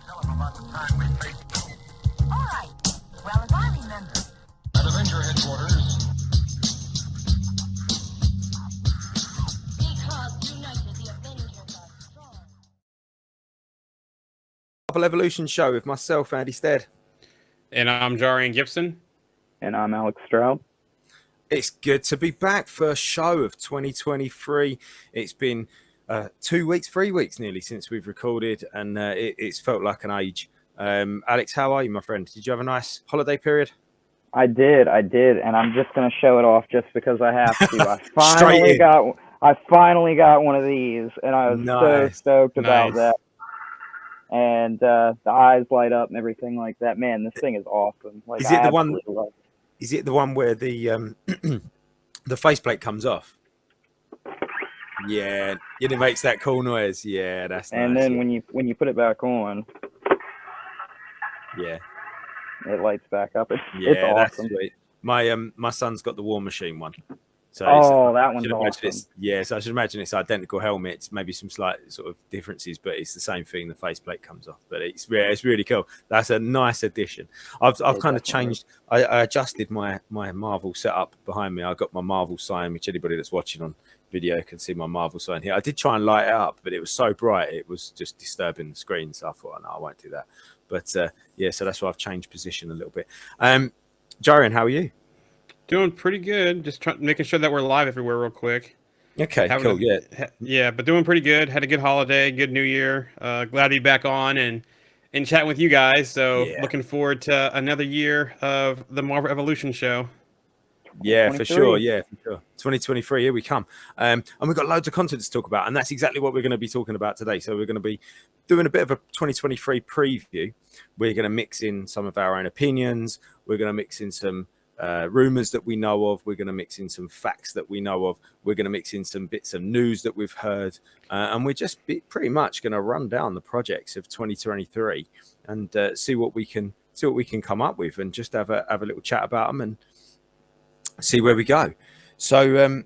Tell him about the time we faced. All right. Well, as I remember. At Avenger headquarters. Because united, the Avengers are strong. Marvel Evolution show with myself, Andy Stead. And I'm Jarian Gibson. And I'm Alex Stroud. It's good to be back. First show of 2023. It's been 2 weeks, 3 weeks nearly since we've recorded, and it's felt like an age. Alex, how are you, my friend? Did you have a nice holiday period? I did, and I'm just gonna show it off just because I have to. I finally got one of these, and I was so stoked about that. And the eyes light up and everything like that. Man, this thing is awesome. Like, is it the one? Is it the one where the the faceplate comes off? Yeah, it makes that cool noise. Yeah, that's nice. And then when you put it back on, yeah, it lights back up. It's awesome. That's sweet. My son's got the War Machine one. So that one's awesome. So I should imagine it's identical helmets, maybe some slight sort of differences, but it's the same thing. The faceplate comes off, but it's really cool. That's a nice addition. I've kind of changed. I adjusted my Marvel setup behind me. I got my Marvel sign, which anybody that's watching on video can see my Marvel sign here. I did try and light it up, but it was so bright it was just disturbing the screen. So I thought, no, I won't do that. But so that's why I've changed position a little bit. Jarian, how are you? Doing pretty good. Just making sure that we're live everywhere real quick. Okay, cool. Yeah, but doing pretty good. Had a good holiday, good New Year. Glad to be back on and chatting with you guys. So looking forward to another year of the Marvel Evolution show. Yeah, for sure. 2023, here we come. And we've got loads of content to talk about, and that's exactly what we're going to be talking about today. So we're going to be doing a bit of a 2023 preview. We're going to mix in some of our own opinions. We're going to mix in some rumors that we know of. We're going to mix in some facts that we know of. We're going to mix in some bits of news that we've heard, and we're just pretty much going to run down the projects of 2023 and see what we can come up with, and just have a little chat about them and see where we go. So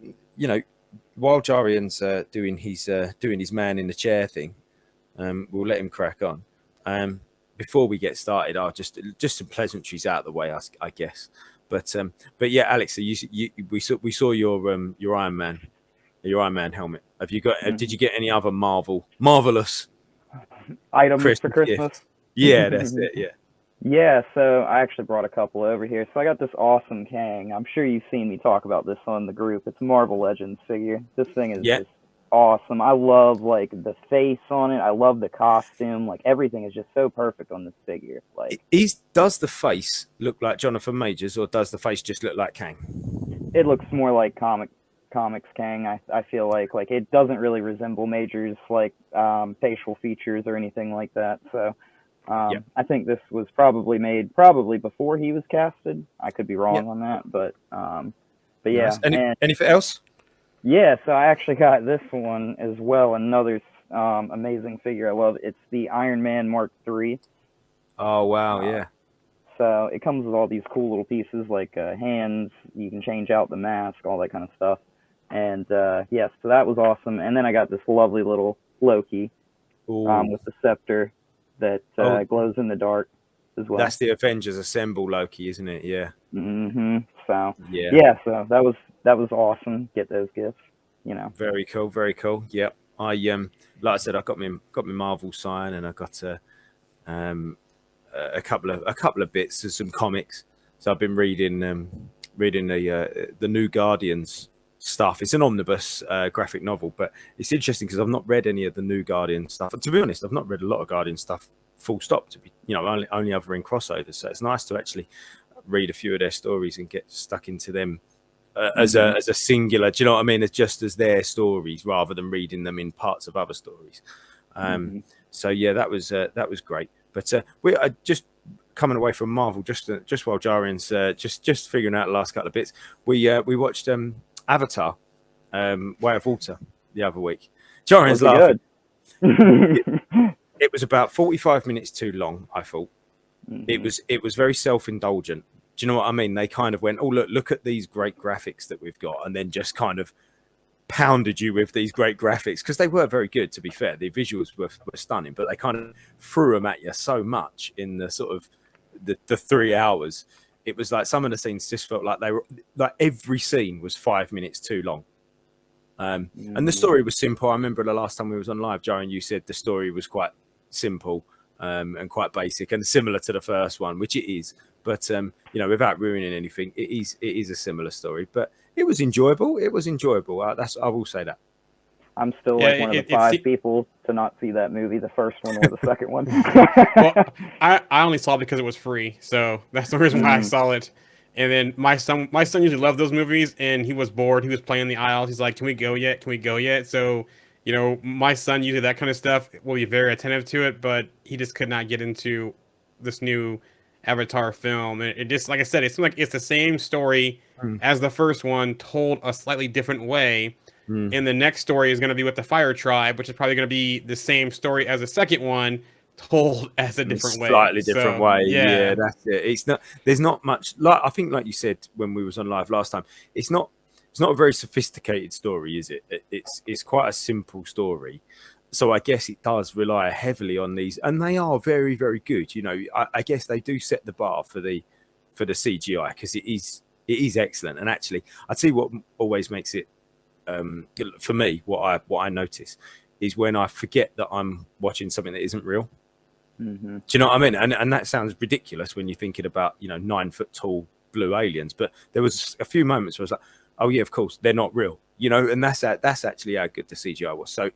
while Jarian's doing his man in the chair thing, we'll let him crack on. Before we get started, I'll just some pleasantries out of the way, I guess. But yeah, Alex, we saw your Iron Man helmet. Have you got? Did you get any other marvelous items for Christmas? Gift? Yeah, that's it. Yeah. Yeah, so I actually brought a couple over here. So I got this awesome Kang. I'm sure you've seen me talk about this on the group. It's a Marvel Legends figure. This thing is just awesome. I love like the face on it. I love the costume. Like everything is just so perfect on this figure. Like, does the face look like Jonathan Majors, or does the face just look like Kang? It looks more like comics Kang. I feel like it doesn't really resemble Majors like facial features or anything like that. So I think this was probably made before he was casted. I could be wrong on that, but yeah. Nice. Anything else? Yeah, so I actually got this one as well. Another amazing figure I love. It's the Iron Man Mark III. Oh wow, yeah. So it comes with all these cool little pieces like hands. You can change out the mask, all that kind of stuff. And so that was awesome. And then I got this lovely little Loki with the scepter that glows in the dark as well. That's the Avengers Assemble Loki, isn't it? Yeah. Mm-hmm. So so that was awesome. Get those gifts, Very cool, very cool. Yep. I like I said, I got my Marvel sign, and I got a couple of bits of some comics. So I've been reading the New Guardians stuff. It's an omnibus graphic novel, but it's interesting because I've not read any of the New Guardian stuff. To be honest, I've not read a lot of Guardian stuff full stop, to be only other in crossovers. So it's nice to actually read a few of their stories and get stuck into them as a singular, do you know what I mean, as their stories rather than reading them in parts of other stories. So yeah, that was great. But we're just coming away from Marvel just while Jarian's just figuring out the last couple of bits. We watched Avatar, Way of Water the other week. Jarian's laughing. It was about 45 minutes too long, I thought. It was very self-indulgent. Do you know what I mean? They kind of went, oh, look at these great graphics that we've got, and then just kind of pounded you with these great graphics, because they were very good, to be fair. The visuals were stunning, but they kind of threw them at you so much in the sort of the 3 hours. It was like some of the scenes just felt like they were like every scene was 5 minutes too long. And the story was simple. I remember the last time we was on live, Joe, and you said the story was quite simple and quite basic and similar to the first one, which it is. But without ruining anything, it is a similar story. But it was enjoyable. I will say that. I'm still one of the 5 people to not see that movie, the first one or the second one. Well, I only saw it because it was free, so that's the reason why I saw it. And then my son usually loved those movies, and he was bored. He was playing the aisles. He's like, "Can we go yet? Can we go yet?" So, my son usually that kind of stuff will be very attentive to it, but he just could not get into this new Avatar film. And it just, like I said, it seems like it's the same story as the first one, told a slightly different way. And the next story is going to be with the Fire Tribe, which is probably going to be the same story as the second one, told as a different way. Slightly different way. Yeah, that's it. There's not much. I think, like you said when we was on live last time, it's not a very sophisticated story, is it? It's quite a simple story. So I guess it does rely heavily on these, and they are very, very good. I guess they do set the bar for the CGI, because it is excellent. And actually, I tell you what always makes it for me, what I notice is when I forget that I'm watching something that isn't real. Do you know what I mean? And that sounds ridiculous when you're thinking about 9 foot tall blue aliens, but there was a few moments where I was like, oh yeah, of course they're not real, and that's actually how good the CGI was. So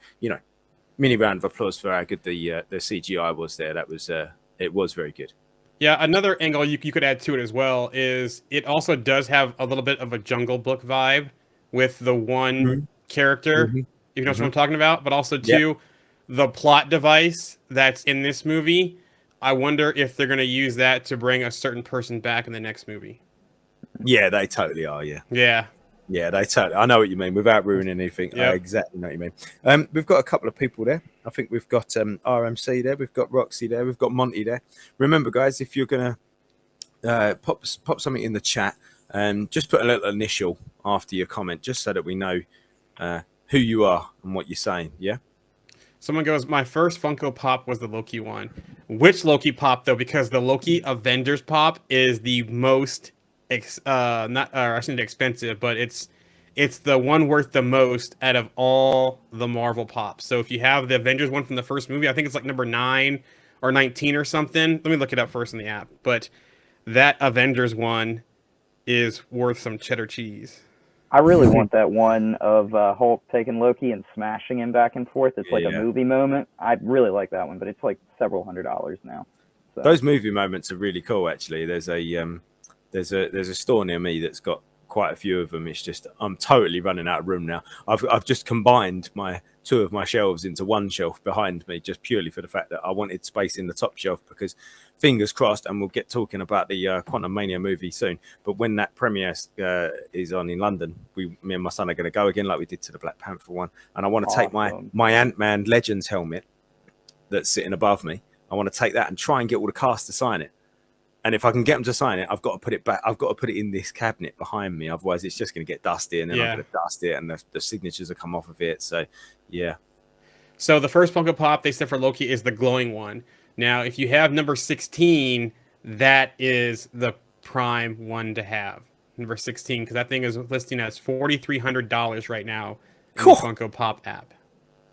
mini round of applause for how good the CGI was there. That was it was very good. Yeah, another angle you could add to it as well is it also does have a little bit of a Jungle Book vibe with the one character, if you know what I'm talking about, but also too, the plot device that's in this movie. I wonder if they're going to use that to bring a certain person back in the next movie. Yeah, they totally are. Yeah, they totally. I know what you mean. Without ruining anything, I exactly know what you mean. We've got a couple of people there. I think we've got RMC there. We've got Roxy there. We've got Monty there. Remember, guys, if you're gonna pop something in the chat, just put a little initial after your comment, just so that we know who you are and what you're saying. Yeah. Someone goes, my first Funko Pop was the Loki one. Which Loki Pop though? Because the Loki Avengers Pop is the most I shouldn't expensive, but it's the one worth the most out of all the Marvel Pops. So if you have the Avengers one from the first movie, I think it's like number 9 or 19 or something. Let me look it up first in the app. But that Avengers one is worth some cheddar cheese. I really want that one of Hulk taking Loki and smashing him back and forth. It's like a movie moment. I really like that one, but it's like several $100s now. So. Those movie moments are really cool. Actually, there's a store near me that's got quite a few of them. It's just I'm totally running out of room now. I've just combined two of my shelves into one shelf behind me, just purely for the fact that I wanted space in the top shelf, because fingers crossed, and we'll get talking about the Quantum Mania movie soon, but when that premiere is on in London, me and my son are going to go again like we did to the Black Panther one, and I want to take my Ant-Man Legends helmet that's sitting above me. I want to take that and try and get all the cast to sign it. And if I can get them to sign it, I've got to put it back. I've got to put it in this cabinet behind me. Otherwise, it's just going to get dusty, and then I'm going to dust it, and the signatures will come off of it. So, yeah. So the first Funko Pop they said for Loki is the glowing one. Now, if you have number 16, that is the prime one to have. Number 16, because that thing is listing as $4,300 right now in the Funko Pop app.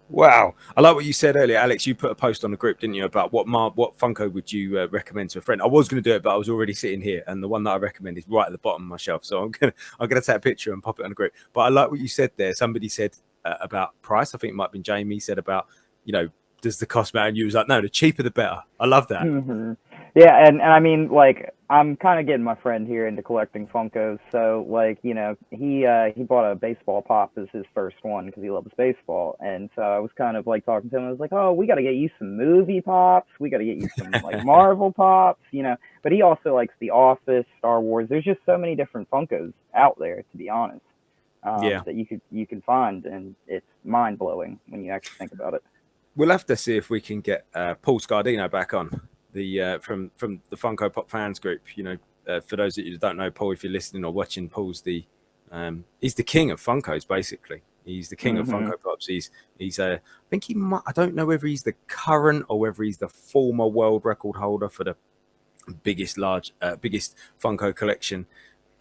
Wow. I like what you said earlier, Alex. You put a post on the group, didn't you, about what Funko would you recommend to a friend? I was going to do it, but I was already sitting here, and the one that I recommend is right at the bottom of my shelf. So I'm gonna take a picture and pop it on the group. But I like what you said there. Somebody said about price. I think it might have been Jamie said about, does the cost matter? And you was like, no, the cheaper the better. I love that. Mm-hmm. Yeah, and I mean, like, I'm kind of getting my friend here into collecting Funkos. So, like, he bought a baseball pop as his first one because he loves baseball. And so I was kind of like talking to him. I was like, oh, we got to get you some movie pops. We got to get you some like Marvel pops, But he also likes The Office, Star Wars. There's just so many different Funkos out there, to be honest, that you can find, and it's mind blowing when you actually think about it. We'll have to see if we can get Paul Scardino back on. From the Funko Pop fans group, for those of you that don't know Paul, if you're listening or watching, Paul's he's the king of Funkos, basically. He's the king of Mhm. Funko Pops. He's I think he might. I don't know whether he's the current or whether he's the former world record holder for the biggest Funko collection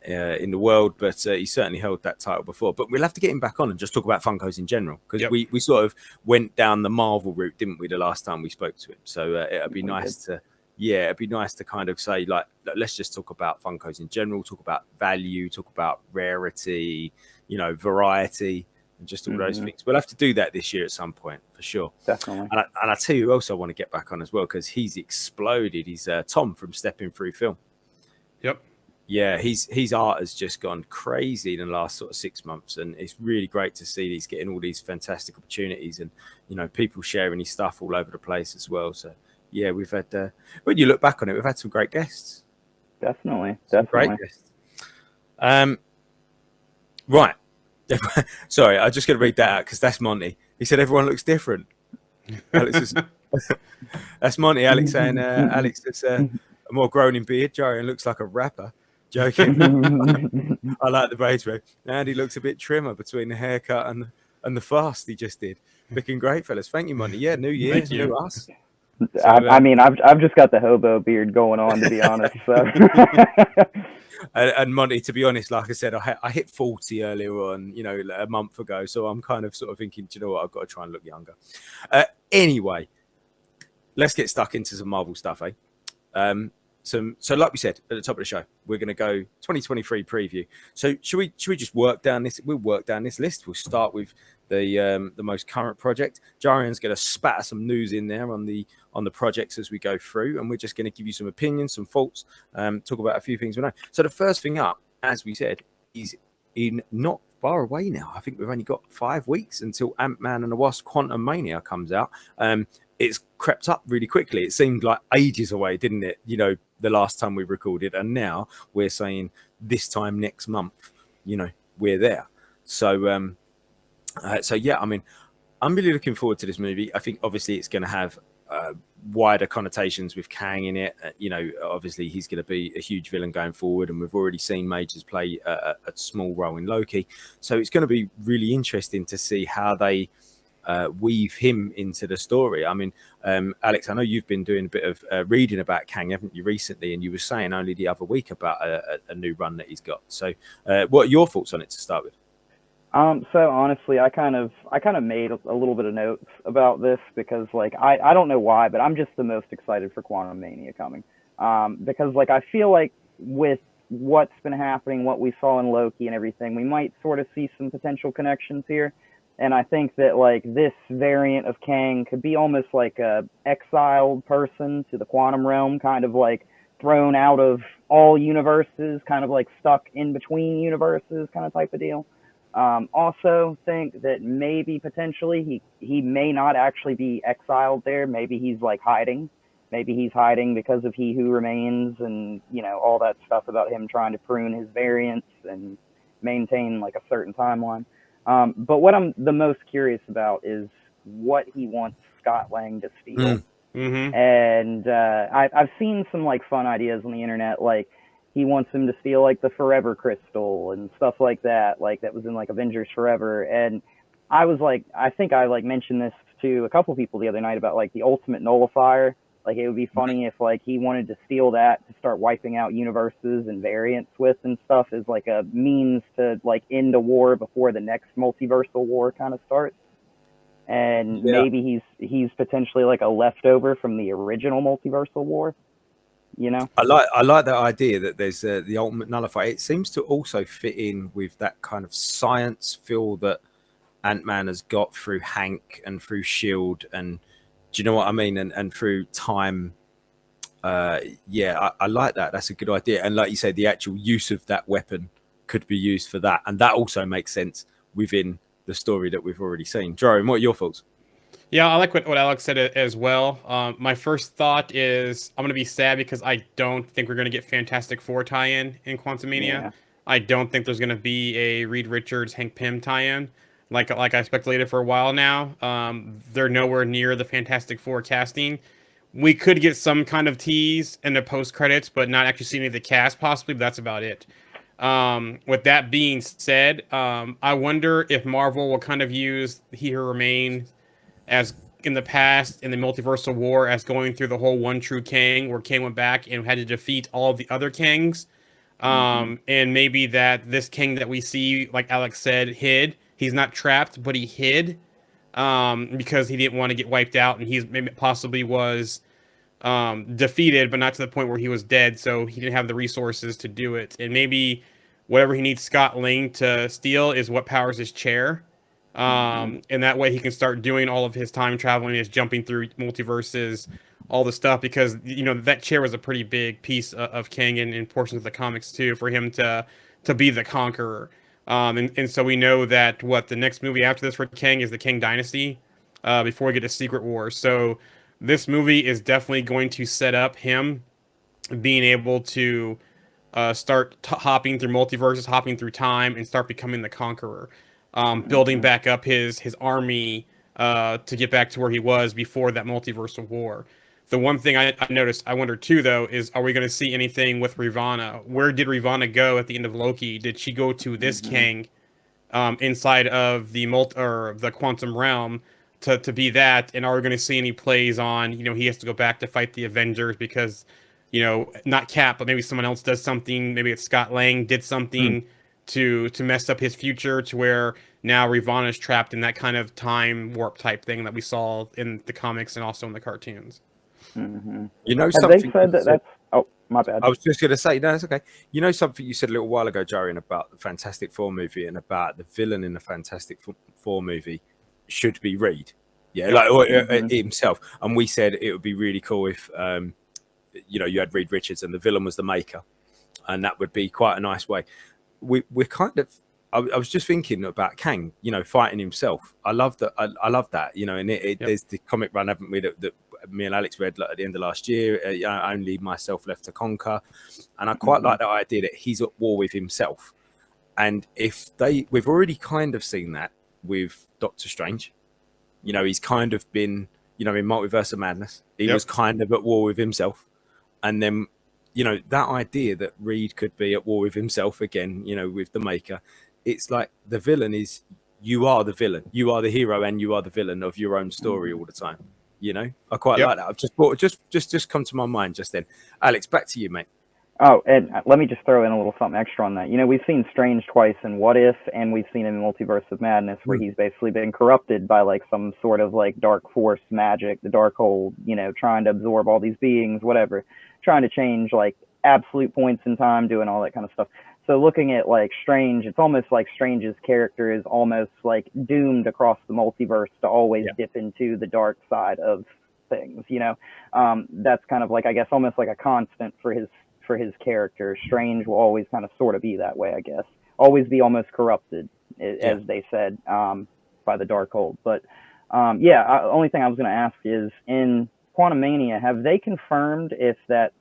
in the world, but he certainly held that title before. But we'll have to get him back on and just talk about Funkos in general, because Yep. we sort of went down the Marvel route, didn't we, the last time we spoke to him? So it'd be We nice it'd be nice to kind of say, like, let's just talk about Funkos in general, talk about value, talk about rarity, variety, and just all those Mhm. things. We'll have to do that this year at some point for sure. Definitely. And I tell you who else I want to get back on as well, because he's exploded. He's Tom from Stepping Through Film. Yep. Yeah, his art has just gone crazy in the last sort of 6 months, and it's really great to see he's getting all these fantastic opportunities, and people sharing his stuff all over the place as well. So yeah, we've had when you look back on it, we've had some great guests. Definitely. Great guests. Right. Sorry, I'm just going to read that out because that's Monty. He said everyone looks different. That's Monty. Alex saying Alex is a more grown in beard. Jarian looks like a rapper. Joking. I like the braids, bro. Andy looks a bit trimmer between the haircut and the fast he just did. Looking great, fellas. Thank you, Monty. Yeah, new year, Thank you. new us. I mean, I've just got the hobo beard going on, to be honest. So. And Monty, to be honest, like I said, I hit 40 earlier on, a month ago. So I'm kind of sort of thinking, do you know what? I've got to try and look younger. Anyway, let's get stuck into some Marvel stuff, eh? So like we said at the top of the show, we're going to go 2023 preview. So should we just work down this? We'll work down this list. We'll start with the most current project. Jarian's going to spatter some news in there on the projects as we go through, and we're just going to give you some opinions, some thoughts, talk about a few things we know. So the first thing up, as we said, is in not far away now. I think we've only got 5 weeks until Ant-Man and the Wasp: Quantumania comes out. It's crept up really quickly. It seemed like ages away, didn't it? The last time we recorded, and now we're saying this time next month, we're there. So yeah, I mean, I'm really looking forward to this movie. I think obviously it's going to have wider connotations with Kang in it. Obviously he's going to be a huge villain going forward, and we've already seen Majors play a small role in Loki. So it's going to be really interesting to see how they weave him into the story. I mean, Alex, I know you've been doing a bit of reading about Kang, haven't you, recently? And you were saying only the other week about a new run that he's got. So what are your thoughts on it to start with? So honestly, I kind of made a little bit of notes about this because, like, I don't know why, but I'm just the most excited for Quantumania coming. Because, like, I feel like with what's been happening, what we saw in Loki and everything, we might sort of see some potential connections here. And I think that, like, this variant of Kang could be almost like a exiled person to the quantum realm, kind of like thrown out of all universes, kind of like stuck in between universes kind of type of deal. Also think that maybe potentially he may not actually be exiled there. Maybe he's like hiding. Maybe he's hiding because of He Who Remains and, all that stuff about him trying to prune his variants and maintain like a certain timeline. But what I'm the most curious about is what he wants Scott Lang to steal. Mm-hmm. And I've seen some like fun ideas on the internet, like he wants him to steal like the Forever Crystal and stuff like that was in like Avengers Forever. And I was like, I think I like mentioned this to a couple people the other night about like the Ultimate Nullifier. Like it would be funny if like he wanted to steal that to start wiping out universes and variants with and stuff as like a means to like end a war before the next multiversal war kind of starts. And maybe he's potentially like a leftover from the original multiversal war. I like that idea that there's the Ultimate Nullifier. It seems to also fit in with that kind of science feel that Ant-Man has got through Hank and through S.H.I.E.L.D. and do you know what I mean? And through time. I like that. That's a good idea. And like you said, the actual use of that weapon could be used for that. And that also makes sense within the story that we've already seen. Jerome, what are your thoughts? Yeah, I like what Alex said as well. My first thought is I'm going to be sad because I don't think we're going to get Fantastic Four tie-in in Quantumania. Yeah. I don't think there's going to be a Reed Richards, Hank Pym tie-in like I speculated for a while now. They're nowhere near the Fantastic Four casting. We could get some kind of tease in the post-credits, but not actually see any of the cast possibly, but that's about it. With that being said, I wonder if Marvel will kind of use He Who Remains as in the past in the Multiversal War as going through the whole One True King, where Kang went back and had to defeat all of the other Kangs. And maybe that this King that we see, like Alex said, hid. He's not trapped, but he hid because he didn't want to get wiped out, and he's maybe possibly was defeated, but not to the point where he was dead, so he didn't have the resources to do it. And maybe whatever he needs Scott Lang to steal is what powers his chair. And that way he can start doing all of his time traveling, his jumping through multiverses, all the stuff, because that chair was a pretty big piece of Kang in portions of the comics too, for him to be the conqueror. And so we know that the next movie after this for Kang is the Kang Dynasty, before we get to Secret Wars. So this movie is definitely going to set up him being able to start hopping through multiverses, hopping through time, and start becoming the conqueror. Building back up his army to get back to where he was before that multiversal war. The one thing I noticed, I wonder too, though, is are we going to see anything with Ravonna? Where did Ravonna go at the end of Loki? Did she go to this Kang inside of the the quantum realm to be that? And are we going to see any plays on, he has to go back to fight the Avengers because, not Cap, but maybe someone else does something. Maybe it's Scott Lang did something to mess up his future to where now Ravonna is trapped in that kind of time warp type thing that we saw in the comics and also in the cartoons. Mm-hmm. Have something they said that's... Oh, my bad. I was just going to say, no, it's okay. Something you said a little while ago, Jarian, about the Fantastic Four movie and about the villain in the Fantastic Four movie should be Reed. Yeah, himself. And we said it would be really cool if, you had Reed Richards and the villain was the Maker. And that would be quite a nice way. We're kind of... I was just thinking about Kang, fighting himself. I love that. I love that, and there's the comic run, haven't we, that me and Alex read at the end of last year, Only Myself Left to Conquer. And I quite like that idea that he's at war with himself. And we've already kind of seen that with Doctor Strange. He's kind of been, in Multiverse of Madness, he was kind of at war with himself. And then, that idea that Reed could be at war with himself again, with the Maker, it's like the villain is, you are the villain, you are the hero, and you are the villain of your own story all the time. I quite like that. I've just brought just come to my mind just then. Alex, back to you, mate. Oh, and let me just throw in a little something extra on that. We've seen Strange twice in What If, and we've seen him in Multiverse of Madness, where he's basically been corrupted by like some sort of like dark force magic, the Darkhold, trying to absorb all these beings, whatever, trying to change like absolute points in time, doing all that kind of stuff. So looking at like Strange, it's almost like Strange's character is almost like doomed across the multiverse to always dip into the dark side of things. That's kind of like, I guess, almost like a constant for his character. Strange will always kind of sort of be that way, I guess. Always be almost corrupted, as they said, by the Darkhold. But only thing I was going to ask is, in Quantumania, have they confirmed if that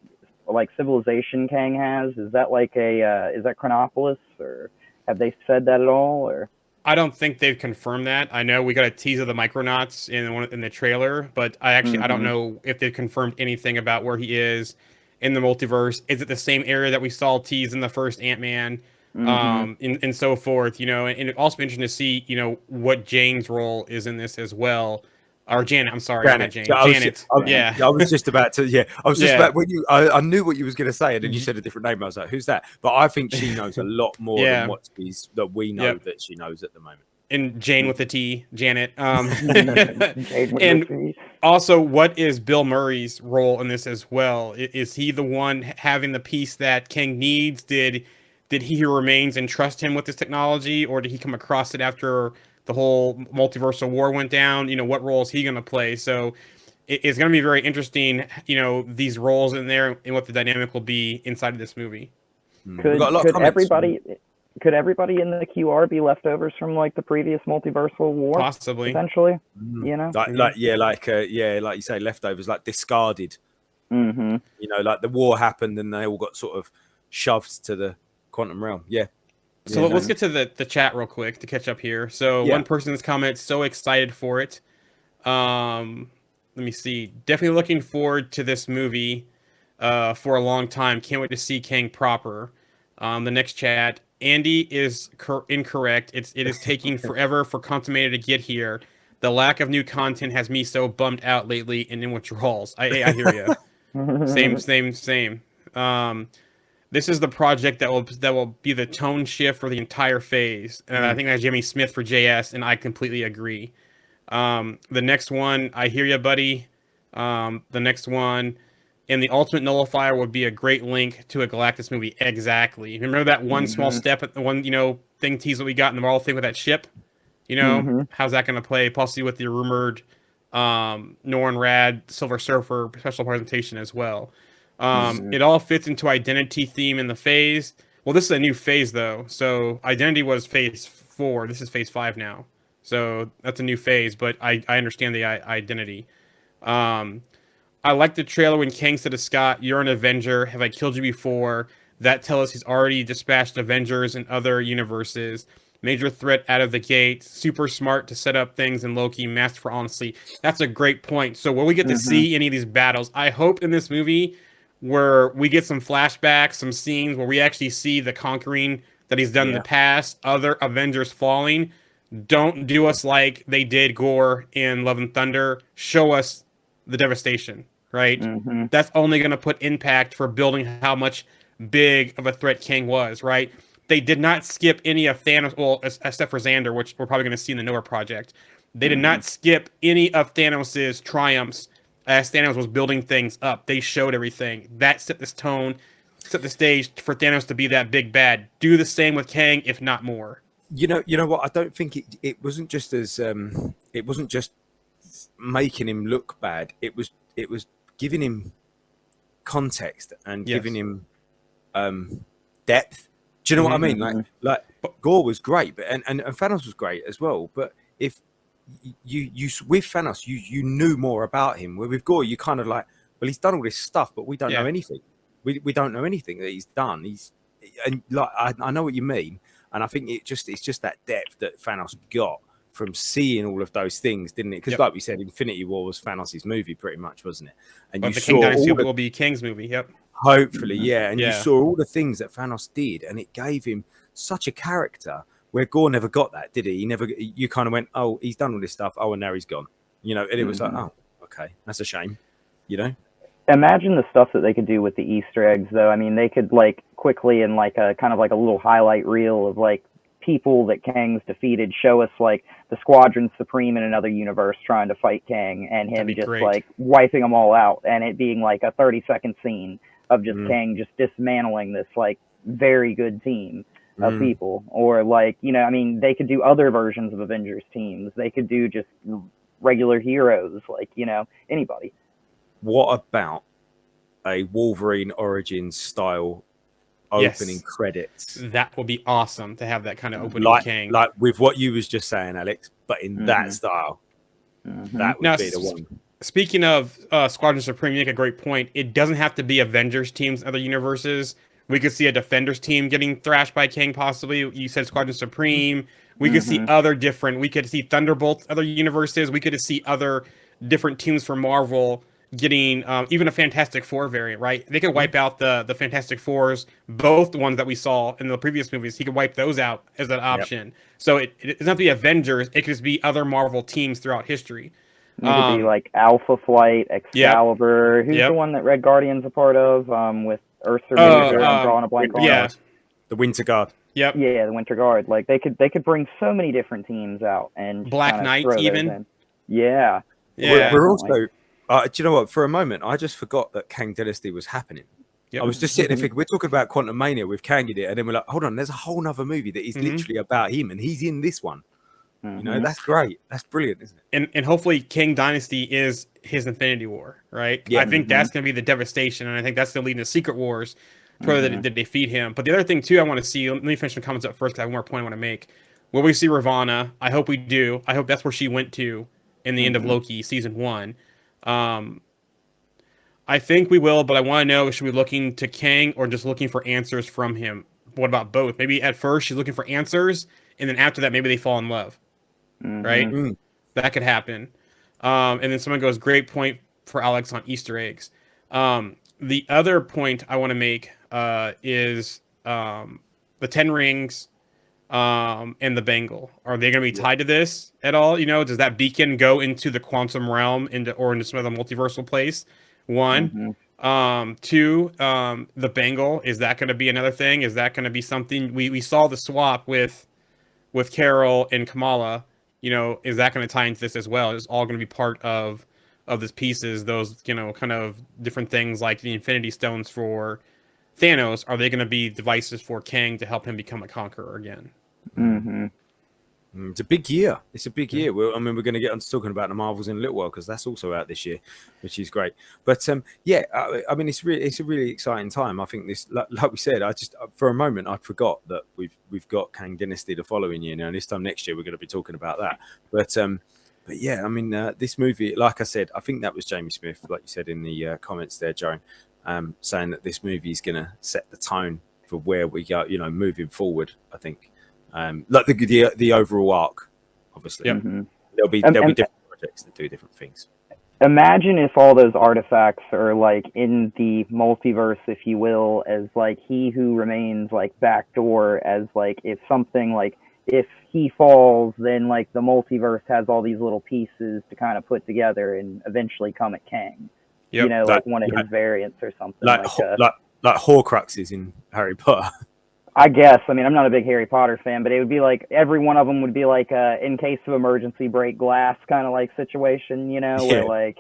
like civilization Kang has, is that like is that Chronopolis, or have they said that at all? Or I don't think they've confirmed that. I know we got a tease of the Micronauts in the trailer, but I don't know if they've confirmed anything about where he is in the multiverse. Is it the same area that we saw teased in the first Ant-Man, and so forth? And it'd also be interesting to see what Jane's role is in this as well. Or Janet, I'm sorry, Janet. Jane. Janet. I was just about to. I was just about when I knew what you was going to say, and then you said a different name. I was like, "Who's that?" But I think she knows a lot more than that we know that she knows at the moment. And Jane with a T, Janet. And also, what is Bill Murray's role in this as well? Is he the one having the piece that Kang needs? Did He Who Remains entrust him with this technology, or did he come across it after the whole multiversal war went down? What role is he going to play? So it's going to be very interesting, these roles in there and what the dynamic will be inside of this movie. Could everybody in the QR be leftovers from like the previous multiversal war? Possibly, potentially. Like you say, leftovers, like discarded. Like the war happened and they all got sort of shoved to the quantum realm. So let's get to the chat real quick to catch up here. So one person's comment, so excited for it. Let me see. Definitely looking forward to this movie for a long time. Can't wait to see Kang proper. The next chat, Andy is incorrect. It is taking forever for Contumated to get here. The lack of new content has me so bummed out lately and in withdrawals. I hear you. Same. This is the project that will be the tone shift for the entire phase, and I think that's Jimmy Smith for JS, and I completely agree. The next one, I hear you, buddy. The next one, and the Ultimate Nullifier would be a great link to a Galactus movie. Exactly. Remember that one small step, the one thing tease that we got in the Marvel thing with that ship. How's that going to play? Possibly with the rumored Norrin Rad Silver Surfer special presentation as well. It all fits into identity theme in the phase. Well, this is a new phase though. So identity was phase 4. This is phase 5 now. So that's a new phase, but I understand the identity. I like the trailer when Kang said to Scott, "You're an Avenger. Have I killed you before?" That tells us he's already dispatched Avengers in other universes. Major threat out of the gate. Super smart to set up things in Loki. Master for honesty. That's a great point. So will we get to see any of these battles? I hope in this movie where we get some flashbacks, some scenes where we actually see the conquering that he's done in the past, other Avengers falling. Don't do us like they did Gore in Love and Thunder. Show us the devastation, right? That's only going to put impact for building how much big of a threat Kang was, right? They did not skip any of Thanos, well, except for Xander, which we're probably going to see in the Noah Project. They did not skip any of Thanos' triumphs as Thanos was building things up. They showed everything. That set this tone, set the stage for Thanos to be that big bad. Do the same with Kang, if not more. You know what? I don't think it wasn't just as it wasn't just making him look bad. It was giving him context and giving him depth. Do you know what I mean? Like Gore was great, but and Thanos was great as well. But if you with Thanos, you knew more about him. Where with Gore, you kind of like, well, he's done all this stuff, but we don't know anything. We don't know anything that he's done. And like I know what you mean, and I think it's just that depth that Thanos got from seeing all of those things, didn't it? Because like we said, Infinity War was Thanos' movie pretty much, wasn't it? And but the King Dynasty will be Kang's movie. Yep. Hopefully, and you saw all the things that Thanos did, and it gave him such a character where Gore never got that, did he? You kind of went, oh, he's done all this stuff, oh, and now he's gone, and it was like, oh, okay, that's a shame, Imagine the stuff that they could do with the Easter eggs, though. I mean, they could like quickly in like a kind of like a little highlight reel of like people that Kang's defeated, show us like the Squadron Supreme in another universe trying to fight Kang, and him just like wiping them all out, and it being like a 30-second scene of just Kang just dismantling this like very good team of people. Or like, I mean, they could do other versions of Avengers teams. They could do just regular heroes, like, anybody. What about a Wolverine Origins style opening credits? That would be awesome to have that kind of opening Kang. Like with what you was just saying, Alex, but in that style. That would be the one. Speaking of Squadron Supreme, you make a great point. It doesn't have to be Avengers teams in other universes. We could see a Defenders team getting thrashed by Kang, possibly. You said Squadron Supreme. We could see we could see Thunderbolts, other universes. We could see other different teams from Marvel getting even a Fantastic Four variant, right? They could wipe out the Fantastic Fours, both the ones that we saw in the previous movies. He could wipe those out as an option. So it doesn't have to be Avengers. It could just be other Marvel teams throughout history. It could be like Alpha Flight, Excalibur. Who's the one that Red Guardian's a part of? With Ursa Major. I'm drawing a blank on it. The Winter Guard. Yep. Yeah, the Winter Guard. Like they could bring so many different teams out and Black Knight even. Yeah. We're also. Do you know what? For a moment, I just forgot that Kang Dynasty was happening. Yep. I was just sitting there thinking, we're talking about Quantum Mania with Kang in it, and then we're like, hold on, there's a whole nother movie that is literally about him, and he's in this one. That's great. That's brilliant, isn't it? And hopefully King Dynasty is his Infinity War, right? Yeah. I think that's going to be the devastation, and I think that's going to lead into Secret Wars to defeat him. But the other thing, too, I want to see, let me finish the comments up first because I have one more point I want to make. Will we see Ravonna? I hope we do. I hope that's where she went to in the end of Loki season 1. I think we will, but I want to know, should we be looking to Kang or just looking for answers from him? What about both? Maybe at first she's looking for answers, and then after that, maybe they fall in love. Right? That could happen. And then someone goes, great point for Alex on Easter eggs. The other point I want to make is the Ten Rings, and the Bangle. Are they going to be tied to this at all? You know, does that beacon go into the quantum realm or into some other multiversal place? One. Two, the Bangle, is that going to be another thing? Is that going to be something we saw the swap with Carol and Kamala? You know, is that going to tie into this as well? Is all going to be part of this pieces? Those, you know, kind of different things like the Infinity Stones for Thanos, are they going to be devices for Kang to help him become a conqueror again? It's a big year. It's a big year. We're going to get on to talking about the Marvels in a little while because that's also out this year, which is great. But yeah, I mean, it's a really exciting time. I think this, like we said, I just for a moment I forgot that we've got Kang Dynasty the following year now, and this time next year we're going to be talking about that. But yeah, I mean, this movie, like I said, I think that was Jamie Smith, like you said in the comments there, Joan, saying that this movie is going to set the tone for where we go, you know, moving forward. I think. Like the overall arc, obviously. Yep. There'll be different projects that do different things. Imagine if all those artifacts are like in the multiverse, if you will, as like He Who Remains, like backdoor, as like if something like if he falls, then like the multiverse has all these little pieces to kind of put together and eventually come at Kang. Yep. You know, like one of his variants or something like Horcruxes in Harry Potter. I guess. I mean, I'm not a big Harry Potter fan, but it would be like every one of them would be like in case of emergency break glass kind of like situation, you know, where like,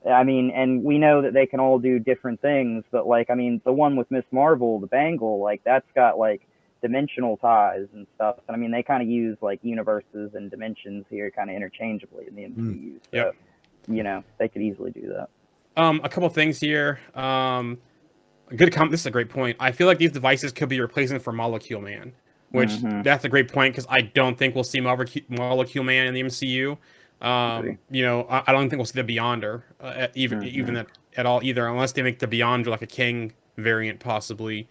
I mean, and we know that they can all do different things, but like, I mean, the one with Miss Marvel, the Bangle, like that's got like dimensional ties and stuff. And I mean, they kind of use like universes and dimensions here kind of interchangeably in the MCU. So, you know, they could easily do that. A couple things here. This is a great point. I feel like these devices could be replacement for Molecule Man, which that's a great point because I don't think we'll see Molecule Man in the MCU. You know, I don't think we'll see the Beyonder even at all either, unless they make the Beyonder like a King variant possibly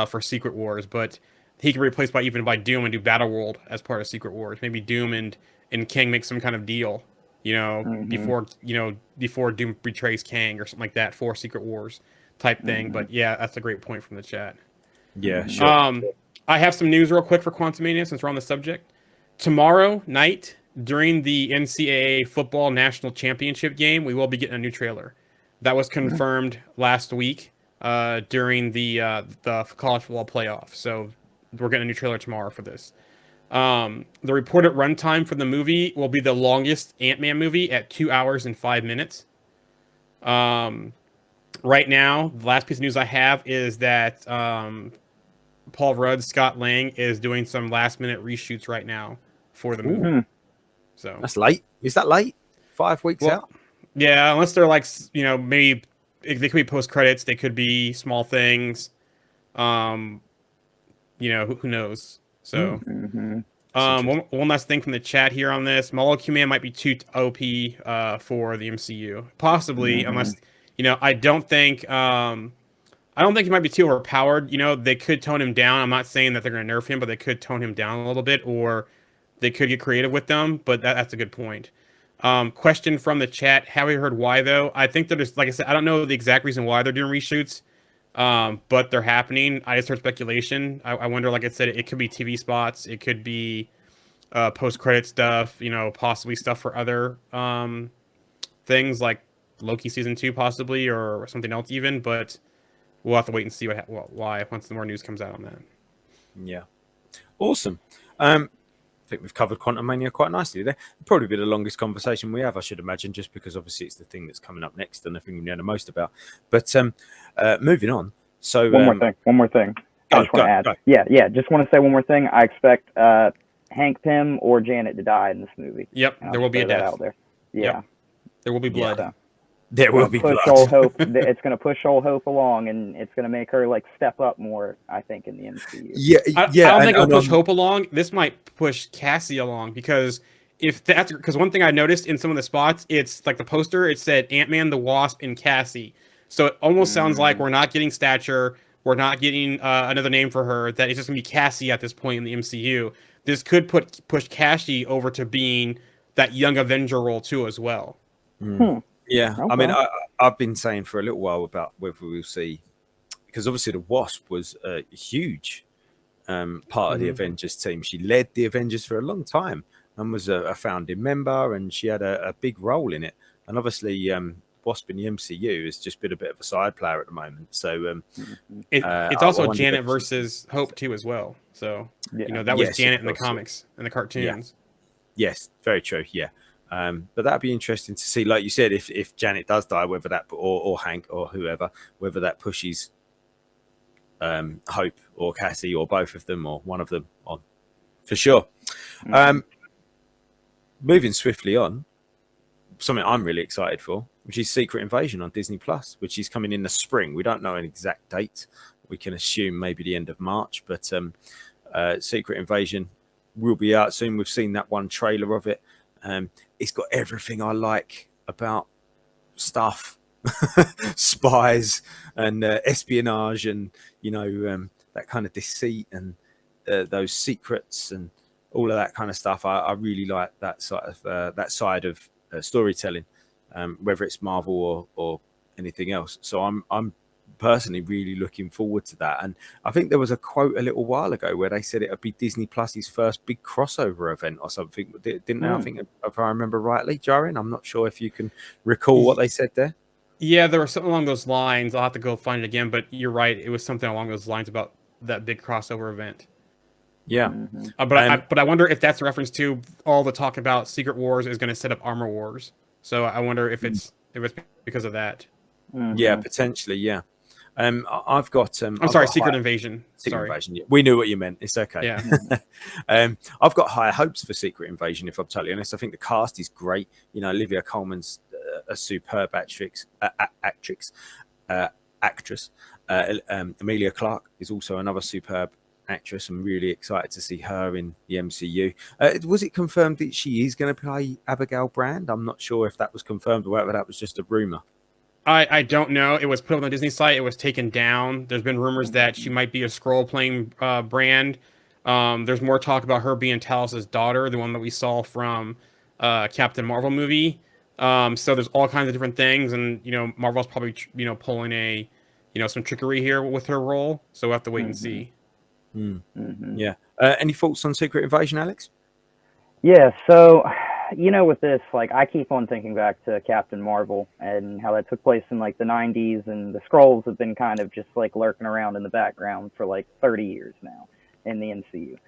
for Secret Wars. But he can be replaced by Doom and do Battle World as part of Secret Wars. Maybe Doom and King make some kind of deal, you know, before Doom betrays Kang or something like that for Secret Wars type thing. But yeah, that's a great point from the chat. Yeah, sure. I have some news real quick for Quantumania since we're on the subject. Tomorrow night during the NCAA football national championship game, we will be getting a new trailer. That was confirmed last week during the college football playoff. So we're getting a new trailer tomorrow for this. The reported runtime for the movie will be the longest Ant-Man movie at 2 hours and 5 minutes. Right now, the last piece of news I have is that Paul Rudd, Scott Lang is doing some last-minute reshoots right now for the movie. So that's late. Is that late? 5 weeks out? Yeah, unless they're like, you know, maybe they could be post-credits. They could be small things. You know, who knows? So, one last thing from the chat here on this. Molecule Man might be too OP for the MCU. Possibly, unless... You know, I don't think he might be too overpowered. You know, they could tone him down. I'm not saying that they're going to nerf him, but they could tone him down a little bit, or they could get creative with them. But that's a good point. Question from the chat: have you heard why though? I think that there's, like I said, I don't know the exact reason why they're doing reshoots, but they're happening. I just heard speculation. I wonder, like I said, it could be TV spots, it could be post-credit stuff. You know, possibly stuff for other things like Loki season 2 possibly, or something else even, but we'll have to wait and see why once the more news comes out on that. Yeah, awesome. I think we've covered Quantumania quite nicely there. It'll probably be the longest conversation we have, I should imagine, just because obviously it's the thing that's coming up next and the thing we know the most about. But moving on. So one more thing. I just want to add. Go. Yeah. Just want to say one more thing. I expect Hank Pym or Janet to die in this movie. Yep, there will be a death out there. Yeah, yep. There will be blood. Yeah. There will be blood. It's going to push old Hope along, and it's going to make her like step up more, I think, in the MCU. I don't think it'll push Hope along. This might push Cassie along because one thing I noticed in some of the spots, it's like the poster, it said Ant-Man, the Wasp, and Cassie. So it almost sounds like we're not getting Stature, we're not getting another name for her. That it's just going to be Cassie at this point in the MCU. This could push Cassie over to being that young Avenger role too, as well. Yeah, okay. I mean, I've been saying for a little while about whether we'll see, because obviously the Wasp was huge part of the Avengers team. She led the Avengers for a long time and was a founding member, and she had a big role in it. And obviously, Wasp in the MCU has just been a bit of a side player at the moment. So it's also Janet versus Hope too as well. So that was Janet in the comics and the cartoons. Yeah. Yes, very true. Yeah. But that'd be interesting to see, like you said, if Janet does die, whether that or Hank or whoever, whether that pushes Hope or Cassie or both of them or one of them on, for sure. Moving swiftly on, something I'm really excited for, which is Secret Invasion on Disney Plus, which is coming in the spring. We don't know an exact date. We can assume maybe the end of March, but Secret Invasion will be out soon. We've seen that one trailer of it. It's got everything I like about stuff, spies and espionage, and that kind of deceit and those secrets and all of that kind of stuff. I really like that side of storytelling, whether it's Marvel or anything else. So I'm personally really looking forward to that. And I think there was a quote a little while ago where they said it would be Disney Plus's first big crossover event or something, didn't they? I think, if I remember rightly, Jarin, I'm not sure if you can recall what they said there. Yeah, there was something along those lines. I'll have to go find it again, but you're right, it was something along those lines about that big crossover event. Yeah. But I wonder if that's a reference to all the talk about Secret Wars is going to set up Armor Wars. So I wonder if it's because of that. Yeah, potentially. Yeah. I've got. I'm sorry, Secret Invasion. Secret Invasion. Yeah. We knew what you meant. It's okay. Yeah. I've got higher hopes for Secret Invasion, if I'm totally honest. I think the cast is great. Olivia Colman's a superb actress. Emilia Clarke is also another superb actress. I'm really excited to see her in the MCU. Was it confirmed that she is going to play Abigail Brand? I'm not sure if that was confirmed or whether that was just a rumor. I don't know. It was put on the Disney site. It was taken down. There's been rumors that she might be a Skrull playing Brand. There's more talk about her being Talos's daughter, the one that we saw from Captain Marvel movie. So there's all kinds of different things, and Marvel's probably pulling a some trickery here with her role. So we'll have to wait and see. Yeah. Any thoughts on Secret Invasion, Alex? Yeah. So. With this, I keep on thinking back to Captain Marvel and how that took place in the 90s, and the Skrulls have been kind of just lurking around in the background for 30 years now in the MCU.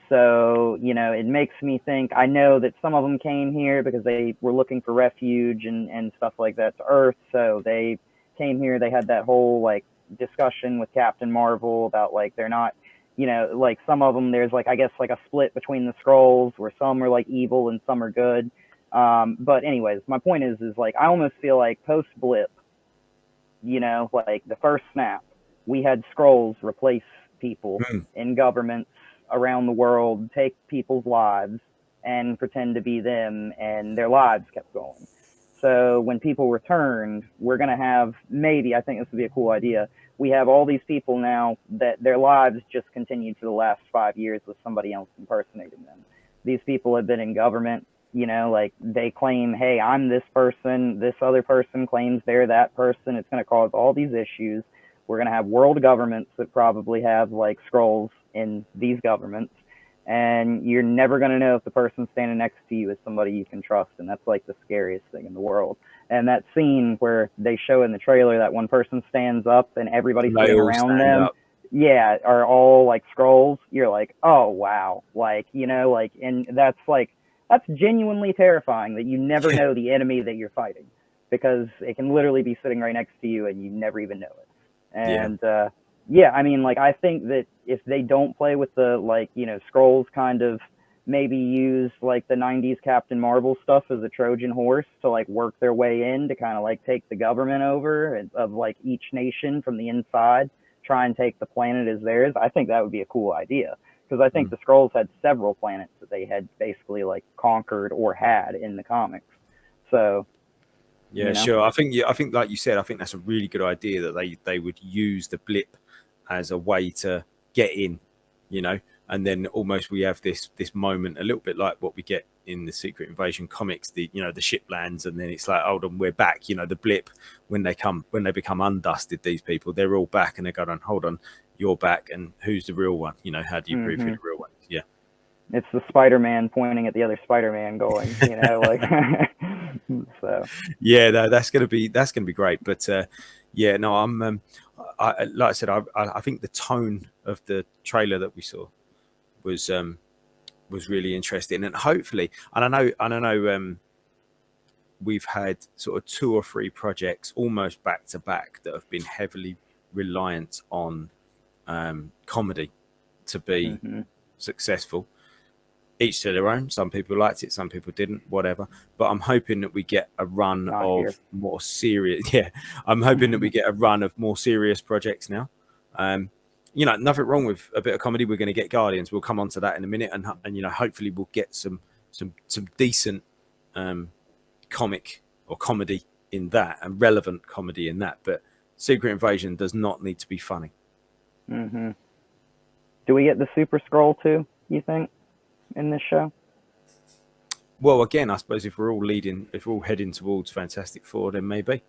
So it makes me think. I know that some of them came here because they were looking for refuge and stuff like that to Earth. So they came here. They had that whole discussion with Captain Marvel about they're not. Some of them, there's I guess a split between the Skrulls where some are evil and some are good. But anyways, my point is I almost feel post blip, the first snap, we had Skrulls replace people in governments around the world, take people's lives and pretend to be them, and their lives kept going. So when people returned, we're going to have, maybe, I think this would be a cool idea, we have all these people now that their lives just continued for the last 5 years with somebody else impersonating them. These people have been in government, they claim, hey, I'm this person, this other person claims they're that person. It's going to cause all these issues. We're going to have world governments that probably have Skrulls in these governments. And you're never going to know if the person standing next to you is somebody you can trust. And that's the scariest thing in the world. And that scene where they show in the trailer that one person stands up and everybody sitting around them, are all Skrulls. You're oh, wow. And that's genuinely terrifying that you never know the enemy that you're fighting, because it can literally be sitting right next to you and you never even know it. And, I mean, I think that if they don't play with the, Skrulls kind of maybe use, the 90s Captain Marvel stuff as a Trojan horse to, work their way in to kind of, take the government over of, each nation from the inside, try and take the planet as theirs, I think that would be a cool idea. Because I think the Skrulls had several planets that they had basically, conquered or had in the comics. So... Yeah, sure. I think, like you said, I think that's a really good idea that they would use the blip as a way to get in, and then almost we have this moment a little bit like what we get in the Secret Invasion comics. The the ship lands and then it's like, hold on, we're back. The blip when they become undusted. These people, they're all back and they're going, hold on, you're back, and who's the real one? How do you prove who the real one is? Yeah. It's the Spider-Man pointing at the other Spider-Man, going, like. So. Yeah, that's gonna be great. But yeah, no, I'm like I said, I think the tone of the trailer that we saw was really interesting, and hopefully, and I know we've had sort of 2 or 3 projects almost back to back that have been heavily reliant on comedy to be successful. Each to their own. Some people liked it, some people didn't, whatever. But I'm hoping that we get a run of more serious. Yeah, I'm hoping that we get a run of more serious projects now. Nothing wrong with a bit of comedy. We're going to get Guardians. We'll come on to that in a minute, and hopefully we'll get some decent comic or comedy in that, and relevant comedy in that. But Secret Invasion does not need to be funny. Do we get the Super Skrull too, you think, in this show? Well, again, I suppose if we're all heading towards Fantastic Four, then maybe.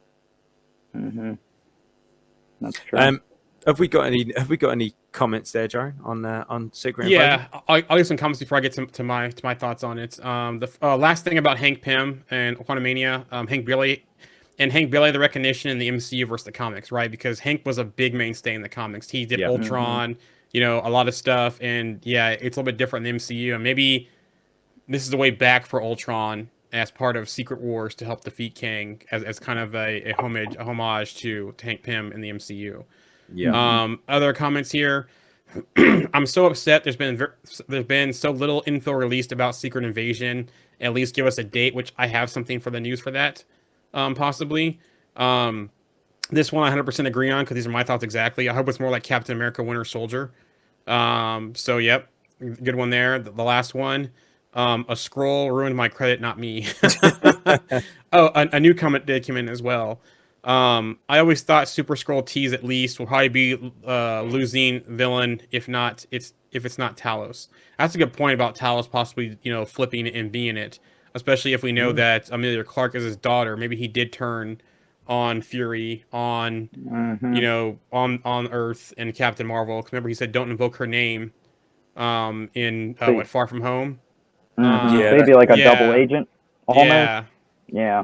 That's true. Have we got any comments there, Joe, on Secret Invasion? Yeah, I'll give some comments before I get to my thoughts on it. The last thing about Hank Pym and Quantumania, Hank Billy, the recognition in the MCU versus the comics, right? Because Hank was a big mainstay in the comics. He did Ultron, a lot of stuff, and yeah, it's a little bit different in the MCU, and maybe this is the way back for Ultron as part of Secret Wars to help defeat Kang as kind of a homage to Hank Pym in the MCU. Yeah. Other comments here. I'm so upset. There's been so little info released about Secret Invasion. At least give us a date, which I have something for the news for that, possibly. This one I 100% agree on because these are my thoughts exactly. I hope it's more like Captain America: Winter Soldier. So yep, good one there. The last one. A scroll ruined my credit, not me. Oh, a new comment did come in as well. I always thought Super Skrull tease at least will probably be losing villain if it's not Talos. That's a good point about Talos possibly flipping and being it, especially if we know that Amelia Clark is his daughter. Maybe he did turn on Fury on on Earth and Captain Marvel. 'Cause remember he said don't invoke her name in Far From Home. Maybe like a double agent. Almost. Yeah.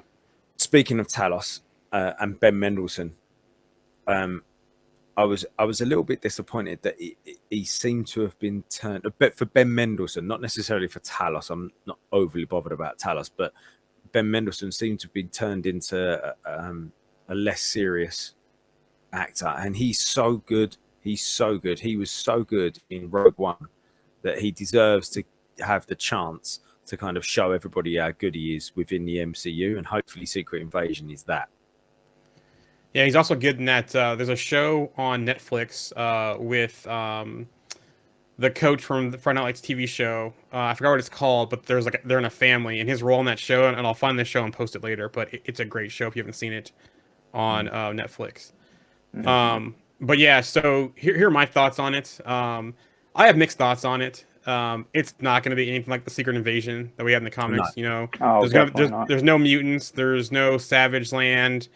Speaking of Talos. And Ben Mendelsohn, I was a little bit disappointed that he seemed to have been turned a bit for Ben Mendelsohn, not necessarily for Talos. I'm not overly bothered about Talos, but Ben Mendelsohn seemed to have been turned into a less serious actor, and he's so good. He's so good. He was so good in Rogue One that he deserves to have the chance to kind of show everybody how good he is within the MCU, and hopefully Secret Invasion is that. Yeah, he's also good in that there's a show on Netflix with the coach from the Friday Night Lights TV show. I forgot what it's called, but they're in a family, and his role in that show, and I'll find the show and post it later, but it's a great show if you haven't seen it on Netflix. But yeah, so here are my thoughts on it. I have mixed thoughts on it. It's not going to be anything like the Secret Invasion that we had in the comics. There's no mutants, there's no Savage Land.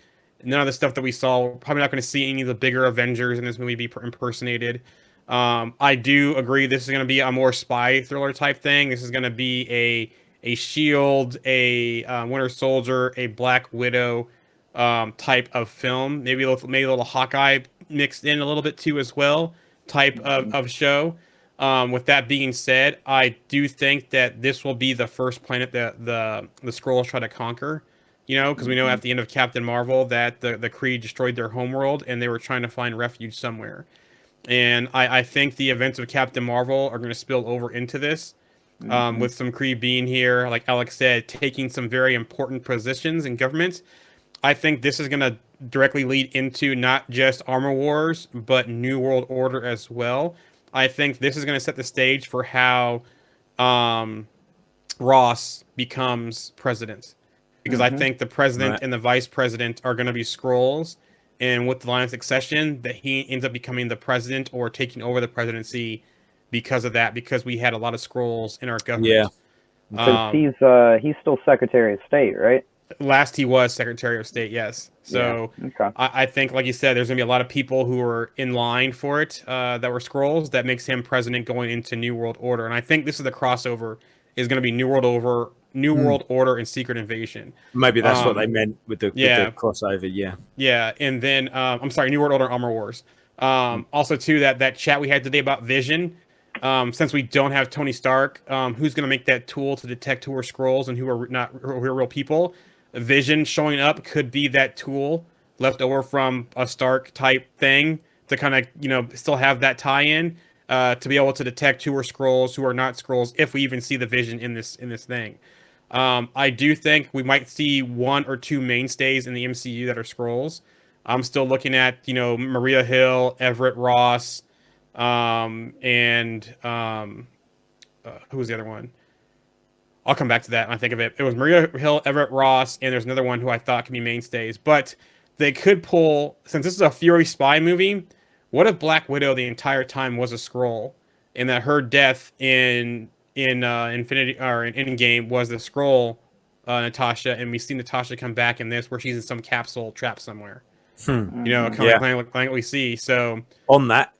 None of the stuff that we saw. We're probably not going to see any of the bigger Avengers in this movie be impersonated. I do agree this is going to be a more spy thriller type thing. This is going to be a Shield, a Winter Soldier, a Black Widow type of film. Maybe a little Hawkeye mixed in a little bit too as well type of show. With that being said, I do think that this will be the first planet that the Skrulls try to conquer. Because we know at the end of Captain Marvel that the Kree destroyed their homeworld and they were trying to find refuge somewhere. And I think the events of Captain Marvel are going to spill over into this, with some Kree being here, like Alex said, taking some very important positions in government. I think this is going to directly lead into not just Armor Wars, but New World Order as well. I think this is going to set the stage for how Ross becomes president. Because I think the president and the vice president are going to be Skrulls, and with the line of succession, that he ends up becoming the president or taking over the presidency because of that. Because we had a lot of Skrulls in our government. Because he's still Secretary of State, right? Last he was Secretary of State, yes. So Yeah. Okay. I think, like you said, there's going to be a lot of people who are in line for it that were Skrulls. That makes him president going into New World Order. And I think this is the crossover is going to be New World Order, and Secret Invasion. Maybe that's what they meant with the crossover. Yeah. Yeah, and then I'm sorry, New World Order, Armor Wars. Also, too, that chat we had today about Vision. Since we don't have Tony Stark, who's going to make that tool to detect who are Skrulls and who are real people? Vision showing up could be that tool left over from a Stark type thing to kind of still have that tie-in to be able to detect who are Skrulls, who are not Skrulls, if we even see the Vision in this thing. I do think we might see one or two mainstays in the MCU that are Skrulls. I'm still looking at Maria Hill, Everett Ross, and who was the other one? I'll come back to that when I think of it. It was Maria Hill, Everett Ross, and there's another one who I thought could be mainstays. But they could pull, since this is a Fury spy movie, what if Black Widow the entire time was a Skrull, and that her death in Infinity or in Endgame was the Skrull, Natasha, and we see Natasha come back in this where she's in some capsule trapped somewhere. Kind of like what we see. So on that,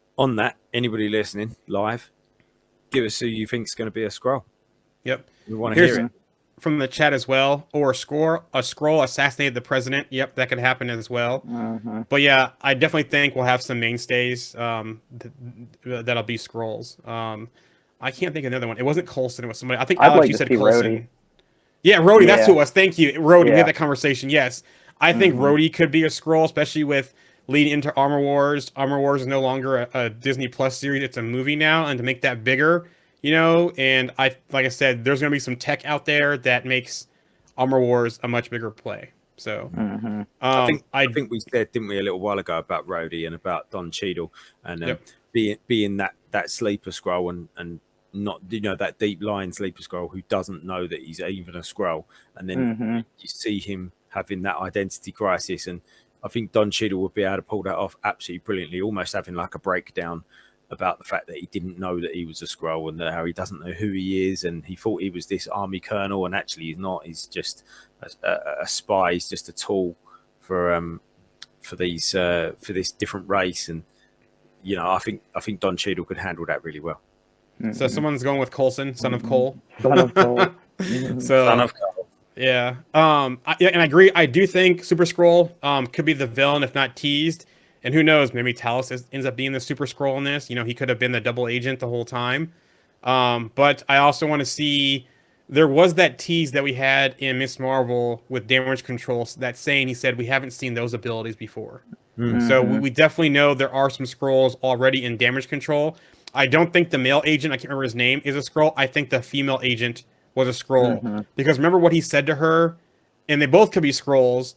anybody listening live, give us who you think is going to be a Skrull. Yep. We want to hear it from the chat as well. Or a Skrull assassinated the president. Yep, that could happen as well. But yeah, I definitely think we'll have some mainstays that'll be Skrulls. I can't think of another one. It wasn't Coulson. It was somebody. I think Alex, you said Coulson. Rhodey. Yeah, Rhodey. That's who it was. Thank you, Rhodey. We had that conversation. Yes, I think Rhodey could be a Skrull, especially with leading into Armor Wars. Armor Wars is no longer a Disney Plus series; it's a movie now, and to make that bigger, and like I said, there's going to be some tech out there that makes Armor Wars a much bigger play. So, I think we said, didn't we, a little while ago about Rhodey and about Don Cheadle and being that sleeper Skrull and not that deep line sleeper Skrull who doesn't know that he's even a Skrull, and then you see him having that identity crisis, and I think Don Cheadle would be able to pull that off absolutely brilliantly, almost having like a breakdown about the fact that he didn't know that he was a Skrull and how he doesn't know who he is, and he thought he was this army colonel, and actually he's not. He's just a spy. He's just a tool for this different race, and I think Don Cheadle could handle that really well. So someone's going with Coulson, son of Cole. Son of Cole. Son of Cole. Yeah. And I agree. I do think Super Skrull could be the villain if not teased. And who knows, maybe Talos ends up being the Super Skrull in this. He could have been the double agent the whole time. But I also want to see, there was that tease that we had in Ms. Marvel with damage control, that saying he said we haven't seen those abilities before. So we definitely know there are some Skrulls already in damage control. I don't think the male agent, I can't remember his name, is a Skrull. I think the female agent was a Skrull. Because remember what he said to her? And they both could be Skrulls.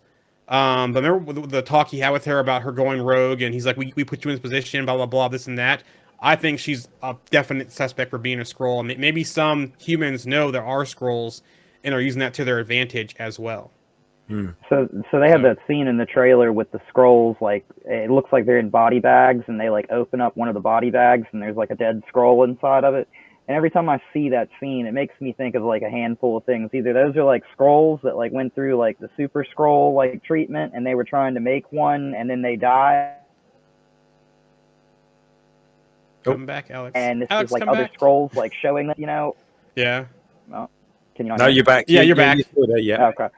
But remember the talk he had with her about her going rogue, and he's like, we put you in this position, blah, blah, blah, this and that. I think she's a definite suspect for being a Skrull. And maybe some humans know there are Skrulls and are using that to their advantage as well. So they have that scene in the trailer with the Skrulls, like it looks like they're in body bags, and they like open up one of the body bags, and there's like a dead Skrull inside of it. And every time I see that scene, it makes me think of like a handful of things. Either those are like Skrulls that like went through like the Super Skrull like treatment, and they were trying to make one, and then they die. Come back, Alex. And this Alex, is like other Skrulls like showing that, Yeah. Well, can you not? No, you're back. Yeah, you're back. Yeah. Okay.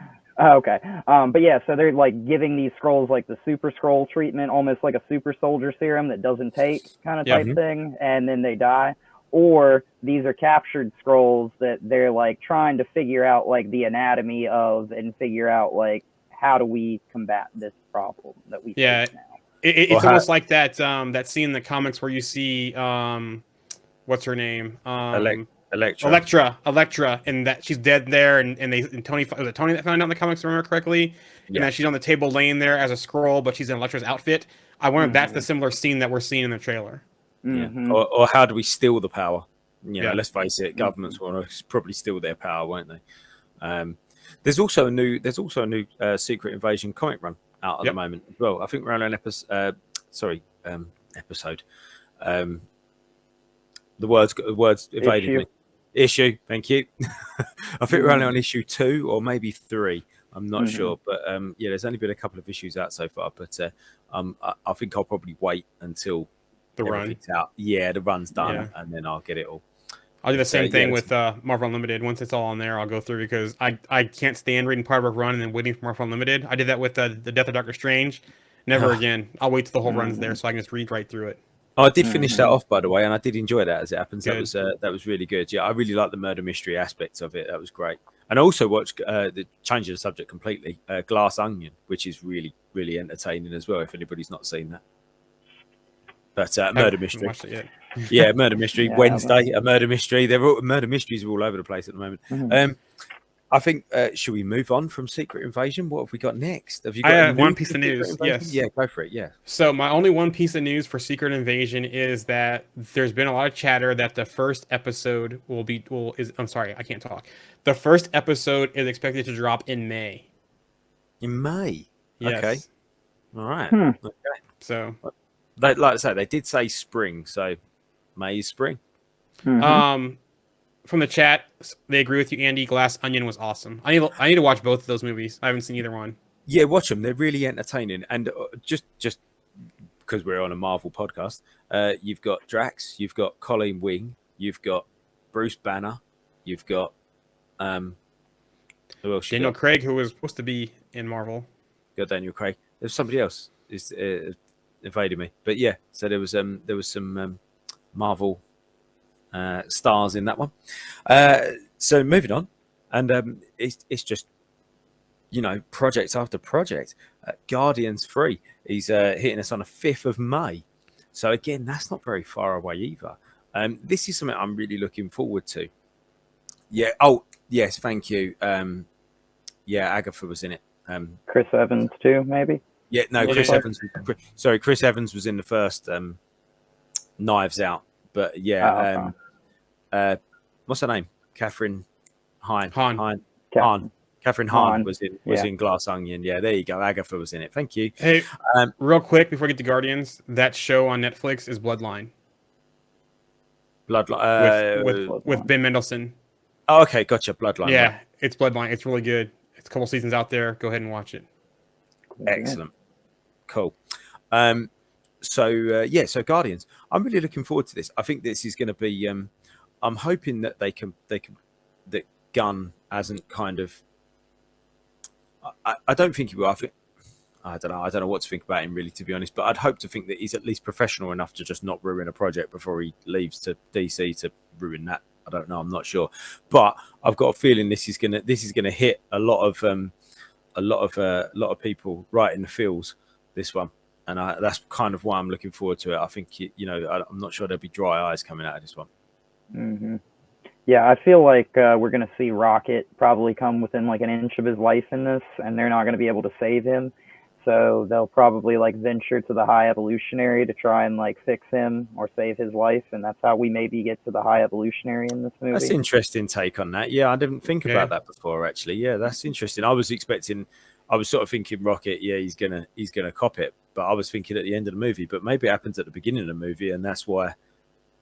Okay. But yeah, so they're like giving these Skrulls like the Super Skrull treatment, almost like a super soldier serum that doesn't take kind of type thing, and then they die. Or these are captured Skrulls that they're like trying to figure out like the anatomy of and figure out like how do we combat this problem that we face now. It's almost like that that scene in the comics where you see what's her name? Elektra, and that she's dead there, and Tony, was it Tony that found out in the comics, if I remember correctly? Yeah. And that she's on the table laying there as a Skrull, but she's in Elektra's outfit. I wonder if that's the similar scene that we're seeing in the trailer. Yeah. Or how do we steal the power? Let's face it, governments want to probably steal their power, won't they? There's also a new Secret Invasion comic run out at the moment as well. I think we're on an episode. The words evaded me. Issue, thank you. I think we're only on issue 2 or maybe 3. I'm not sure, but yeah, there's only been a couple of issues out so far. But I think I'll probably wait until The run. everything's out. Yeah, the run's done, Yeah. and then I'll get it all. I'll do the same yeah, thing it's- with Marvel Unlimited. Once it's all on there, I'll go through because I can't stand reading part of a run and then waiting for Marvel Unlimited. I did that with the Death of Doctor Strange. Never again. I'll wait till the whole run's there so I can just read right through it. Oh, I did finish that off, by the way, and I did enjoy that as it happens. Good. That was really good. Yeah, I really like the murder mystery aspect of it. That was great. And I also watched the change of the subject completely. Glass Onion, which is really, really entertaining as well. If anybody's not seen that, but murder Haven't mystery. watched it yet. Yeah, murder mystery. Yeah, Wednesday, a murder mystery. Murder mysteries are all over the place at the moment. I think should we move on from Secret Invasion? What have we got next? Have you got I any have one news piece for of Secret news, Invasion? yes. Yeah, go for it. Yeah. So my only one piece of news for Secret Invasion is that there's been a lot of chatter that the first episode I'm sorry, I can't talk. The first episode is expected to drop in May. In May. Yes. Okay. All right. Okay. So Like I say, they did say spring, so May is spring. from the chat, they agree with you, Andy. Glass Onion was awesome. I need to watch both of those movies. I haven't seen either one. Yeah, watch them. They're really entertaining. And just because we're on a Marvel podcast, you've got Drax, you've got Colleen Wing, you've got Bruce Banner, you've got who else? Daniel Craig, who was supposed to be in Marvel. Got Daniel Craig. There's somebody else is evaded me, but yeah. So there was some Marvel stars in that one. So moving on, and it's just project after project. Guardians 3 he's hitting us on the 5th of May. So again, that's not very far away either. This is something I'm really looking forward to. Yeah. Oh yes, thank you. Yeah, Agatha was in it. Chris Evans too, maybe. Yeah, no, Yeah. Chris Evans. Sorry, Chris Evans was in the first Knives Out, but yeah, what's her name? Catherine Han. Catherine Hahn was in Glass Onion. Yeah, there you go. Agatha was in it. Thank you. Hey, real quick before we get to Guardians, that show on Netflix is Bloodline Bloodline. with Ben Mendelsohn. Oh, okay, gotcha. Bloodline. Yeah, right. it's Bloodline. It's really good. It's a couple seasons out there. Go ahead and watch it. Excellent. Cool. So Guardians. I'm really looking forward to this. I think this is going to be. I'm hoping that they can that Gunn hasn't kind of. I don't think he will. I don't know what to think about him really, to be honest. But I'd hope to think that he's at least professional enough to just not ruin a project before he leaves to DC to ruin that. I don't know. I'm not sure, but I've got a feeling this is gonna hit a lot of people right in the feels. This one, and that's kind of why I'm looking forward to it. I think I'm not sure there'll be dry eyes coming out of this one. Mm-hmm. Yeah, I feel like we're going to see Rocket probably come within like an inch of his life in this, and they're not going to be able to save him. So they'll probably like venture to the High Evolutionary to try and like fix him or save his life, and that's how we maybe get to the High Evolutionary in this movie. That's an interesting take on that. Yeah, I didn't think about that before actually. Yeah, that's interesting. I was sort of thinking Rocket. Yeah, he's gonna cop it, but I was thinking at the end of the movie. But maybe it happens at the beginning of the movie, and that's why.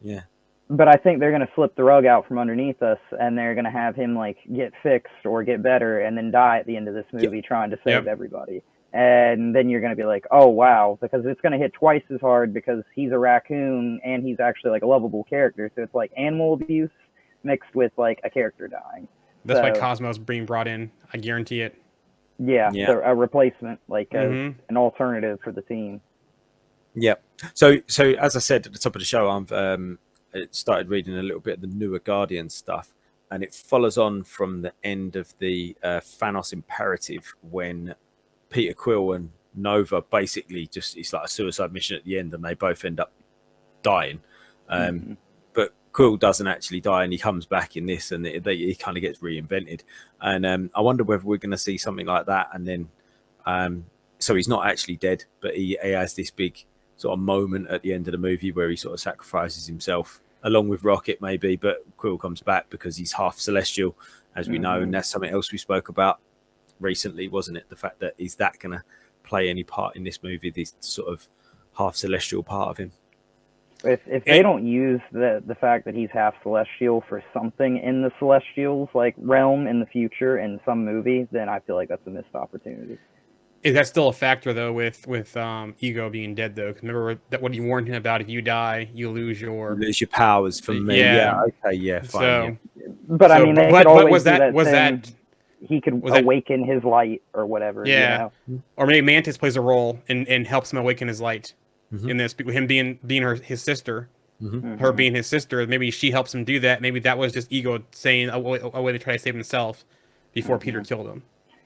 Yeah. But I think they're going to flip the rug out from underneath us, and they're going to have him like get fixed or get better and then die at the end of this movie trying to save everybody. And then you're going to be like, oh, wow, because it's going to hit twice as hard because he's a raccoon and he's actually like a lovable character. So it's like animal abuse mixed with like a character dying. That's why Cosmo's being brought in. I guarantee it. Yeah. So a replacement, like an alternative for the team. Yeah. So as I said at the top of the show, I've started reading a little bit of the newer Guardian stuff, and it follows on from the end of the Thanos Imperative when Peter Quill and Nova basically it's like a suicide mission at the end, and they both end up dying. But Quill doesn't actually die, and he comes back in this, and he kind of gets reinvented. And I wonder whether we're going to see something like that. And then, so he's not actually dead, but he has this big sort of moment at the end of the movie where he sort of sacrifices himself along with Rocket, maybe. But Quill comes back because he's half celestial, as we know, and that's something else we spoke about recently, wasn't it? The fact that is that going to play any part in this movie, this sort of half celestial part of him. If they don't use the fact that he's half celestial for something in the Celestials like realm in the future in some movie, then I feel like that's a missed opportunity. Is that still a factor though with Ego being dead though? 'Cause remember that what he warned him about: if you die, you lose your powers from me. Yeah. Okay. Yeah. Fine. So, But I mean, they but could always was do that thing, that he could was that- awaken his light or whatever. Yeah. You know? or maybe Mantis plays a role and helps him awaken his light Mhm. in this, him being his sister, Mhm. her being his sister. Maybe she helps him do that. Maybe that was just Ego saying a way to try to save himself before Peter killed him.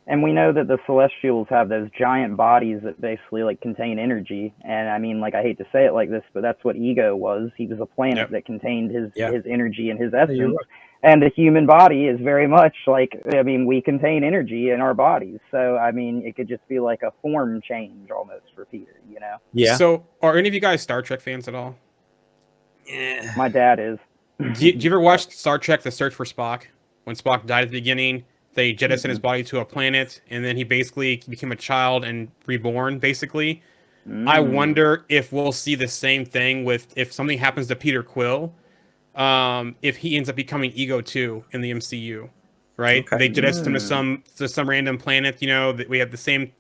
And we know that the Celestials have those giant bodies that basically like contain energy. And I mean, like, I hate to say it like this, but that's what Ego was. He was a planet Yep. that contained his Yeah. energy and his you're essence. right. And the human body is very much like, I mean, we contain energy in our bodies. So, I mean, it could just be like a form change almost for Peter, you know? Yeah. So, are any of you guys Star Trek fans at all? Yeah. My dad is. Do you ever watch Star Trek: The Search for Spock? When Spock died at the beginning, they jettisoned his body to a planet, and then he basically became a child and reborn. Basically, I wonder if we'll see the same thing with if something happens to Peter Quill, if he ends up becoming Ego 2 in the MCU, right? Okay. They jettison him to some random planet. You know, that we have the same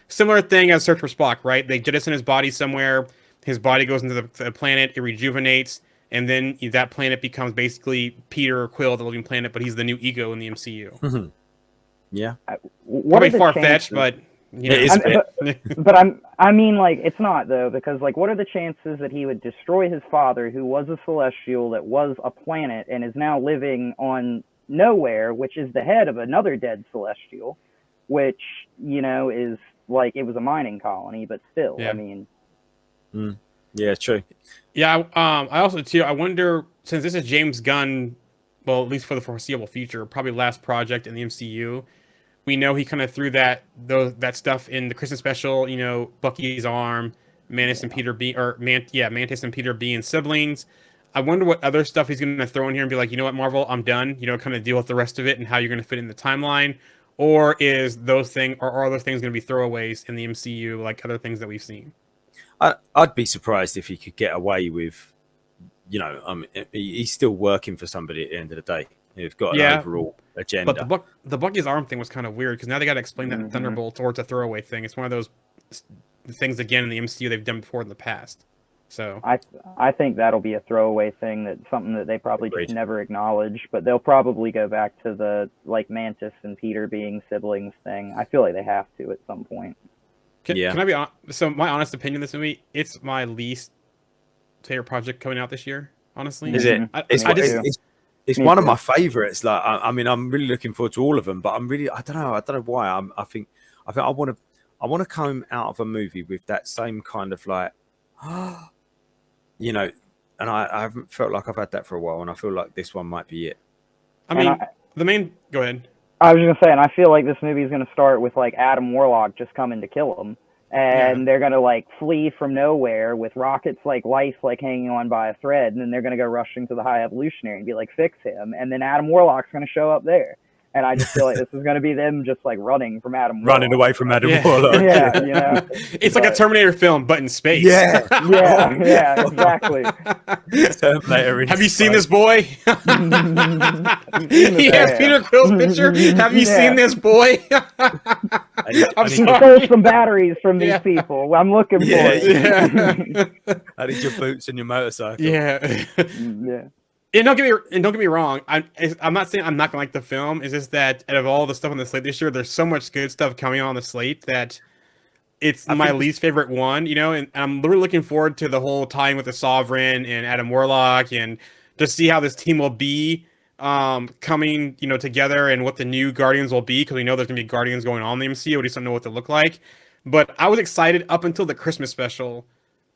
similar thing as Search for Spock, right? They jettison his body somewhere. His body goes into the planet. It rejuvenates. And then that planet becomes basically Peter Quill, the living planet, but he's the new Ego in the MCU. Yeah. What Probably are the far fetched, chances- but you know. It is a bit. But I mean, like, it's not though, because like, what are the chances that he would destroy his father, who was a celestial that was a planet and is now living on Nowhere, which is the head of another dead celestial, which, you know, is like, it was a mining colony, but still, Yeah. I mean, Yeah. True. Yeah, I also too. I wonder, since this is James Gunn, well, at least for the foreseeable future, probably last project in the MCU. We know he kind of threw that stuff in the Christmas special. You know, Bucky's arm, Mantis and Peter Mantis and Peter being siblings. I wonder what other stuff he's going to throw in here and be like, you know what, Marvel, I'm done. You know, kind of deal with the rest of it and how you're going to fit in the timeline. Or are other things going to be throwaways in the MCU, like other things that we've seen? I'd be surprised if he could get away with, you know, he's still working for somebody at the end of the day. He's got an overall agenda. But the Bucky's arm thing was kind of weird because now they got to explain that in Thunderbolt, or it's a throwaway thing. It's one of those things again in the MCU they've done before in the past. So I think that'll be a throwaway thing, that's something that they probably Agreed. just never acknowledge, but they'll probably go back to the like Mantis and Peter being siblings thing. I feel like they have to at some point. Yeah. Can I be honest? So my honest opinion, this movie, it's my least favorite project coming out this year. Honestly, Is it? I It's, just it's Me one of too. my favorites. Like, I mean, I'm really looking forward to all of them, but I don't know why. I think I want to come out of a movie with that same kind of like, you know, and I haven't felt like I've had that for a while, and I feel like this one might be it. I mean, And go ahead. I was just gonna say, and I feel like this movie is gonna start with like Adam Warlock just coming to kill him, and they're gonna like flee from nowhere with Rocket's like life like hanging on by a thread, and then they're gonna go rushing to the High Evolutionary and be like, fix him, and then Adam Warlock's gonna show up there, and I just feel like this is gonna be them just like running from Adam Warlock. Running away from Adam Yeah. Warlock. Yeah, you know. It's like a Terminator film, but in space. Yeah. Yeah, exactly. Terminator in Have you seen space. this boy? He has Peter Quill's picture. Have you seen this boy? I'm I need He your- stole some batteries from these Yeah. people. I'm looking for it. I need your boots and your motorcycle. Yeah. Yeah. And don't get me wrong. I'm not saying I'm not gonna like the film. It's just that out of all the stuff on the slate this year, there's so much good stuff coming on the slate that it's I my think- least favorite one. You know, and I'm really looking forward to the whole tying with the Sovereign and Adam Warlock, and to see how this team will be coming, you know, together, and what the new Guardians will be, because we know there's gonna be Guardians going on in the MCU. We just don't know what they look like. But I was excited up until the Christmas special,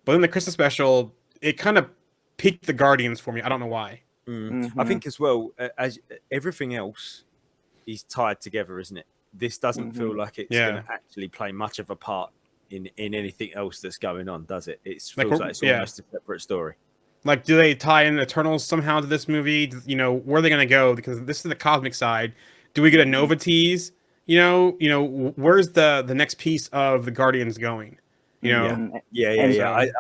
but then the Christmas special, it kind of peaked the Guardians for me. I don't know why. I think as well as everything else is tied together, isn't it? This doesn't feel like it's Yeah. going to actually play much of a part in anything else that's going on, does it? It Like, feels like it's yeah. almost a separate story. Like, do they tie in Eternals somehow to this movie? You know, where are they going to go? Because this is the cosmic side. Do we get a Nova tease? You know, where's the next piece of the Guardians going? You know, And-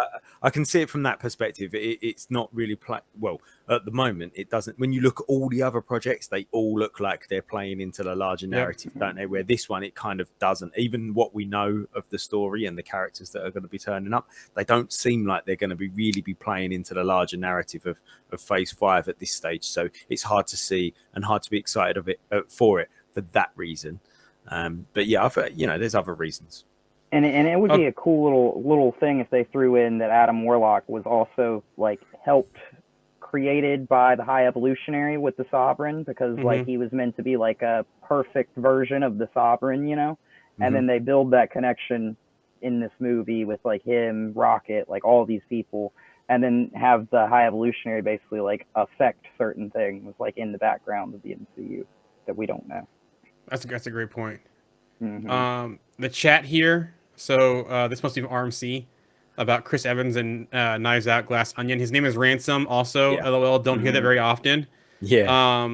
I can see it from that perspective. It's not really well at the moment. It doesn't. When you look at all the other projects, they all look like they're playing into the larger narrative, don't they? Where this one, it kind of doesn't. Even what we know of the story and the characters that are going to be turning up, they don't seem like they're going to be really be playing into the larger narrative of Phase 5 at this stage. So it's hard to see and hard to be excited of it for that reason. But yeah, there's other reasons. And it would be a cool little thing if they threw in that Adam Warlock was also like helped created by the High Evolutionary with the Sovereign, because like he was meant to be like a perfect version of the Sovereign, you know. And then they build that connection in this movie with like him, Rocket, like all these people, and then have the High Evolutionary basically like affect certain things like in the background of the MCU that we don't know. That's a great point. The chat here. So this must be from RMC about Chris Evans and Knives Out, Glass Onion. His name is Ransom. Also, LOL. Don't hear that very often. Yeah.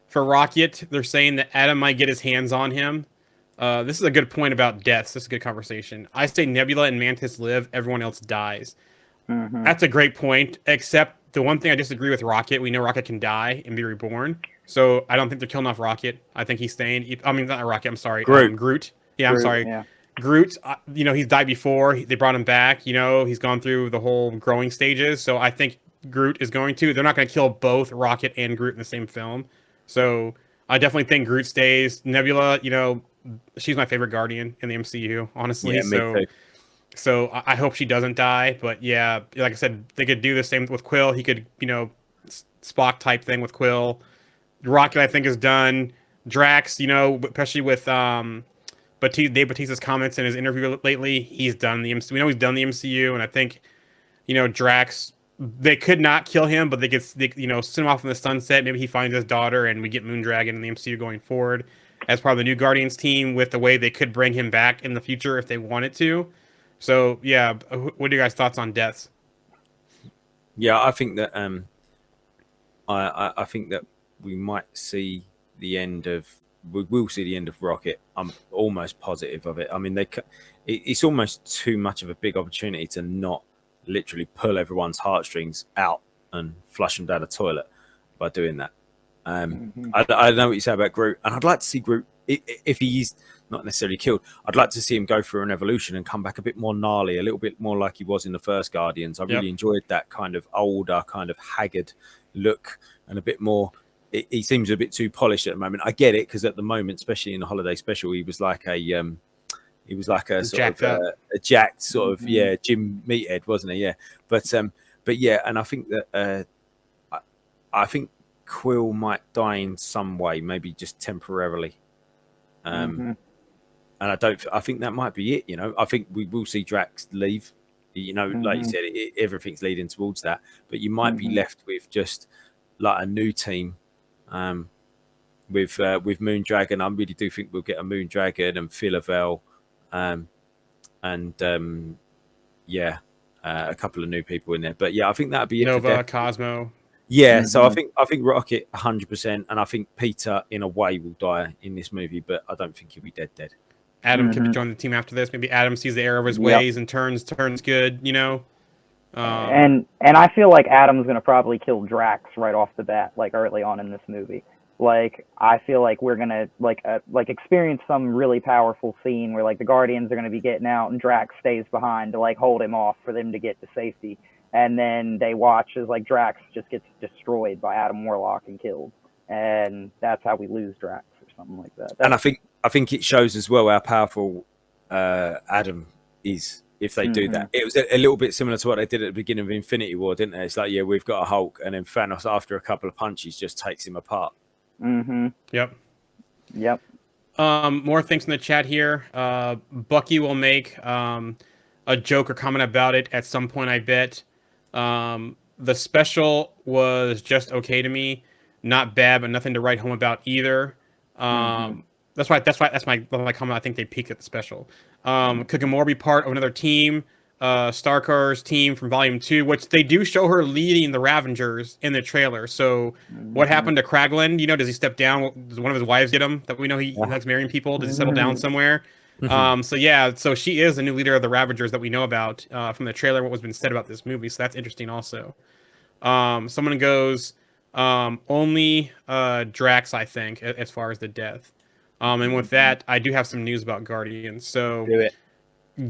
For Rocket, they're saying that Adam might get his hands on him. This is a good point about deaths. This is a good conversation. I say Nebula and Mantis live. Everyone else dies. That's a great point. Except the one thing I disagree with Rocket. We know Rocket can die and be reborn. So I don't think they're killing off Rocket. I think he's staying. I mean, not Rocket. I'm sorry. Groot. Yeah, I'm sorry. Yeah. Groot, he's died before. They brought him back. He's gone through the whole growing stages. So I think Groot is going to. They're not going to kill both Rocket and Groot in the same film. So I definitely think Groot stays. Nebula, she's my favorite Guardian in the MCU, honestly. Yeah, me too. So I hope she doesn't die. But yeah, like I said, they could do the same with Quill. He could, Spock type thing with Quill. Rocket, I think, is done. Drax, especially with Dave Bautista's comments in his interview lately, he's done the MCU. We know he's done the MCU, and I think, Drax, they could not kill him, but they send him off in the sunset. Maybe he finds his daughter, and we get Moondragon in the MCU going forward as part of the new Guardians team, with the way they could bring him back in the future if they wanted to. So yeah, what are your guys' thoughts on deaths? Yeah, I think that I think that we might see the end of. We will see the end of Rocket. I'm almost positive of it. I mean, it's almost too much of a big opportunity to not literally pull everyone's heartstrings out and flush them down the toilet by doing that. I know what you say about Groot, and I'd like to see Groot, if he's not necessarily killed, I'd like to see him go through an evolution and come back a bit more gnarly, a little bit more like he was in the first Guardians. I really enjoyed that kind of older, kind of haggard look, and a bit more. He seems a bit too polished at the moment. I get it, because at the moment, especially in the holiday special, he was like a sort of a jacked sort of Jim Meathead, wasn't he? Yeah, but yeah, and I think that I think Quill might die in some way, maybe just temporarily. And I think that might be it. I think we will see Drax leave. Like you said, everything's leading towards that, but you might be left with just like a new team. With Moondragon, I really do think we'll get a Moondragon and Philavel, a couple of new people in there. But yeah, I think that'd be it. Nova, Cosmo. Yeah, so I think Rocket 100%, and I think Peter in a way will die in this movie, but I don't think he'll be dead. Adam could join the team after this. Maybe Adam sees the error of his ways and turns good. And I feel like Adam's gonna probably kill Drax right off the bat, like early on in this movie. Like I feel like we're gonna like experience some really powerful scene where like the Guardians are gonna be getting out and Drax stays behind to like hold him off for them to get to safety, and then they watch as like Drax just gets destroyed by Adam Warlock and killed, and that's how we lose Drax or something like that. And I think it shows as well how powerful Adam is. If they do that, it was a little bit similar to what they did at the beginning of Infinity War, didn't they? It's like, we've got a Hulk, and then Thanos, after a couple of punches, just takes him apart. Yep. More things in the chat here. Bucky will make a joke or comment about it at some point, I bet. The special was just okay to me, not bad, but nothing to write home about either. That's my comment. I think they peaked at the special. Could Gamora be part of another team? Starkar's team from Volume 2, which they do show her leading the Ravengers in the trailer. So what happened to Kraglin? Does he step down? Does one of his wives get him? That we know he likes marrying people. Does he settle down somewhere? So yeah, so she is the new leader of the Ravagers that we know about from the trailer. What was been said about this movie, so that's interesting. Also, someone goes only Drax, I think, as far as the death. And with that, I do have some news about Guardians. So Do it.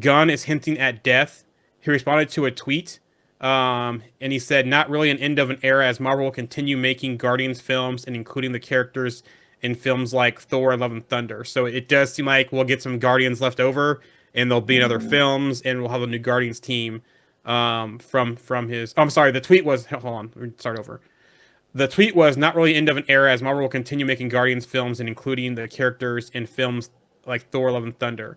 Gunn is hinting at death. He responded to a tweet, and he said, "Not really an end of an era, as Marvel will continue making Guardians films and including the characters in films like Thor: Love and Thunder." So it does seem like we'll get some Guardians left over, and there'll be in other films, and we'll have a new Guardians team. From his, oh, I'm sorry. The tweet was, hold on, let me start over. The tweet was, "Not really end of an era, as Marvel will continue making Guardians films and including the characters in films like Thor: Love and Thunder."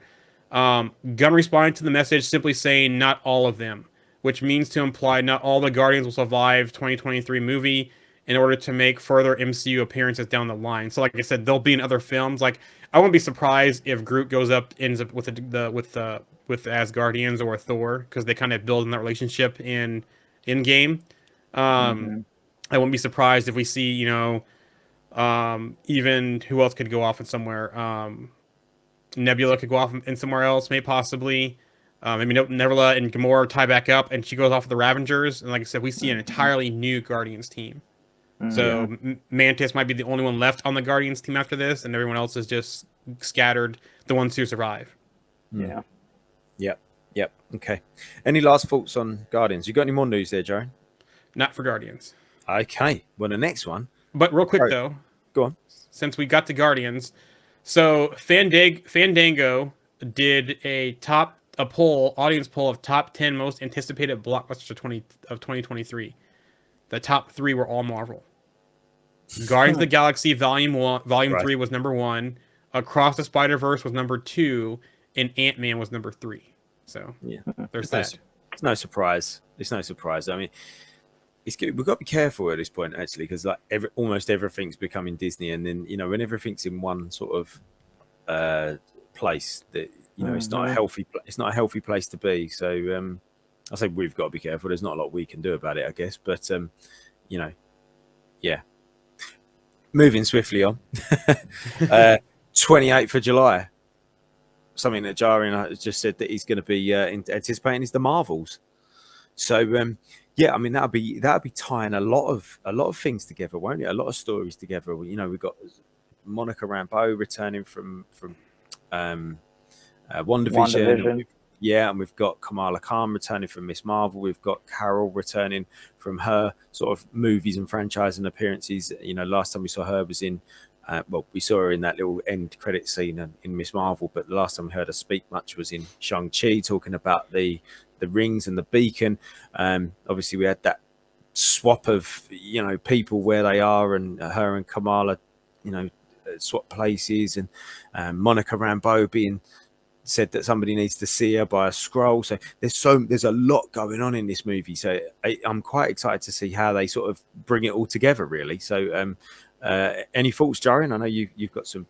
Gunn responded to the message simply saying, "Not all of them," which means to imply not all the Guardians will survive 2023 movie in order to make further MCU appearances down the line. So, like I said, they'll be in other films. Like, I wouldn't be surprised if Groot ends up with with Asgardians or Thor, because they kind of build in that relationship in game. I wouldn't be surprised if we see, even who else could go off in somewhere. Nebula could go off in somewhere else, maybe possibly. Nebula and Gamora tie back up, and she goes off with the Ravengers. And like I said, we see an entirely new Guardians team. So Mantis might be the only one left on the Guardians team after this, and everyone else is just scattered, the ones who survive. Yeah. Yep. Okay. Any last thoughts on Guardians? You got any more news there, Joe? Not for Guardians. Okay. Well, the next one. But real quick, Right. though, Go on. since we got to Guardians, so Fandango did a audience poll of top 10 most anticipated blockbusters of 2023. The top 3 were all Marvel. Guardians of the Galaxy Volume 3 was number 1. Across the Spider-Verse was number 2, and Ant-Man was number 3. So Yeah. there's that. It's no surprise. It's no surprise. I mean, it's good. We've got to be careful at this point, actually, because like almost everything's becoming Disney, and then when everything's in one sort of place, that it's not a healthy. It's not a healthy place to be. So I say we've got to be careful. There's not a lot we can do about it, I guess. But yeah. Moving swiftly on. 28th of July. Something that Jarian has just said that he's going to be anticipating is the Marvels. So yeah, I mean that'll be tying a lot of things together, won't it? A lot of stories together. We've got Monica Rambeau returning from WandaVision. Yeah, and we've got Kamala Khan returning from Miss Marvel. We've got Carol returning from her sort of movies and franchising appearances. Last time we saw her was in. We saw her in that little end credit scene in Miss Marvel, but the last time we heard her speak much was in Shang-Chi, talking about the rings and the beacon. Obviously, we had that swap of people where they are, and her and Kamala, swap places, and Monica Rambeau being said that somebody needs to see her by a scroll. So there's a lot going on in this movie. So I'm quite excited to see how they sort of bring it all together, really. So. Any thoughts, Jarian? I know you've got some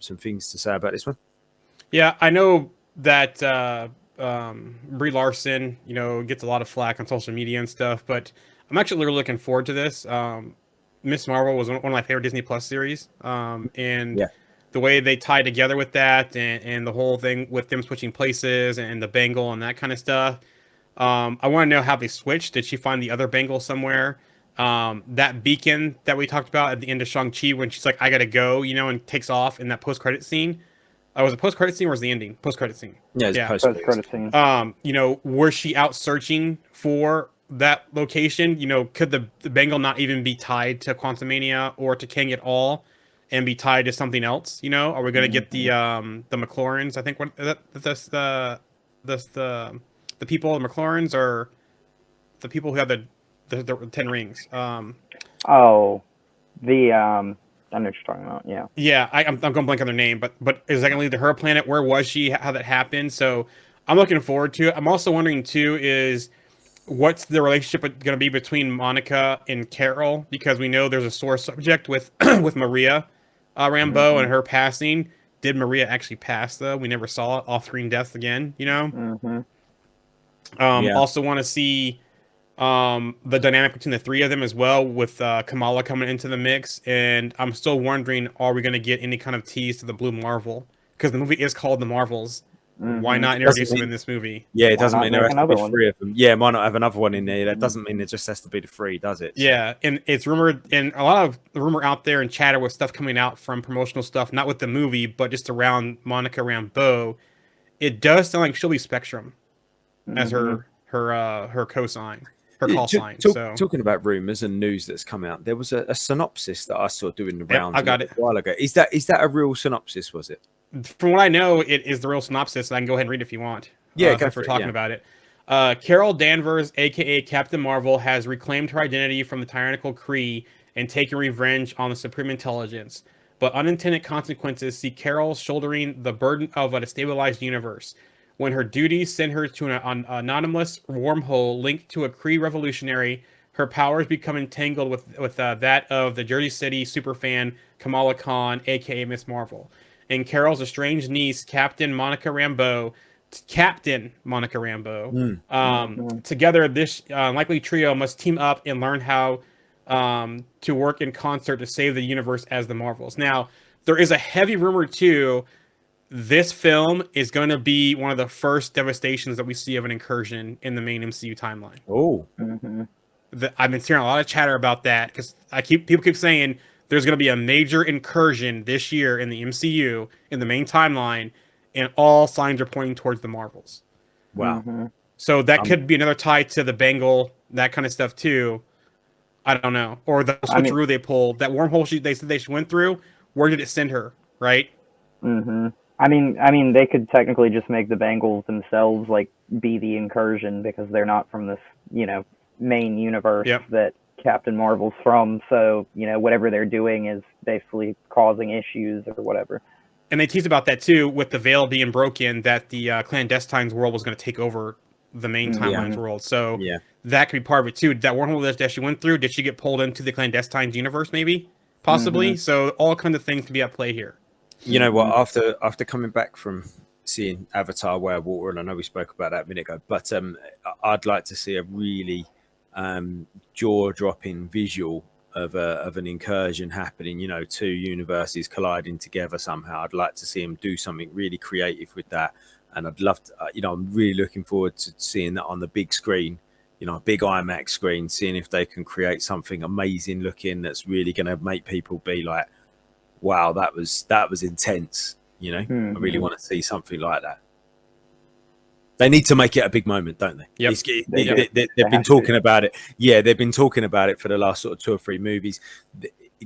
things to say about this one. Yeah, I know that Brie Larson, gets a lot of flack on social media and stuff, but I'm actually really looking forward to this. Miss Marvel was one of my favorite Disney Plus series, and the way they tie together with that, and the whole thing with them switching places and the bangle and that kind of stuff. I want to know how they switched. Did she find the other bangle somewhere? That beacon that we talked about at the end of Shang-Chi, when she's like, "I gotta go," and takes off in that post-credit scene. Was it post-credit scene or was the ending? Post-credit scene. Yeah. Post-credit scene. Was she out searching for that location? Could the bangle not even be tied to Quantumania or to Kang at all, and be tied to something else? Are we gonna get the McLaurens? I think that's the people, the McLaurens, or the people who have the 10 rings. I know what you're talking about. Yeah. I'm going blank on their name, but is that going to lead to her planet? Where was she? How that happened? So I'm looking forward to it. I'm also wondering too is what's the relationship going to be between Monica and Carol, because we know there's a sore subject with with Maria Rambeau and her passing. Did Maria actually pass though? We never saw it. Off-screen deaths again. Also want to see the dynamic between the three of them as well, with Kamala coming into the mix. And I'm still wondering, are we going to get any kind of tease to the Blue Marvel? Because the movie is called The Marvels. Why not Doesn't introduce him mean- in this movie? Yeah, it Why doesn't not mean there make has to another be one? 3 of them. Yeah, why not have another one in there? That doesn't mean it just has to be the 3, does it? So- Yeah, and it's rumored, and a lot of the rumor out there and chatter with stuff coming out from promotional stuff, not with the movie, but just around Monica Rambeau. It does sound like she'll be Spectrum as her cosign, her call sign. So Talking about rumors and news that's come out, there was a synopsis that I saw doing the Yep, rounds I got it. a while ago. Is that a real synopsis? Was it? from what I know, it is the real synopsis. I can go ahead and read it if you want. Yeah, go since for we're it, talking yeah. about it. Carol Danvers, aka Captain Marvel, has reclaimed her identity from the tyrannical Kree and taken revenge on the Supreme Intelligence. But unintended consequences see Carol shouldering the burden of a destabilized universe. When her duties send her to an anonymous wormhole linked to a Kree revolutionary, her powers become entangled with that of the Jersey City superfan Kamala Khan, aka Miss Marvel. And Carol's estranged niece, Captain Monica Rambeau, together, this likely trio must team up and learn how to work in concert to save the universe as the Marvels. Now, there is a heavy rumor too. This film is going to be one of the first devastations that we see of an incursion in the main MCU timeline. Oh, I've been hearing a lot of chatter about that because people keep saying there's going to be a major incursion this year in the MCU in the main timeline, and all signs are pointing towards the Marvels. wow. So that could be another tie to the Bengal, that kind of stuff too. I don't know, or the switcheroo they pulled, that wormhole they said she went through. Where did it send her? Right? I mean, they could technically just make the Bengals themselves like be the incursion because they're not from this, main universe that Captain Marvel's from. So, whatever they're doing is basically causing issues or whatever. And they teased about that too, with the veil being broken, that the clandestines world was going to take over the main timeline's world. So that could be part of it too. That wormhole that she went through, did she get pulled into the clandestines universe? Maybe, possibly. So all kinds of things can be at play here. You know what? After coming back from seeing Avatar: Way of Water, and I know we spoke about that a minute ago, but I'd like to see a really jaw-dropping visual of an incursion happening. Two universes colliding together somehow. I'd like to see him do something really creative with that, and I'd love to. I'm really looking forward to seeing that on the big screen. A big IMAX screen, seeing if they can create something amazing looking that's really going to make people be like, wow, that was intense. I really want to see something like that. They need to make it a big moment, don't they? Yep. They've been talking about it. Yeah, they've been talking about it for the last sort of 2 or 3 movies.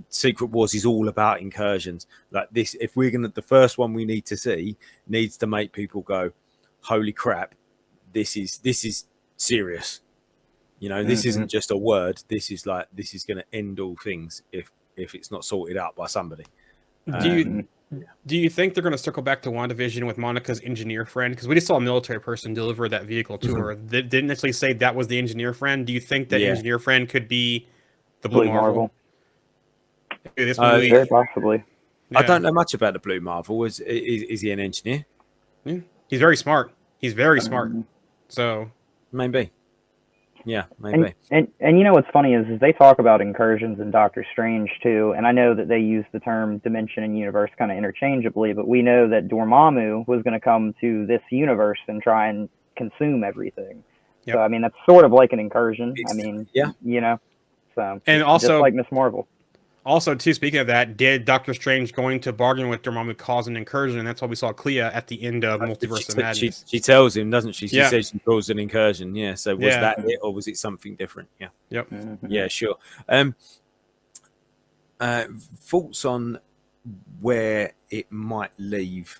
Secret Wars is all about incursions like this. If we're the first one we need to see needs to make people go, holy crap, this is serious. This isn't just a word. This is going to end all things if it's not sorted out by somebody. Do you think they're going to circle back to WandaVision with Monica's engineer friend? Because we just saw a military person deliver that vehicle to her. They didn't necessarily say that was the engineer friend. Do you think that engineer friend could be the Blue Marvel? This movie, Very possibly. Yeah. I don't know much about the Blue Marvel. Is he an engineer? Yeah. He's very smart. He's very smart. So maybe. Yeah, maybe. And what's funny is they talk about incursions in Doctor Strange too, and I know that they use the term dimension and universe kind of interchangeably, but we know that Dormammu was going to come to this universe and try and consume everything. Yep. So that's sort of like an incursion. So and also just like Miss Marvel. Also, too, speaking of that, did Doctor Strange going to bargain with Dormammu cause an incursion? And that's why we saw Clea at the end of Multiverse of Madness. She tells him, doesn't she? She says she caused an incursion. Yeah. So was that it, or was it something different? Yeah. Yep. Yeah, sure. Thoughts on where it might leave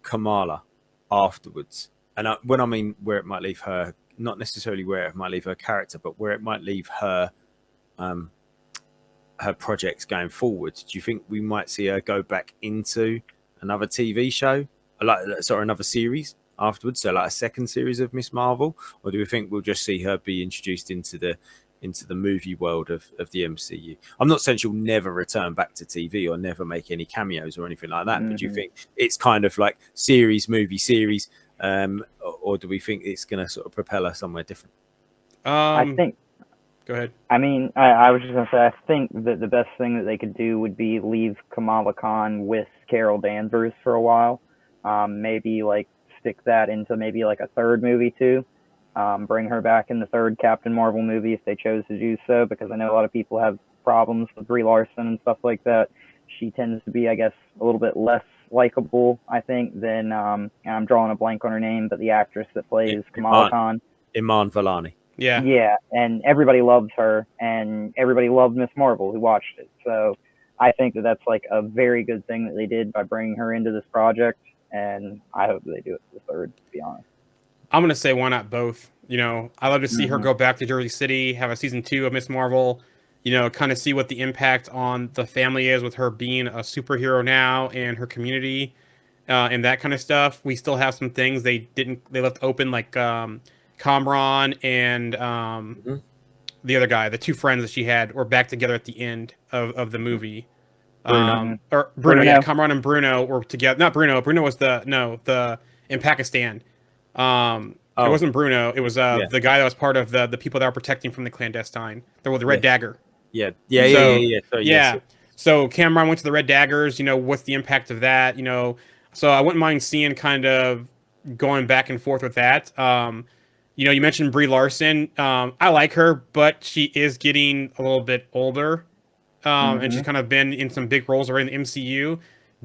Kamala afterwards? And when I mean where it might leave her, not necessarily where it might leave her character, but where it might leave her projects going forward. Do you think we might see her go back into another TV show, another series afterwards, so like a second series of Miss Marvel, or do we think we'll just see her be introduced into the movie world of the MCU? I'm not saying she'll never return back to TV or never make any cameos or anything like that, but do you think it's kind of like movie series, or do we think it's going to sort of propel her somewhere different? I think. Go ahead. I mean, I was just going to say, I think that the best thing that they could do would be leave Kamala Khan with Carol Danvers for a while. Maybe like stick that into maybe like a third movie too. Bring her back in the third Captain Marvel movie if they chose to do so, because I know a lot of people have problems with Brie Larson and stuff like that. She tends to be, I guess, a little bit less likable, I think, than and I'm drawing a blank on her name, but the actress that plays Kamala Khan. Iman Vellani. Yeah. Yeah, and everybody loves her, and everybody loved Miss Marvel who watched it. So I think that that's like a very good thing that they did by bringing her into this project, and I hope they do it for the third, to be honest. I'm gonna say why not both? You know, I love to see her go back to Jersey City, have a season 2 of Miss Marvel. You know, kind of see what the impact on the family is with her being a superhero now and her community, and that kind of stuff. We still have some things they left open, like Kamran and the other guy, the two friends that she had, were back together at the end of the movie. Bruno, yeah, Kamran and Bruno were together. Not Bruno. Bruno was in Pakistan. It wasn't Bruno. It was the guy that was part of the people that were protecting from the clandestine. There was the Red Dagger. So Cameron went to the Red Daggers. You know, what's the impact of that? You know, so I wouldn't mind seeing kind of going back and forth with that. You know, you mentioned Brie Larson. I like her, but she is getting a little bit older, and she's kind of been in some big roles already in the MCU.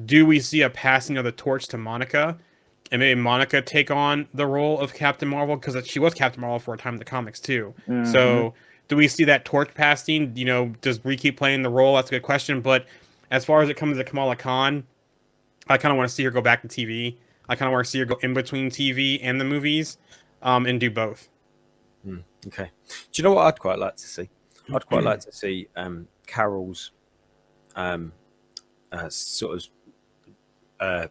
Do we see a passing of the torch to Monica? And maybe Monica take on the role of Captain Marvel, because she was Captain Marvel for a time in the comics too. So do we see that torch passing? You know, does Brie keep playing the role? That's a good question. But as far as it comes to Kamala Khan, I kind of want to see her go back to TV. I kind of want to see her go in between TV and the movies, and do both. Okay. Do you know what I'd quite like to see? I'd quite like to see Carol's sort of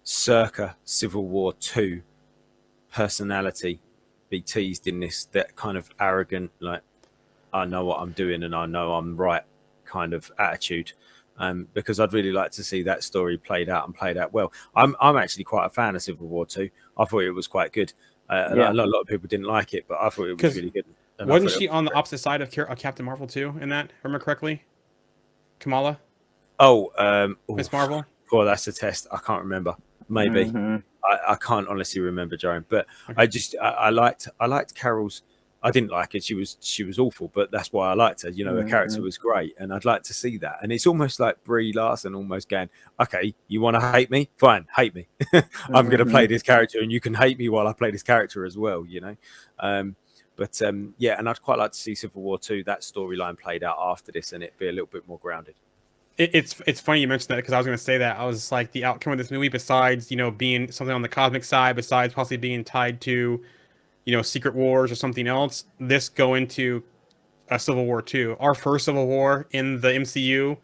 circa Civil War II personality be teased in this, that kind of arrogant, like, I know what I'm doing and I know I'm right kind of attitude. Because I'd really like to see that story played out and played out well. I'm actually quite a fan of Civil War II. I thought it was quite good. A lot of people didn't like it, but I thought it was really good. And wasn't she on the opposite side of Captain Marvel too in that? Remember correctly? Kamala? Miss Marvel? Oh, that's a test. I can't remember. Maybe. I can't honestly remember, Joan. But okay. I liked Carol's. I didn't like her. She was awful, but that's why I liked her. You know, her character was great, and I'd like to see that. And it's almost like Brie Larson almost going, okay, you want to hate me? Fine, hate me. I'm going to play this character, and you can hate me while I play this character as well, you know? Yeah, and I'd quite like to see Civil War II, that storyline played out after this, and it be a little bit more grounded. It's funny you mentioned that, because I was going to say that. I was like, the outcome of this movie, besides, you know, being something on the cosmic side, besides possibly being tied to, you know, Secret Wars or something else, this go into a Civil War II. Our first Civil War in the MCU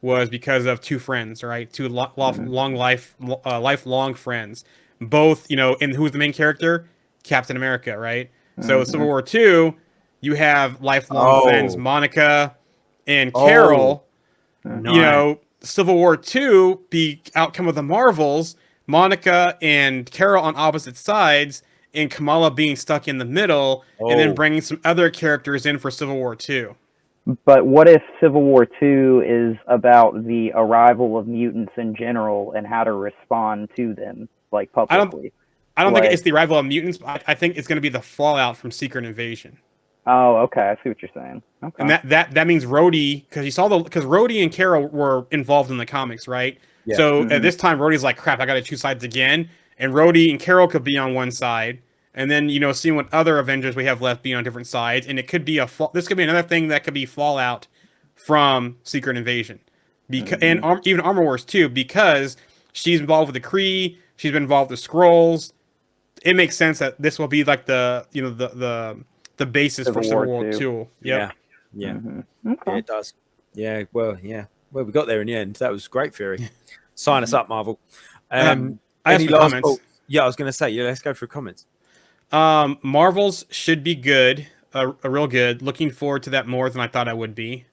was because of two friends, right? Two lifelong friends. Both, you know, and who's the main character? Captain America, right? So Civil War II, you have lifelong friends, Monica and Carol. Nice. You know, Civil War II, the outcome of the Marvels, Monica and Carol on opposite sides, and Kamala being stuck in the middle, and then bringing some other characters in for Civil War II. But what if Civil War II is about the arrival of mutants in general and how to respond to them, like publicly? I don't think it's the arrival of mutants, but I think it's going to be the fallout from Secret Invasion. Oh, okay. I see what you're saying. Okay. And that means Rhodey, because Rhodey and Carol were involved in the comics, right? Yeah. So at this time, Rhodey's like, crap, I got to choose sides again. And Rhodey and Carol could be on one side, and then, you know, seeing what other Avengers we have left be on different sides, and it could be this could be another thing that could be fallout from Secret Invasion, and even Armor Wars too, because she's involved with the Kree, she's been involved with Skrulls. It makes sense that this will be like the basis for Civil War II. Yep. Yeah, Okay. yeah, it does. Yeah, well, we got there in the end. That was great, Fury. Sign us up, Marvel. I have some comments. Yeah, I was going to say, let's go through comments. Marvels should be good, a real good. Looking forward to that more than I thought I would be.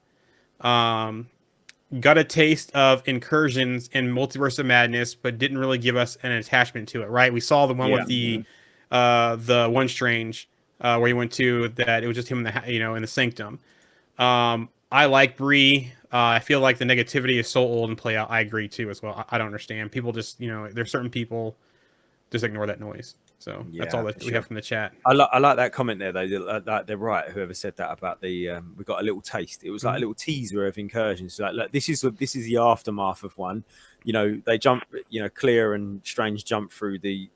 Got a taste of Incursions in Multiverse of Madness, but didn't really give us an attachment to it. Right? We saw the one with the One Strange, where he went to that. It was just him in the Sanctum. I like Brie. I feel like the negativity is so old and play out. I agree too as well. I don't understand. People just, there's certain people just ignore that noise. So that's Yeah, all that for we sure. have from the chat. I like that comment there though. They're right. Whoever said that about the we got a little taste. It was like a little teaser of Incursions. Like, look, this is the aftermath of one. You know, they jump. You know, Clear and Strange jump through the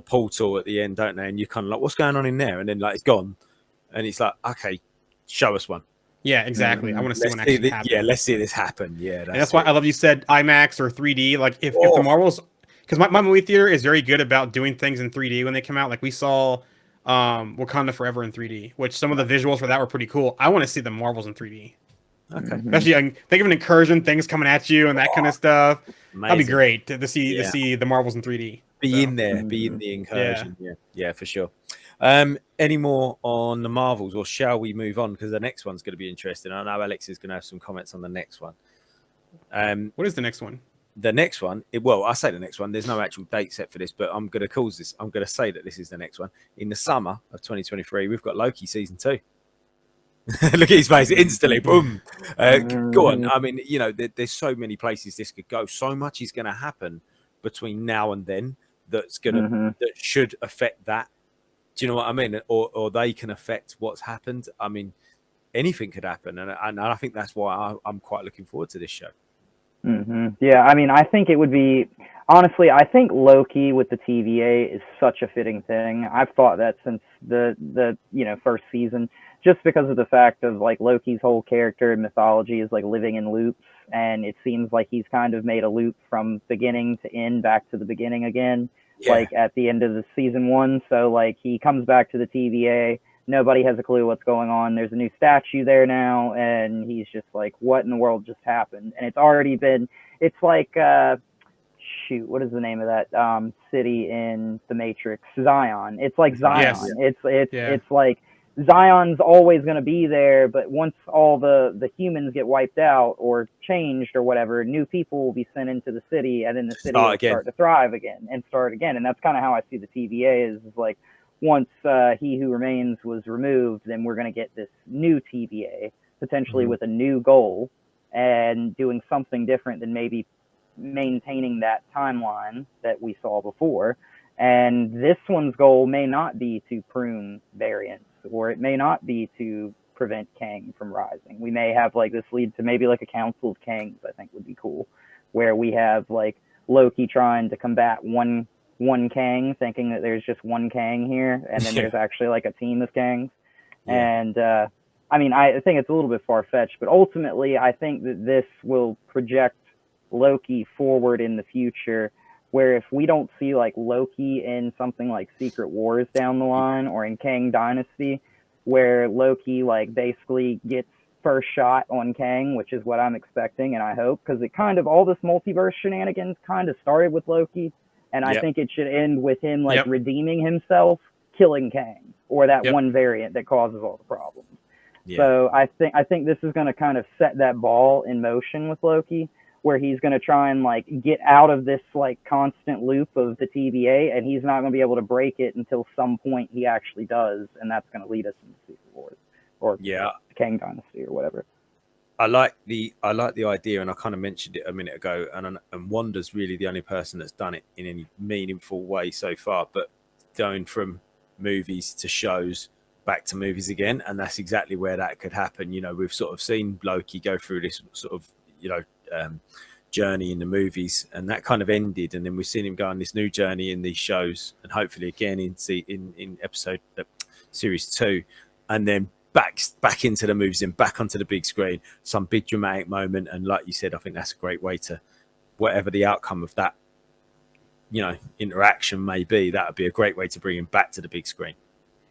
portal at the end, don't they? And you're kind of like, what's going on in there? And then like it's gone, and it's like, okay, show us one. Yeah, exactly. I want to see Let's one see actually this, happen. yeah, let's see this happen. Yeah, And that's why I love you said IMAX or 3D. Like if the Oh. Marvels, because my movie theater is very good about doing things in 3D when they come out. Like we saw Wakanda Forever in 3D, which some of the visuals for that were pretty cool. I want to see the Marvels in 3D. Okay. Especially think of an incursion, things coming at you and that kind of stuff. Amazing. That'd be great to see the Marvels in 3D. Be in there, be in the incursion. Yeah, for sure. Any more on the Marvels, or shall we move on? Because the next one's going to be interesting. I know Alex is going to have some comments on the next one. What is the next one? The next one, well, I say the next one. There's no actual date set for this, but I'm going to say that this is the next one. In the summer of 2023, we've got Loki season 2. Look at his face instantly. Boom. Go on. I mean, you know, there's so many places this could go. So much is going to happen between now and then that should affect that. Do you know what I mean? Or they can affect what's happened. I mean, anything could happen, and I think that's why I'm quite looking forward to this show. Yeah, I mean, I think it would be, honestly, I think Loki with the TVA is such a fitting thing. I've thought that since the first season, just because of the fact of like Loki's whole character and mythology is like living in loops, and it seems like he's kind of made a loop from beginning to end back to the beginning again, like at the end of the season 1. So like he comes back to the TVA. Nobody has a clue what's going on. There's a new statue there now, and he's just like, what in the world just happened? And it's already been, it's like, what is the name of that city in the Matrix? Zion. It's like Zion. Yes. It's like Zion's always going to be there, but once all the humans get wiped out or changed or whatever, new people will be sent into the city, and then the city will start to thrive again and start again. And that's kind of how I see the TVA is like, once He Who Remains was removed, then we're going to get this new TVA, potentially with a new goal and doing something different than maybe maintaining that timeline that we saw before. And this one's goal may not be to prune variants, or it may not be to prevent Kang from rising. We may have like this lead to maybe like a Council of Kangs, I think would be cool, where we have like Loki trying to combat one Kang, thinking that there's just one Kang here, and then there's actually like a team of Kangs. And I mean, I think it's a little bit far-fetched, but ultimately I think that this will project Loki forward in the future, where if we don't see like Loki in something like Secret Wars down the line, or in Kang Dynasty, where Loki like basically gets first shot on Kang, which is what I'm expecting and I hope, because it kind of, all this multiverse shenanigans kind of started with Loki. And I think it should end with him like redeeming himself, killing Kang, or that one variant that causes all the problems. So I think this is going to kind of set that ball in motion with Loki, where he's going to try and like get out of this like constant loop of the TVA, and he's not going to be able to break it until some point he actually does, and that's going to lead us into Secret Wars or Kang Dynasty or whatever. I like the idea, and I kind of mentioned it a minute ago. And Wanda's really the only person that's done it in any meaningful way so far. But going from movies to shows, back to movies again, and that's exactly where that could happen. You know, we've sort of seen Loki go through this sort of journey in the movies, and that kind of ended, and then we've seen him go on this new journey in these shows, and hopefully again in episode series 2, and then back into the movies and back onto the big screen, some big dramatic moment. And like you said, I think that's a great way to, whatever the outcome of that, interaction may be, that would be a great way to bring him back to the big screen.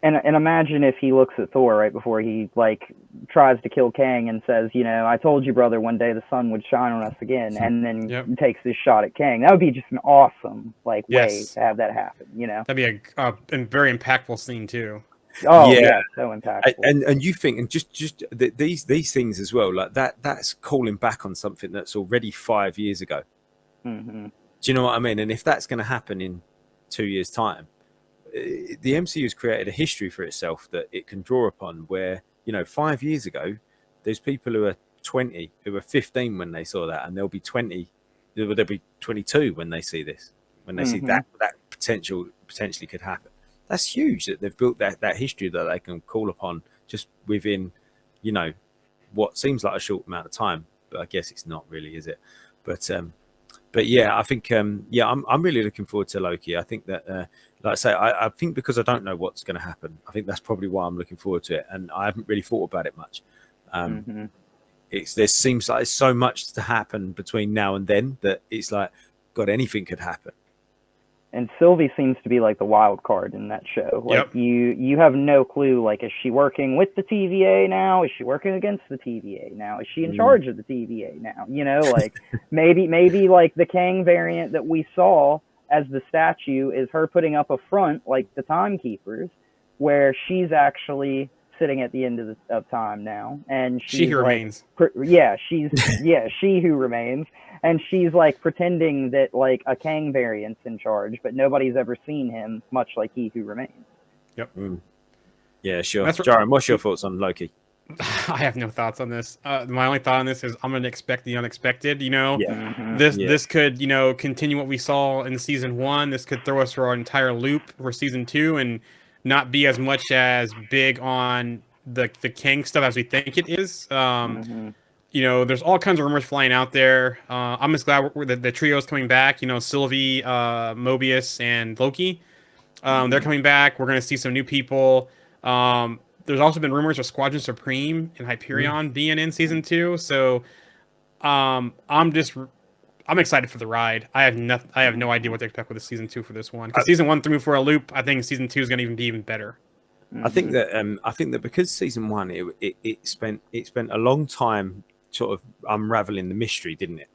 And imagine if he looks at Thor right before he like tries to kill Kang and says, I told you, brother, one day the sun would shine on us again, and then takes this shot at Kang. That would be just an awesome way to have that happen. That'd be a very impactful scene too. Oh yeah, so impactful. And you think, and just these things as well, like that's calling back on something that's already 5 years ago. Mm-hmm. Do you know what I mean? And if that's going to happen in 2 years' time, the MCU has created a history for itself that it can draw upon. Where 5 years ago, there's people who are 20, who were 15 when they saw that, and they'll be 20, they'll be 22 when they see this, when they see that potentially could happen. That's huge that they've built that history that they can call upon just within, you know, what seems like a short amount of time, but I guess it's not really, is it? But yeah, I think I'm really looking forward to Loki. I think that like I say, I think because I don't know what's going to happen, I think that's probably why I'm looking forward to it, and I haven't really thought about it much. There seems like there's so much to happen between now and then that it's like, God, anything could happen. And Sylvie seems to be like the wild card in that show. Like you have no clue. Like, is she working with the TVA now? Is she working against the TVA now? Is she in charge of the TVA now? You know, like maybe like the Kang variant that we saw as the statue is her putting up a front like the Timekeepers, where she's actually sitting at the end of time now, and she who remains. She who remains. And she's like pretending that like a Kang variant's in charge, but nobody's ever seen him, much like He Who Remains. Yep. Yeah, sure. Jaron, what's your thoughts on Loki? I have no thoughts on this. My only thought on this is I'm going to expect the unexpected. You know, this could, you know, continue what we saw in season 1. This could throw us for our entire loop for season 2 and not be as much as big on the Kang stuff as we think it is. You know, there's all kinds of rumors flying out there. I'm just glad the trio's coming back. You know, Sylvie, Mobius, and Loki. They're coming back. We're going to see some new people. There's also been rumors of Squadron Supreme and Hyperion being in season 2. So I'm excited for the ride. I have no idea what to expect with the season 2 for this one. Because season 1 threw me for a loop. I think season 2 is going to be even better. I think that because season 1 it spent a long time sort of unraveling the mystery, didn't it?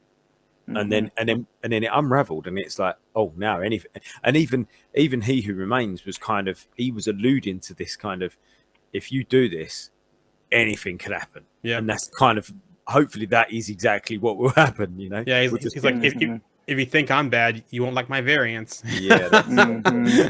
And then it unraveled, and it's like, oh, now anything. And even He Who Remains was kind of, he was alluding to this kind of, if you do this, anything could happen. Yeah, and that's kind of, hopefully that is exactly what will happen. You know? Yeah, he's like, if you think I'm bad, you won't like my variants. Yeah.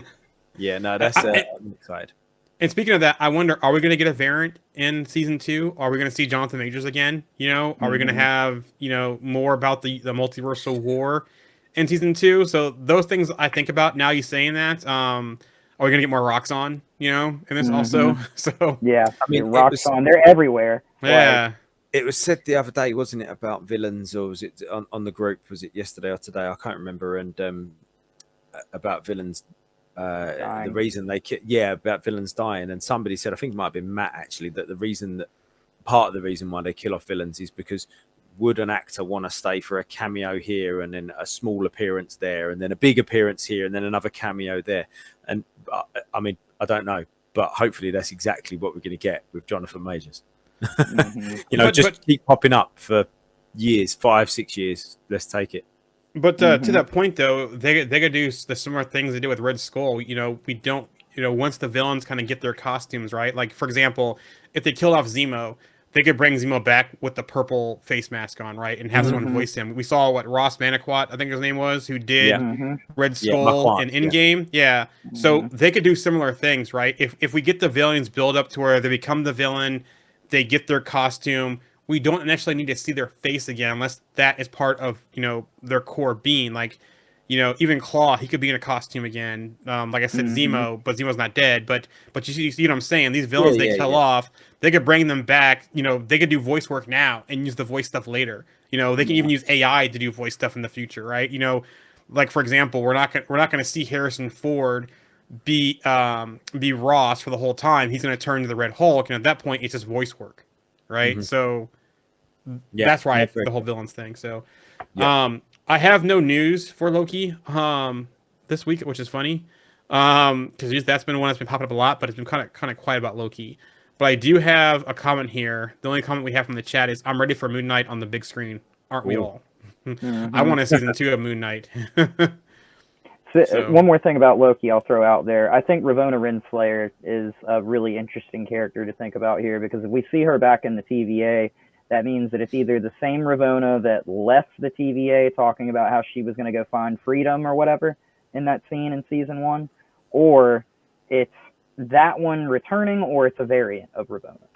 Yeah. No, that's I'm excited. And speaking of that, I wonder, are we going to get a variant in season 2? Are we going to see Jonathan Majors again? You know, are we going to have, you know, more about the multiversal war in season 2? So those things I think about now you saying that. Are we going to get more Roxxon, you know, in this also? So yeah, I mean, Roxxon, they're everywhere. Yeah. It was said the other day, wasn't it, about villains, or was it on the group? Was it yesterday or today? I can't remember. And about villains. The reason about villains dying, and somebody said, I think it might have been Matt actually, that part of the reason why they kill off villains is because would an actor want to stay for a cameo here and then a small appearance there and then a big appearance here and then another cameo there? And I mean, I don't know, but hopefully that's exactly what we're going to get with Jonathan Majors. You know, but keep popping up for years, 5-6 years. Let's take it. But to that point, though, they could do the similar things they did with Red Skull. You know, we don't, you know, once the villains kind of get their costumes right. Like, for example, if they killed off Zemo, they could bring Zemo back with the purple face mask on, right, and have someone voice him. We saw Ross Maniquat, I think his name was, who did Red Skull in Endgame. Yeah. So they could do similar things, right? If we get the villains build up to where they become the villain, they get their costume. We don't necessarily need to see their face again unless that is part of, you know, their core being. Like, you know, even Claw, he could be in a costume again. Like I said, Zemo, but Zemo's not dead. But you see what I'm saying? These villains they kill off, they could bring them back. You know, they could do voice work now and use the voice stuff later. You know, they can even use AI to do voice stuff in the future, right? You know, like for example, we're not gonna see Harrison Ford be Ross for the whole time. He's gonna turn to the Red Hulk, and at that point, it's just voice work, right? So. Yeah, that's why the whole villains thing. So, I have no news for Loki this week, which is funny because that's been one that's been popping up a lot, but it's been kind of quiet about Loki. But I do have a comment here. The only comment we have from the chat is, "I'm ready for Moon Knight on the big screen." Aren't we all? I want a season 2 of Moon Knight. So, one more thing about Loki I'll throw out there. I think Ravonna Renslayer is a really interesting character to think about here, because if we see her back in the TVA, that means that it's either the same Ravonna that left the TVA talking about how she was going to go find freedom or whatever in that scene in season 1, or it's that one returning, or it's a variant of Ravonna.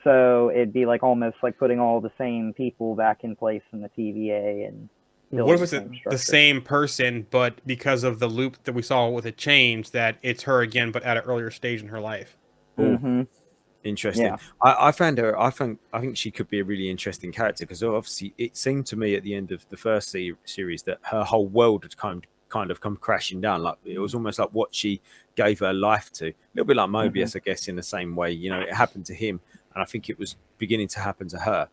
So it'd be like almost like putting all the same people back in place in the TVA, and what if it's same the structure. same person, but because of the loop that we saw with a change, that it's her again, but at an earlier stage in her life? Mm-hmm. Interesting. Yeah. I found her. I think she could be a really interesting character because obviously it seemed to me at the end of the first series that her whole world had kind of come crashing down. Like it was almost like what she gave her life to. A little bit like Mobius, I guess, in the same way. You know, it happened to him, and I think it was beginning to happen to her.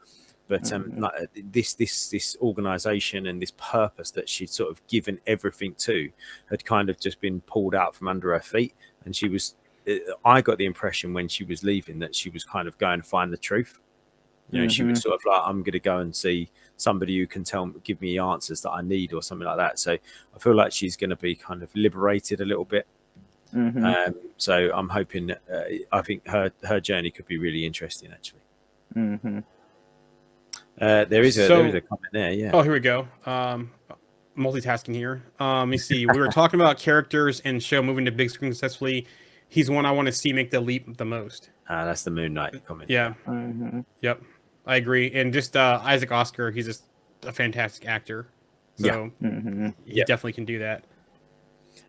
But like this organization and this purpose that she'd sort of given everything to had kind of just been pulled out from under her feet, and she was. I got the impression when she was leaving that she was kind of going to find the truth. You know, she was sort of like, I'm going to go and see somebody who can give me answers that I need or something like that. So I feel like she's going to be kind of liberated a little bit. So I'm hoping, I think her journey could be really interesting, actually. There is a comment there. Yeah. Oh, here we go. Multitasking here. Let me see. We were talking about characters and show moving to big screen successfully. He's one I want to see make the leap the most. That's the Moon Knight comment. Yeah. Yep. I agree. And just Isaac Oscar, he's just a fantastic actor. So he definitely can do that.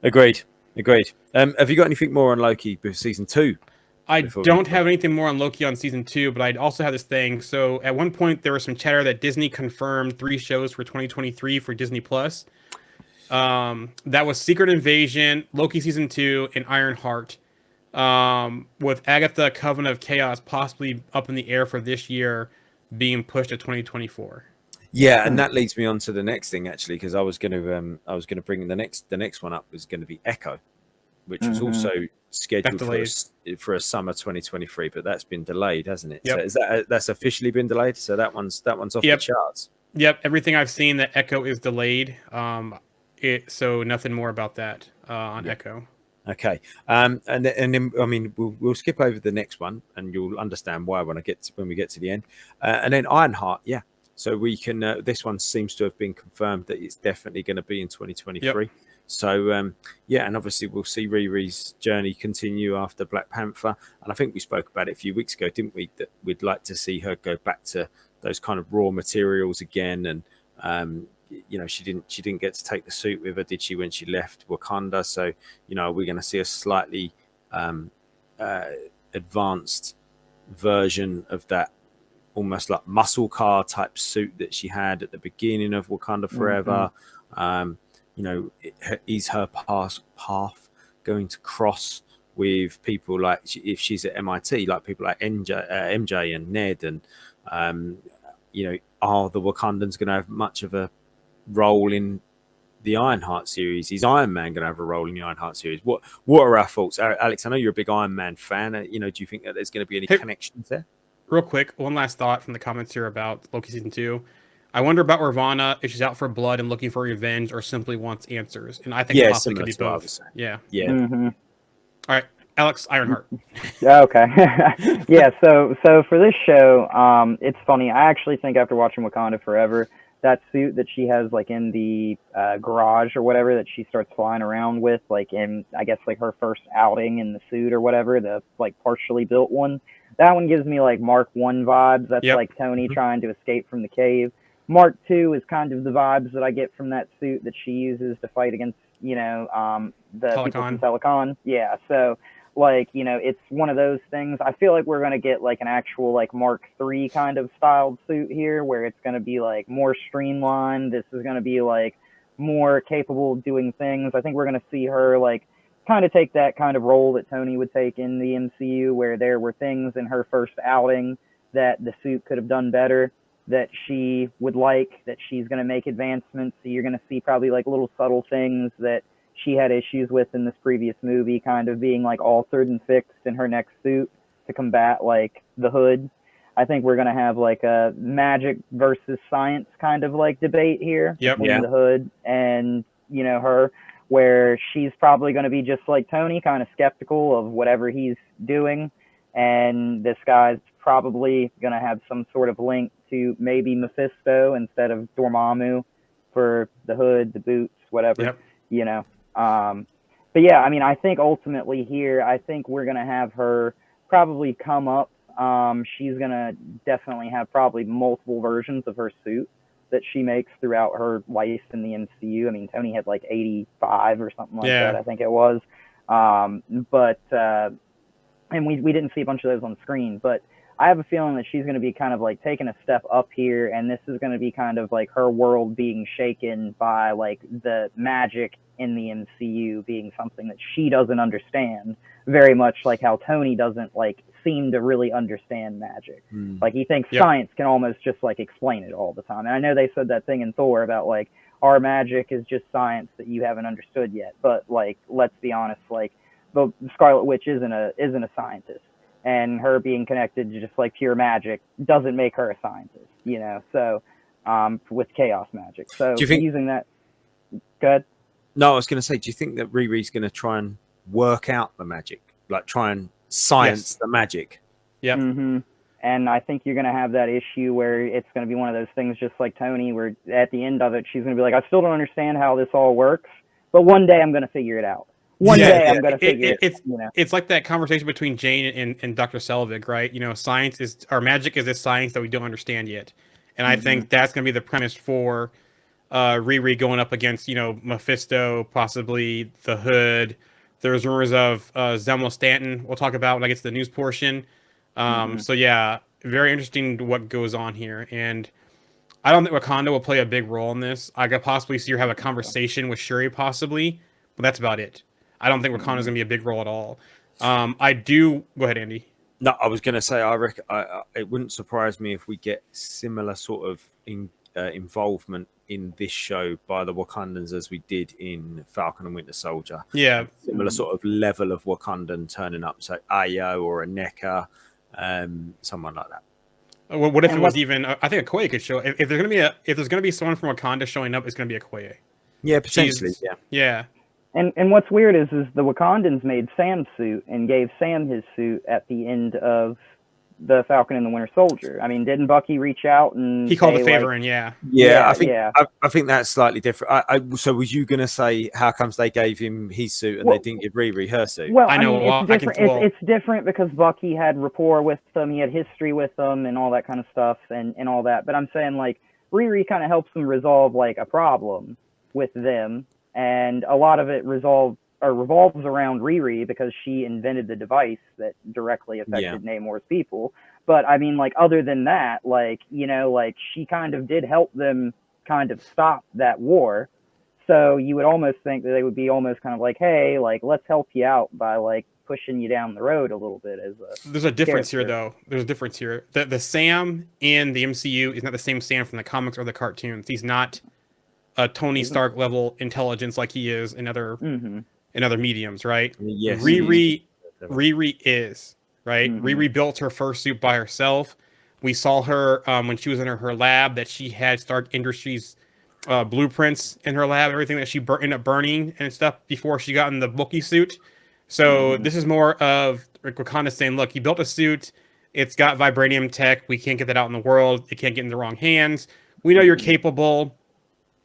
Agreed. Have you got anything more on Loki for season 2? I don't have anything more on Loki on season 2, but I also have this thing. So at one point there was some chatter that Disney confirmed 3 shows for 2023 for Disney Plus. That was Secret Invasion, Loki season 2, and Ironheart. With Agatha Covenant of Chaos possibly up in the air for this year, being pushed to 2024. Yeah, and that leads me on to the next thing actually, because I was going to bring the next one up was going to be Echo, which was also scheduled for a summer 2023, but that's been delayed, hasn't it? Yep. So that's officially been delayed. So that one's off the charts. Yep, everything I've seen that Echo is delayed. So nothing more about that on Echo. Okay, and then I mean we'll skip over the next one, and you'll understand why when we get to the end. And then Ironheart, yeah. So we can. This one seems to have been confirmed that it's definitely going to be in 2023. Yep. So and obviously we'll see Riri's journey continue after Black Panther, and I think we spoke about it a few weeks ago, didn't we? That we'd like to see her go back to those kind of raw materials again, and you know, she didn't get to take the suit with her, did she, when she left Wakanda? So, you know, we're going to see a slightly advanced version of that almost like muscle car type suit that she had at the beginning of Wakanda Forever. You know, is her path going to cross with people like, if she's at MIT, like people like MJ and Ned, and you know, are the Wakandans going to have much of a role in the Ironheart series? Is Iron Man going to have a role in the Ironheart series? What are our thoughts, Alex? I know you're a big Iron Man fan. You know, do you think that there's going to be any connections there? Real quick, one last thought from the comments here about Loki season 2. I wonder about Ravonna, if she's out for blood and looking for revenge, or simply wants answers. And I think it possibly could be both. Yeah. Yeah. All right, Alex, Ironheart. Okay. Yeah. So for this show, it's funny. I actually think after watching Wakanda Forever, that suit that she has like in the garage or whatever that she starts flying around with, like in, I guess, like her first outing in the suit or whatever, the like partially built one, that one gives me like Mark 1 vibes. That's like Tony trying to escape from the cave. Mark 2 is kind of the vibes that I get from that suit that she uses to fight against, you know, the people from Telecon. Yeah, so like, you know, it's one of those things. I feel like we're going to get like an actual like Mark 3 kind of styled suit here, where it's going to be like more streamlined. This is going to be like more capable of doing things. I think we're going to see her like kind of take that kind of role that Tony would take in the MCU, where there were things in her first outing that the suit could have done better, that she would like, that she's going to make advancements. So you're going to see probably like little subtle things that she had issues with in this previous movie kind of being like altered and fixed in her next suit to combat like the Hood. I think we're going to have like a magic versus science kind of like debate here between the Hood and, you know, her, where she's probably going to be just like Tony, kind of skeptical of whatever he's doing. And this guy's probably going to have some sort of link to maybe Mephisto instead of Dormammu for the Hood, the boots, whatever, you know. But yeah, I mean, I think ultimately here, I think we're going to have her probably come up. She's going to definitely have probably multiple versions of her suit. that she makes throughout her life in the MCU. I mean, Tony had like 85 or something like that, I think it was. And we didn't see a bunch of those on screen, but I have a feeling that she's going to be kind of like taking a step up here, and this is going to be kind of like her world being shaken by like the magic in the MCU being something that she doesn't understand, very much like how Tony doesn't like seem to really understand magic. Like he thinks science can almost just like explain it all the time. And I know they said that thing in Thor about like our magic is just science that you haven't understood yet, but like let's be honest, like the Scarlet Witch isn't a scientist. And her being connected to just like pure magic doesn't make her a scientist, you know. So, with chaos magic. So do you think, using that, good. No, I was going to say, do you think that Riri's going to try and work out the magic, like try and science the magic? Yeah. Mm-hmm. And I think you're going to have that issue where it's going to be one of those things, just like Tony, where at the end of it, she's going to be like, I still don't understand how this all works, but one day I'm going to figure it out. One day I'm going to figure it. You know? It's like that conversation between Jane and Dr. Selvig, right? You know, science is, our magic is this science that we don't understand yet. And I think that's going to be the premise for Riri going up against, you know, Mephisto, possibly the Hood. There's rumors of Zelma Stanton we'll talk about when I get to the news portion. So yeah, very interesting what goes on here. And I don't think Wakanda will play a big role in this. I could possibly see her have a conversation with Shuri possibly, but that's about it. I don't think Wakanda is going to be a big role at all. I do. Go ahead, Andy. No, I was going to say, I reckon it wouldn't surprise me if we get similar sort of involvement in this show by the Wakandans as we did in Falcon and Winter Soldier. Yeah. Similar sort of level of Wakandan turning up. So Ayo or a NECA, someone like that. Well, what if it was even? I think Okoye could show. If there's gonna be someone from Wakanda showing up, it's gonna be Okoye. Yeah, potentially. Yeah. And what's weird is the Wakandans made Sam's suit and gave Sam his suit at the end of the Falcon and the Winter Soldier. I mean, didn't Bucky reach out and he called say, a favor like, in? Yeah. I think that's slightly different. So was you going to say how comes they gave him his suit and they didn't give Riri her suit? Well, I know. It's different. It's different because Bucky had rapport with them, he had history with them, and all that kind of stuff, and all that. But I'm saying like Riri kind of helps them resolve like a problem with them, and a lot of it revolves around Riri because she invented the device that directly affected Namor's people. But I mean, like, other than that, like, you know, like, she kind of did help them kind of stop that war. So you would almost think that they would be almost kind of like, hey, like, let's help you out by like pushing you down the road a little bit. There's a difference here, though. There's a difference here. The Sam in the MCU is not the same Sam from the comics or the cartoons. He's not a Tony Stark level intelligence like he is in other mediums, right? Yes. Riri is, right? Riri built her first suit by herself. We saw her when she was in her lab that she had Stark Industries blueprints in her lab, everything that she ended up burning and stuff before she got in the Wookiee suit. So this is more of Wakanda saying, look, you built a suit. It's got vibranium tech. We can't get that out in the world. It can't get in the wrong hands. We know you're capable.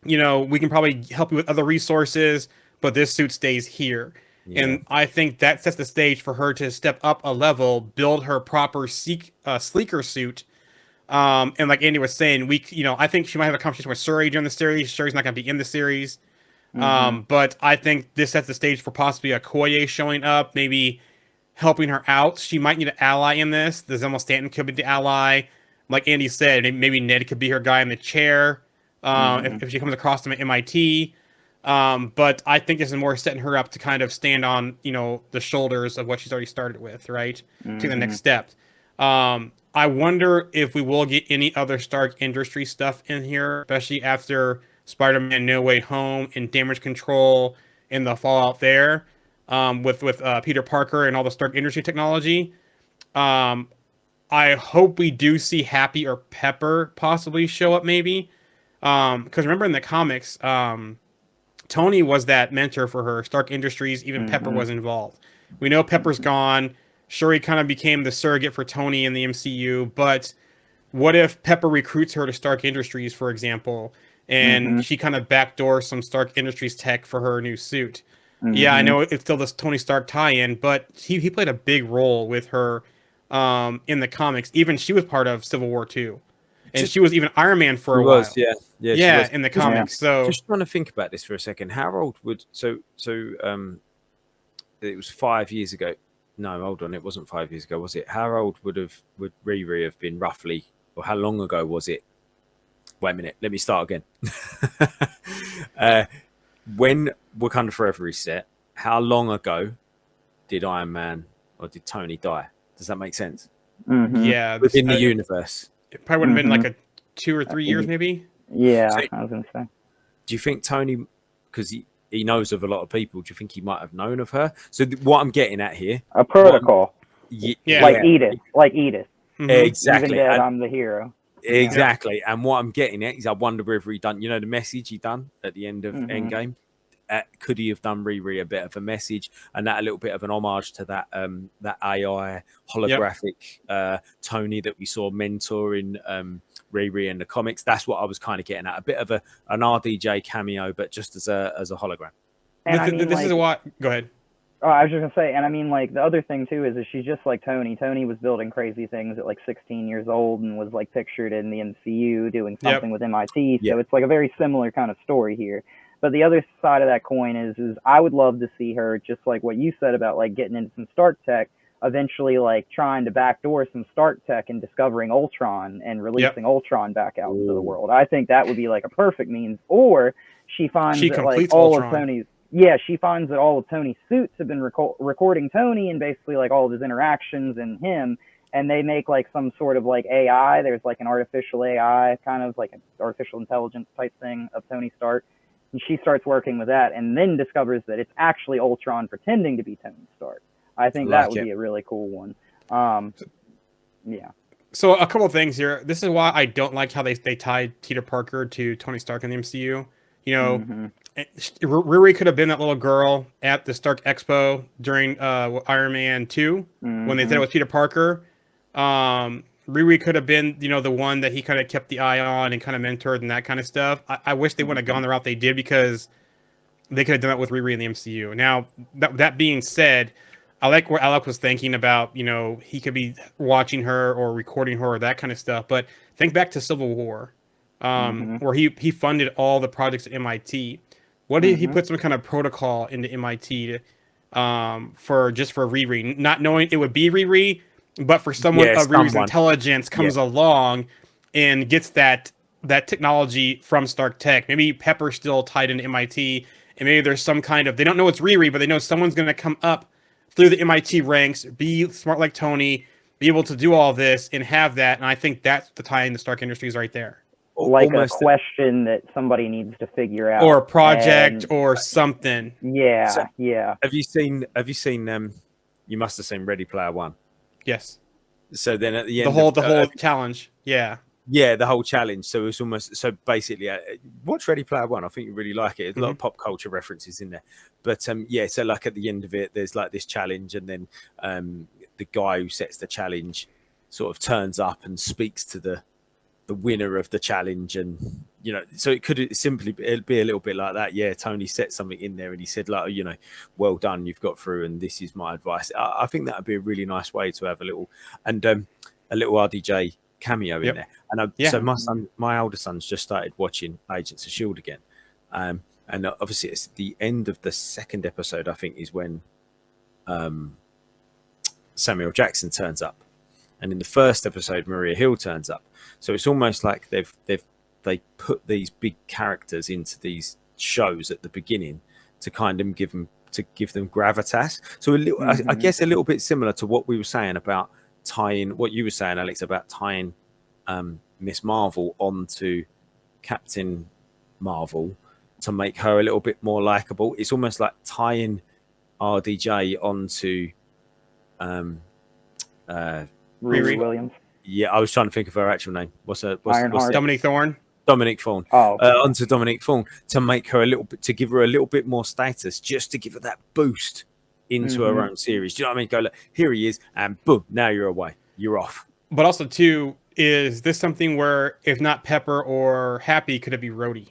You know, we can probably help you with other resources, but this suit stays here. Yeah. And I think that sets the stage for her to step up a level, build her proper sleeker suit. And like Andy was saying, I think she might have a conversation with Shuri during the series. Shuri's not going to be in the series. But I think this sets the stage for possibly Okoye showing up, maybe helping her out. She might need an ally in this. The Zelma Stanton could be the ally. Like Andy said, maybe Ned could be her guy in the chair. If she comes across them at MIT. But I think this is more setting her up to kind of stand on, the shoulders of what she's already started with, right? To the next step. I wonder if we will get any other Stark Industries stuff in here, especially after Spider-Man No Way Home and Damage Control and the fallout there, with Peter Parker and all the Stark Industry technology. I hope we do see Happy or Pepper possibly show up maybe. Because remember in the comics, Tony was that mentor for her. Stark Industries, even Pepper was involved. We know Pepper's gone. Shuri kind of became the surrogate for Tony in the MCU. But what if Pepper recruits her to Stark Industries, for example, and she kind of backdoors some Stark Industries tech for her new suit? Yeah, I know it's still this Tony Stark tie-in, but he played a big role with her in the comics. Even she was part of Civil War 2. and she was even Iron Man for a She while. was, yeah, yeah, she Yeah, was. in the comics. So Just trying to think about this for a second. How old would it was 5 years ago. No, hold on, it wasn't 5 years ago, was it? How old would Riri have been roughly, or how long ago was it? Wait a minute, let me start again. When Wakanda Forever is set, how long ago did Iron Man or did Tony die? Does that make sense? Mhm. yeah, Within the universe. it probably would have been Mhm. like a 2 or 3 years, maybe. Yeah, So- I was gonna say. Do you think Tony, because he knows of a lot of people, do you think he might have known of her? So what I'm getting at here, A protocol, Yeah. like Edith, Mhm. exactly. Even dead, And- I'm the hero. Exactly. And what I'm getting at is I wonder whether he done, the message he done at the end of Mhm. Endgame. Could he have done Riri a bit of a message and that a little bit of an homage to that that AI holographic Tony that we saw mentoring Riri in the comics? That's what I was kind of getting at. A bit of an RDJ cameo, but just as a hologram. And I mean, This is what. Go ahead. Oh, I was just gonna say, and I mean, like the other thing too is that she's just like Tony. Tony was building crazy things at like 16 years old and was like pictured in the MCU doing something with MIT. So Yep. it's like a very similar kind of story here. But the other side of that coin is I would love to see her, just like what you said about like getting into some Stark tech, eventually like trying to backdoor some Stark tech and discovering Ultron and releasing Ultron back out into the Ooh. world. I think that would be like a perfect means. Or she finds She that like completes all Ultron. of Tony's she finds that all of Tony's suits have been recording Tony and basically like all of his interactions and him, and they make like some sort of like AI. There's like an artificial AI, kind of like an artificial intelligence type thing of Tony Stark, and she starts working with that, and then discovers that it's actually Ultron pretending to be Tony Stark. I think that would be a really cool one. Yeah. So a couple of things here. This is why I don't like how they tied Peter Parker to Tony Stark in the MCU. You know, Mhm. Riri could have been that little girl at the Stark Expo during Iron Man 2 when they said it Mhm. was Peter Parker. Riri could have been, the one that he kind of kept the eye on and kind of mentored and that kind of stuff. I wish they wouldn't have gone the route they did, because they could have done that with Riri in the MCU. Now, that being said, I like what Alec was thinking about, he could be watching her or recording her or that kind of stuff. But think back to Civil War, where he funded all the projects at MIT. What did he put some kind of protocol into MIT for Riri, not knowing it would be Riri, but for someone of Riri's intelligence comes along and gets that technology from Stark Tech. Maybe Pepper's still tied into MIT, and maybe there's some kind of, they don't know it's Riri, but they know someone's going to come up through the MIT ranks, be smart like Tony, be able to do all this and have that. And I think that's the tie in the Stark Industries right there. Like almost a question that somebody needs to figure out, or a project or something. Yeah, So, yeah. Have you seen? You must have seen Ready Player One. Yes. So then at the end, the whole challenge. Yeah. Yeah, the whole challenge. So it's almost basically watch Ready Player One. I think you really like it. There's a lot of pop culture references in there. But so like at the end of it, there's like this challenge, and then the guy who sets the challenge sort of turns up and speaks to the winner of the challenge, and so it could simply be a little bit like that. Yeah, Tony set something in there and he said like, well done, you've got through, and this is my advice. I think that would be a really nice way to have a little RDJ cameo in there. And so my older son's just started watching Agents of S.H.I.E.L.D. again, and obviously it's the end of the second episode, I think, is when Samuel Jackson turns up, and in the first episode Maria Hill turns up. So it's almost like they put these big characters into these shows at the beginning to kind of give them gravitas. So I guess a little bit similar to what we were saying about tying, what you were saying, Alex, about tying Miss Marvel onto Captain Marvel to make her a little bit more likable. It's almost like tying RDJ onto Riri Williams. Yeah, I was trying to think of her actual name. What's Dominic Thorne? Dominic Thorne. Oh, okay. Onto Dominic Thorne to make her to give her a little bit more status, just to give her that boost into her own series. Do you know what I mean? Go, look, here he is, and boom, now you're away. You're off. But also, too, is this something where if not Pepper or Happy, could it be Rhodey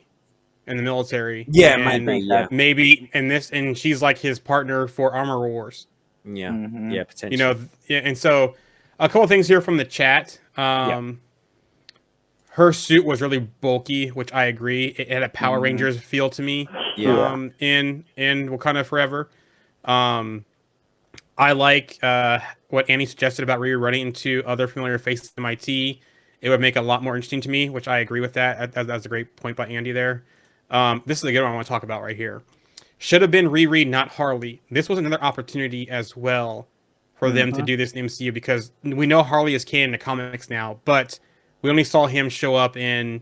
in the military? Yeah, and maybe in this, and she's like his partner for Armor Wars. Yeah, yeah, potentially. And so a couple of things here from the chat. her suit was really bulky, which I agree. It had a Power Mhm. Rangers feel to me. Yeah. In Wakanda Forever. I like what Annie suggested about rerunning into other familiar faces in MIT. It would make it a lot more interesting to me, which I agree with that. That's a great point by Andy there. This is a good one I want to talk about right here. Should have been Riri, not Harley. This was another opportunity as well for them to do this in the MCU because we know Harley is canon in the comics now, but we only saw him show up in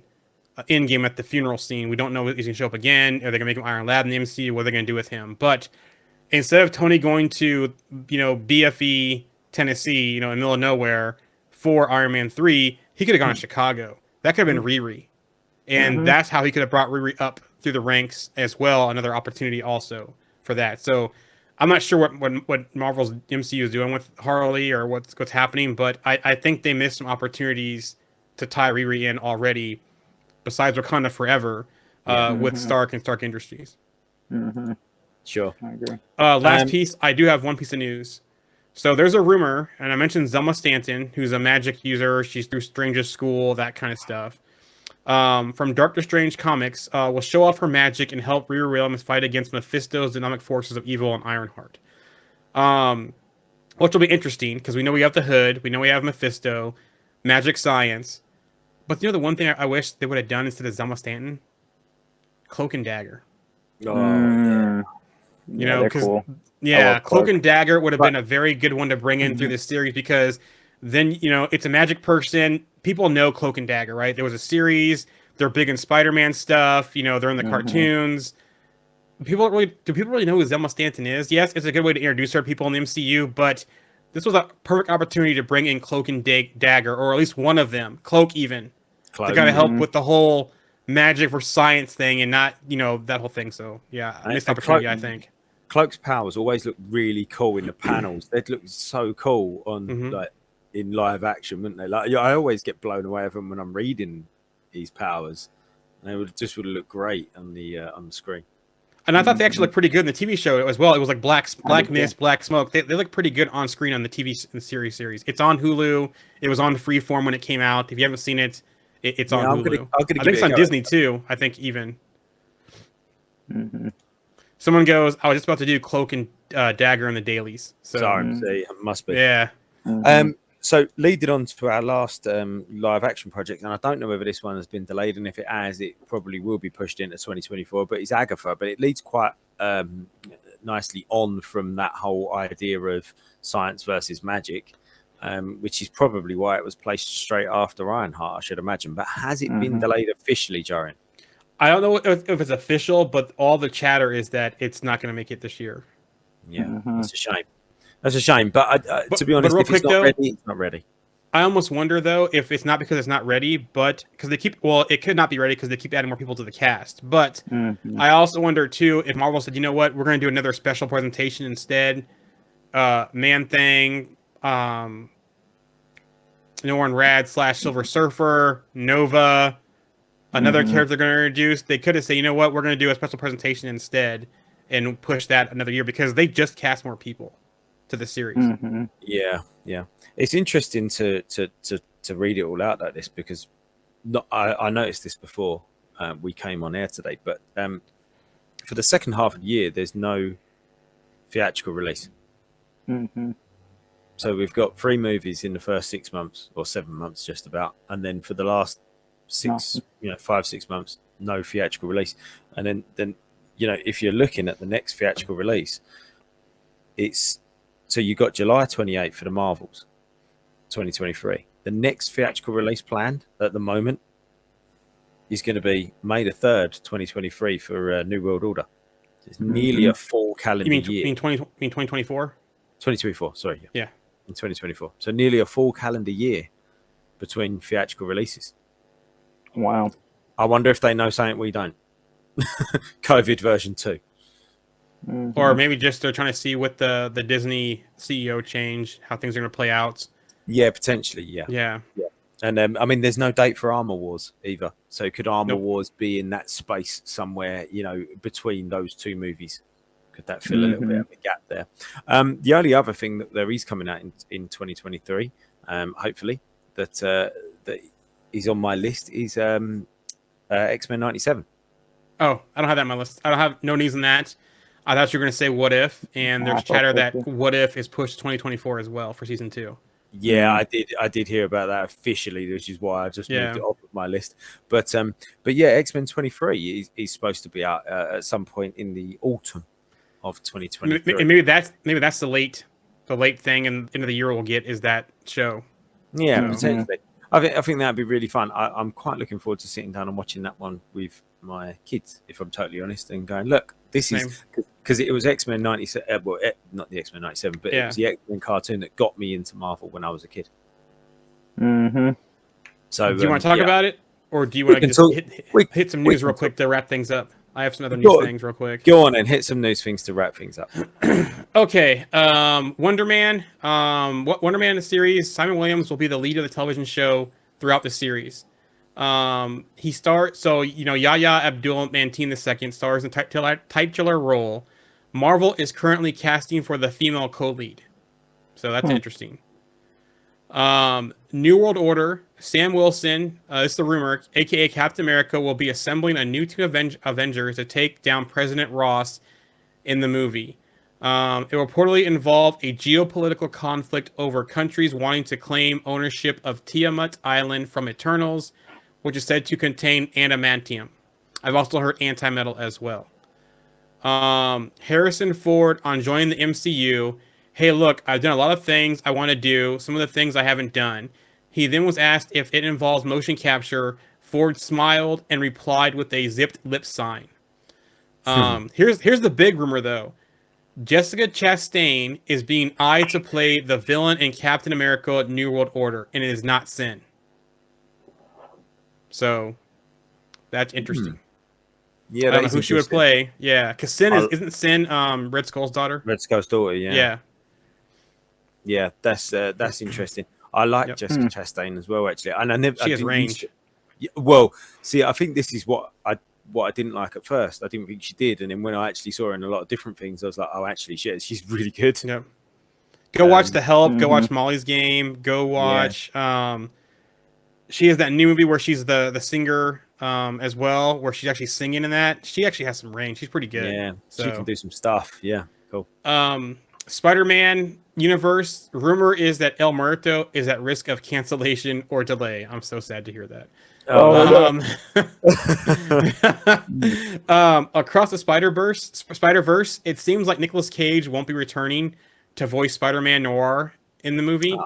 Endgame at the funeral scene. We don't know if he's going to show up again. Are they going to make him Iron Lad in the MCU? What are they going to do with him? But instead of Tony going to, BFE, Tennessee, in the middle of nowhere for Iron Man 3, he could have gone to Chicago. That could have been Riri. And that's how he could have brought Riri up through the ranks as well. Another opportunity also for that. So I'm not sure what Marvel's MCU is doing with Harley or what's happening, but I think they missed some opportunities to tie Riri in already, besides Wakanda Forever, with Stark and Stark Industries. Mm-hmm. Sure. I agree. Last piece, I do have one piece of news. So there's a rumor, and I mentioned Zelma Stanton, who's a magic user. She's through Strange's school, that kind of stuff. From Doctor Strange Comics, will show off her magic and help Riri Williams fight against Mephisto's dynamic forces of evil and Ironheart. Which will be interesting, because we know we have the Hood, we know we have Mephisto, magic science. But the one thing I wish they would have done instead of Zelma Stanton? Cloak and Dagger. Oh, Yeah, they're because cool. yeah, love Cloak Cloak. and Dagger would have been a very good one to bring in through this series because then it's a magic person. People know Cloak and Dagger, right? There was a series. They're big in Spider-Man stuff. They're in the cartoons. Do people really know who Zelma Stanton is? Yes, it's a good way to introduce her to people in the MCU, but this was a perfect opportunity to bring in Cloak and Dagger, or at least one of them, Cloak even, to kind of help with the whole magic for science thing and not that whole thing. So yeah, I missed opportunity. I think. Cloak's powers always look really cool in the panels. They'd look so cool on like in live action, wouldn't they? Like I always get blown away with them when I'm reading these powers. They would look great on the screen. And I thought they actually looked pretty good in the TV show as well. It was like black mist, black smoke. They look pretty good on screen on the TV series. It's on Hulu. It was on Freeform when it came out. If you haven't seen it, it's on Hulu. I think it's on Disney too. I think even. Someone goes, I was just about to do Cloak and Dagger in the dailies. So Sorry, it must be. Yeah. So leading on to our last live action project, and I don't know whether this one has been delayed, and if it has, it probably will be pushed into 2024. But it's Agatha. But it leads quite nicely on from that whole idea of science versus magic, which is probably why it was placed straight after Ironheart, I should imagine. But has it been delayed officially, Jaren? I don't know if it's official, but all the chatter is that it's not going to make it this year. Yeah, that's a shame. That's a shame. But to be honest, if it's not ready, it's not ready. I almost wonder, though, if it's not because it's not ready, but because they keep... Well, it could not be ready because they keep adding more people to the cast. But I also wonder, too, if Marvel said, you know what, we're going to do another special presentation instead. Man-Thing, Norrin Rad / Silver Surfer, Nova... Another character they're going to introduce, they could have said, you know what, we're going to do a special presentation instead and push that another year because they just cast more people to the series. Yeah. It's interesting to read it all out like this because I noticed this before we came on air today, but for the second half of the year, there's no theatrical release. So we've got 3 movies in the first 6 months or 7 months just about, and then for the last 5-6 months, no theatrical release. And then if you're looking at the next theatrical release, it's so you got July 28th for the Marvels 2023. The next theatrical release planned at the moment is going to be May the 3rd 2023 for New World Order. It's nearly a full calendar year. You mean 2024? 2024, sorry. Yeah. In 2024. So nearly a full calendar year between theatrical releases. Wow. I wonder if they know something we don't. COVID version 2. Or maybe just they're trying to see with the Disney CEO change, how things are going to play out. Yeah, potentially, yeah. And I mean, there's no date for Armor Wars either. So could Armor Wars be in that space somewhere, between those 2 movies? Could that fill a little bit of a gap there? The only other thing that there is coming out in 2023, hopefully, that is on my list is X-Men 97. Oh, I don't have that on my list. I don't have no news in that. I thought you were going to say What If, and I there's thought chatter so that too. What If is pushed to 2024 as well for season 2. Yeah, I did hear about that officially, which is why I just moved Yeah. it off of my list. But yeah, X-Men 23 is supposed to be out at some point in the autumn of 2023. And maybe that's the late thing, and end of the year we'll get is that show. Yeah, So- potentially. I think that'd be really fun. I'm quite looking forward to sitting down and watching that one with my kids, if I'm totally honest, and going, look, this is because it was X-Men 97. Well, not the X-Men 97, but it was the X-Men cartoon that got me into Marvel when I was a kid. Mm-hmm. So Do you want to talk yeah. about it, or do you want to can just talk- hit some we news can real talk. quick to wrap things up? I have some other Go news on. things real quick. Go on and hit some news things to wrap things up. Okay, Wonder Man. What Wonder Man series? Simon Williams will be the lead of the television show throughout the series. He starts, so Yahya Abdul Mateen II stars in titular role. Marvel is currently casting for the female co-lead, so that's interesting. New World Order. Sam Wilson, this is the rumor, aka Captain America, will be assembling a new team of Avengers to take down President Ross in the movie. It will reportedly involve a geopolitical conflict over countries wanting to claim ownership of Tiamat Island from Eternals, which is said to contain adamantium. I've also heard antimetal as well. Harrison Ford on joining the MCU. Hey, look, I've done a lot of things I want to do. Some of the things I haven't done. He then was asked if it involves motion capture. Ford smiled and replied with a zipped lip sign. Here's the big rumor though. Jessica Chastain is being eyed to play the villain in Captain America: New World Order, and it is not Sin. So that's interesting. Yeah, I don't know who she would play. Yeah, because Sin isn't Sin Red Skull's daughter? Red Skull's daughter. Yeah, that's interesting. I like Jessica Chastain as well, actually, and I never. She has range. Well, see, I think this is what I didn't like at first. I didn't think she did, and then when I actually saw her in a lot of different things, I was like, oh, actually, she's really good. Yep. Go watch The Help. Go watch Molly's Game. Go watch. She has that new movie where she's the singer as well, where she's actually singing in that. She actually has some range. She's pretty good. Yeah, so, she can do some stuff. Yeah, cool. Spider-Man universe. Rumor is that El Muerto is at risk of cancellation or delay. I'm so sad to hear that. Across the Spider-Verse, it seems like Nicolas Cage won't be returning to voice Spider-Man Noir in the movie.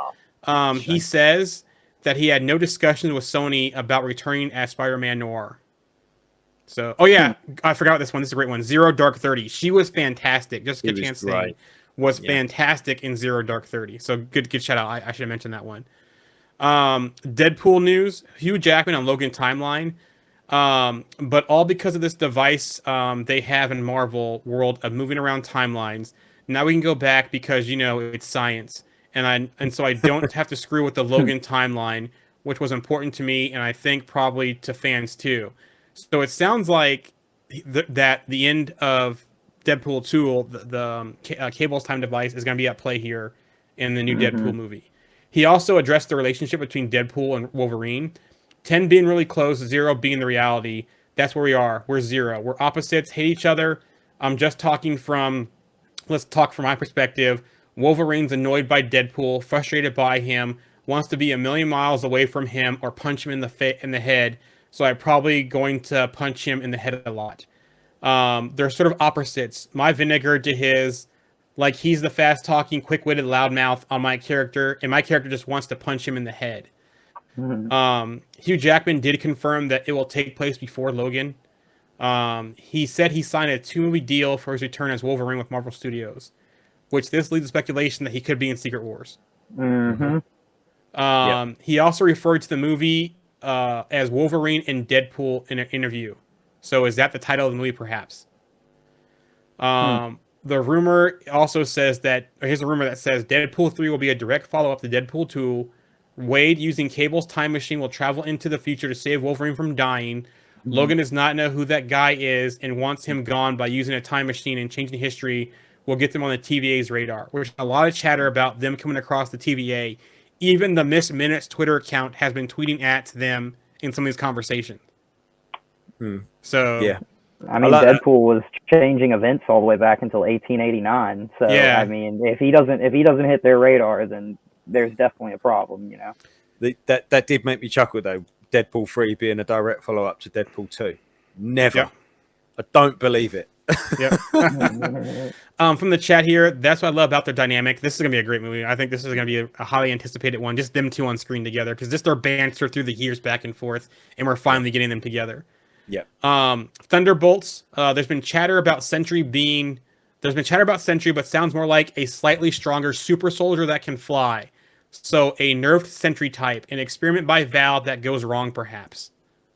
He says that he had no discussions with Sony about returning as Spider-Man Noir. So, I forgot this one. This is a great one. Zero Dark 30. She was fantastic. Jessica Chastain was fantastic in Zero Dark 30. So good shout out. I should have mentioned that one. Deadpool news. Hugh Jackman on Logan timeline. But all because of this device they have in Marvel world of moving around timelines. Now we can go back because it's science, and so I don't have to screw with the Logan timeline, which was important to me, and I think probably to fans too. So it sounds like that the end of Deadpool 2, the Cable's time device, is going to be at play here in the new Deadpool movie. He also addressed the relationship between Deadpool and Wolverine. 10 being really close, 0 being the reality. That's where we are. We're 0. We're opposites, hate each other. I'm just talking let's talk from my perspective. Wolverine's annoyed by Deadpool, frustrated by him, wants to be a million miles away from him or punch him in the head. So I'm probably going to punch him in the head a lot. They're sort of opposites. My vinegar to his, like he's the fast-talking, quick-witted loudmouth on my character, and my character just wants to punch him in the head. Hugh Jackman did confirm that it will take place before Logan. He said he signed a 2-movie deal for his return as Wolverine with Marvel Studios, which this leads to speculation that he could be in Secret Wars. He also referred to the movie as Wolverine and Deadpool in an interview. So is that the title of the movie, perhaps? The rumor also says that, here's a rumor that says Deadpool 3 will be a direct follow-up to Deadpool 2. Wade, using Cable's time machine, will travel into the future to save Wolverine from dying. Logan does not know who that guy is and wants him gone by using a time machine and changing history will get them on the TVA's radar. There's a lot of chatter about them coming across the TVA even the Miss Minutes Twitter account has been tweeting at them in some of these conversations. So Yeah. I mean, like that. Deadpool was changing events all the way back until 1889. So Yeah. I mean, if he doesn't hit their radar, then there's definitely a problem, you know. That did make me chuckle though. Deadpool 3 being a direct follow up to Deadpool 2. Never. Yep. I don't believe it. Yep. From the chat here, that's what I love about their dynamic. This is gonna be a great movie. I think this is gonna be a highly anticipated one. Just them two on screen together, because just their banter through the years back and forth, and we're finally getting them together. Yeah. Thunderbolts. There's been chatter about Sentry, but sounds more like a slightly stronger super soldier that can fly. So a nerfed Sentry type, an experiment by Valve that goes wrong, perhaps.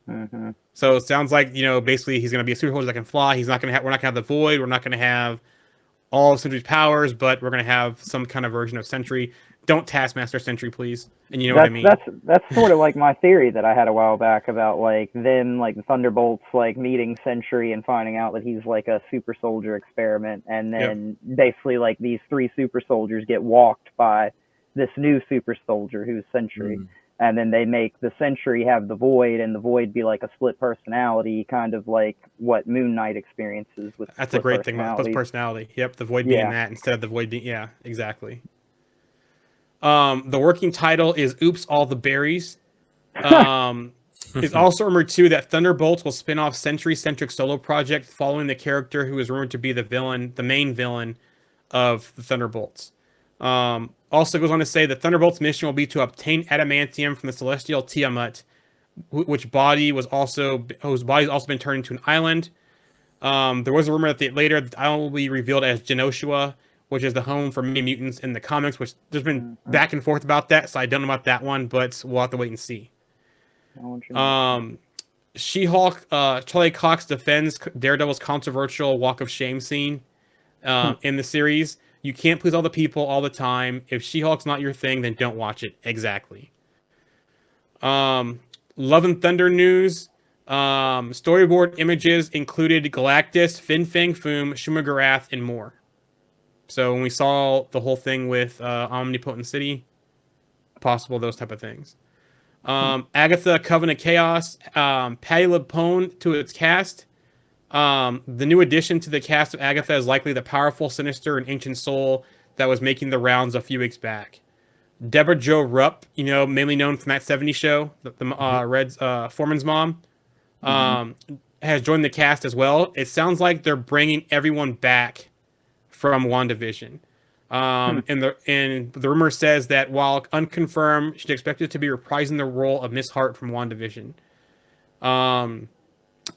Mm-hmm. So it sounds like, basically he's going to be a super soldier that can fly. We're not going to have the Void. We're not going to have all of Sentry's powers, but we're going to have some kind of version of Sentry. Don't Taskmaster Sentry, please. And you know what I mean? That's sort of like my theory that I had a while back about like them, like the Thunderbolts, like meeting Sentry and finding out that he's like a super soldier experiment, and then basically like these three super soldiers get walked by this new super soldier who's Sentry. And then they make the Sentry have the Void, and the Void be like a split personality, kind of like what Moon Knight experiences with. That's a great thing about personality. Yep, the Void being that instead of the Void being exactly. The working title is "Oops, All the Berries." It's also rumored too that Thunderbolts will spin off Sentry-centric solo project following the character who is rumored to be the main villain of the Thunderbolts. Also goes on to say the Thunderbolts' mission will be to obtain adamantium from the celestial Tiamat, whose body has also been turned into an island. There was a rumor that later the island will be revealed as Genosha, which is the home for many mutants in the comics, which there's been back and forth about that, so I don't know about that one, but we'll have to wait and see. She-Hulk, Charlie Cox defends Daredevil's controversial Walk of Shame scene in the series. You can't please all the people all the time. If She-Hulk's not your thing, then don't watch it. Exactly. Love and Thunder news. Storyboard images included Galactus, Fin Fang Foom, Shumagarath, and more. So when we saw the whole thing with Omnipotent City, possible those type of things. Agatha, Coven of Chaos, Patti LuPone to its cast. The new addition to the cast of Agatha is likely the powerful, sinister, and ancient soul that was making the rounds a few weeks back. Deborah Jo Rupp, mainly known from that 70s show, the Red's Foreman's mom, has joined the cast as well. It sounds like they're bringing everyone back from WandaVision. And the rumor says that while unconfirmed, she's expected to be reprising the role of Miss Hart from WandaVision.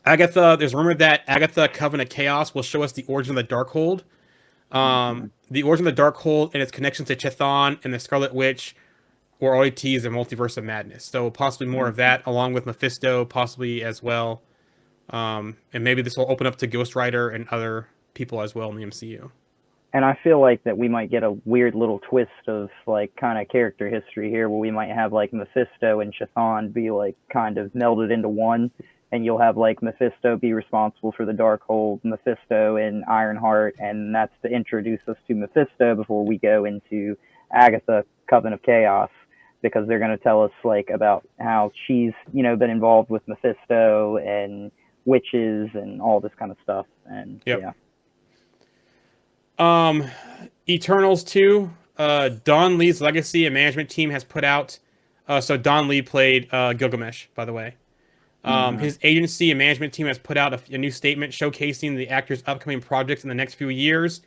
Agatha, there's rumor that Agatha, Coven of Chaos will show us the origin of the Darkhold. The origin of the Darkhold and its connection to Chthon and the Scarlet Witch were already teased in Multiverse of Madness. So possibly more of that, along with Mephisto, possibly as well. And maybe this will open up to Ghost Rider and other people as well in the MCU. And I feel like that we might get a weird little twist of like kind of character history here, where we might have like Mephisto and Chthon be like kind of melded into one. And you'll have like Mephisto be responsible for the Darkhold, Mephisto and Ironheart, and that's to introduce us to Mephisto before we go into Agatha, Coven of Chaos, because they're going to tell us like about how she's been involved with Mephisto and witches and all this kind of stuff. And Eternals 2, Don Lee's legacy and management team has put out. So Don Lee played Gilgamesh, by the way. His agency and management team has put out a new statement showcasing the actor's upcoming projects in the next few years.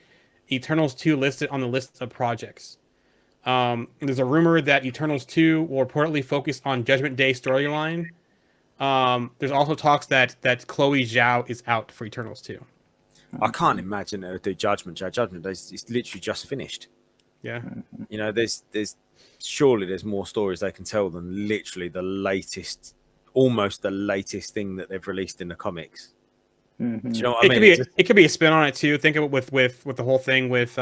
Eternals 2 listed on the list of projects. There's a rumor that Eternals 2 will reportedly focus on Judgment Day storyline. There's also talks that Chloe Zhao is out for Eternals 2. I can't imagine they'll do Judgment Day. Judgment Day is literally just finished. Yeah. There's surely there's more stories they can tell than literally almost the latest thing that they've released in the comics. Do you know what I mean? It could be a spin on it too. Think of it with the whole thing with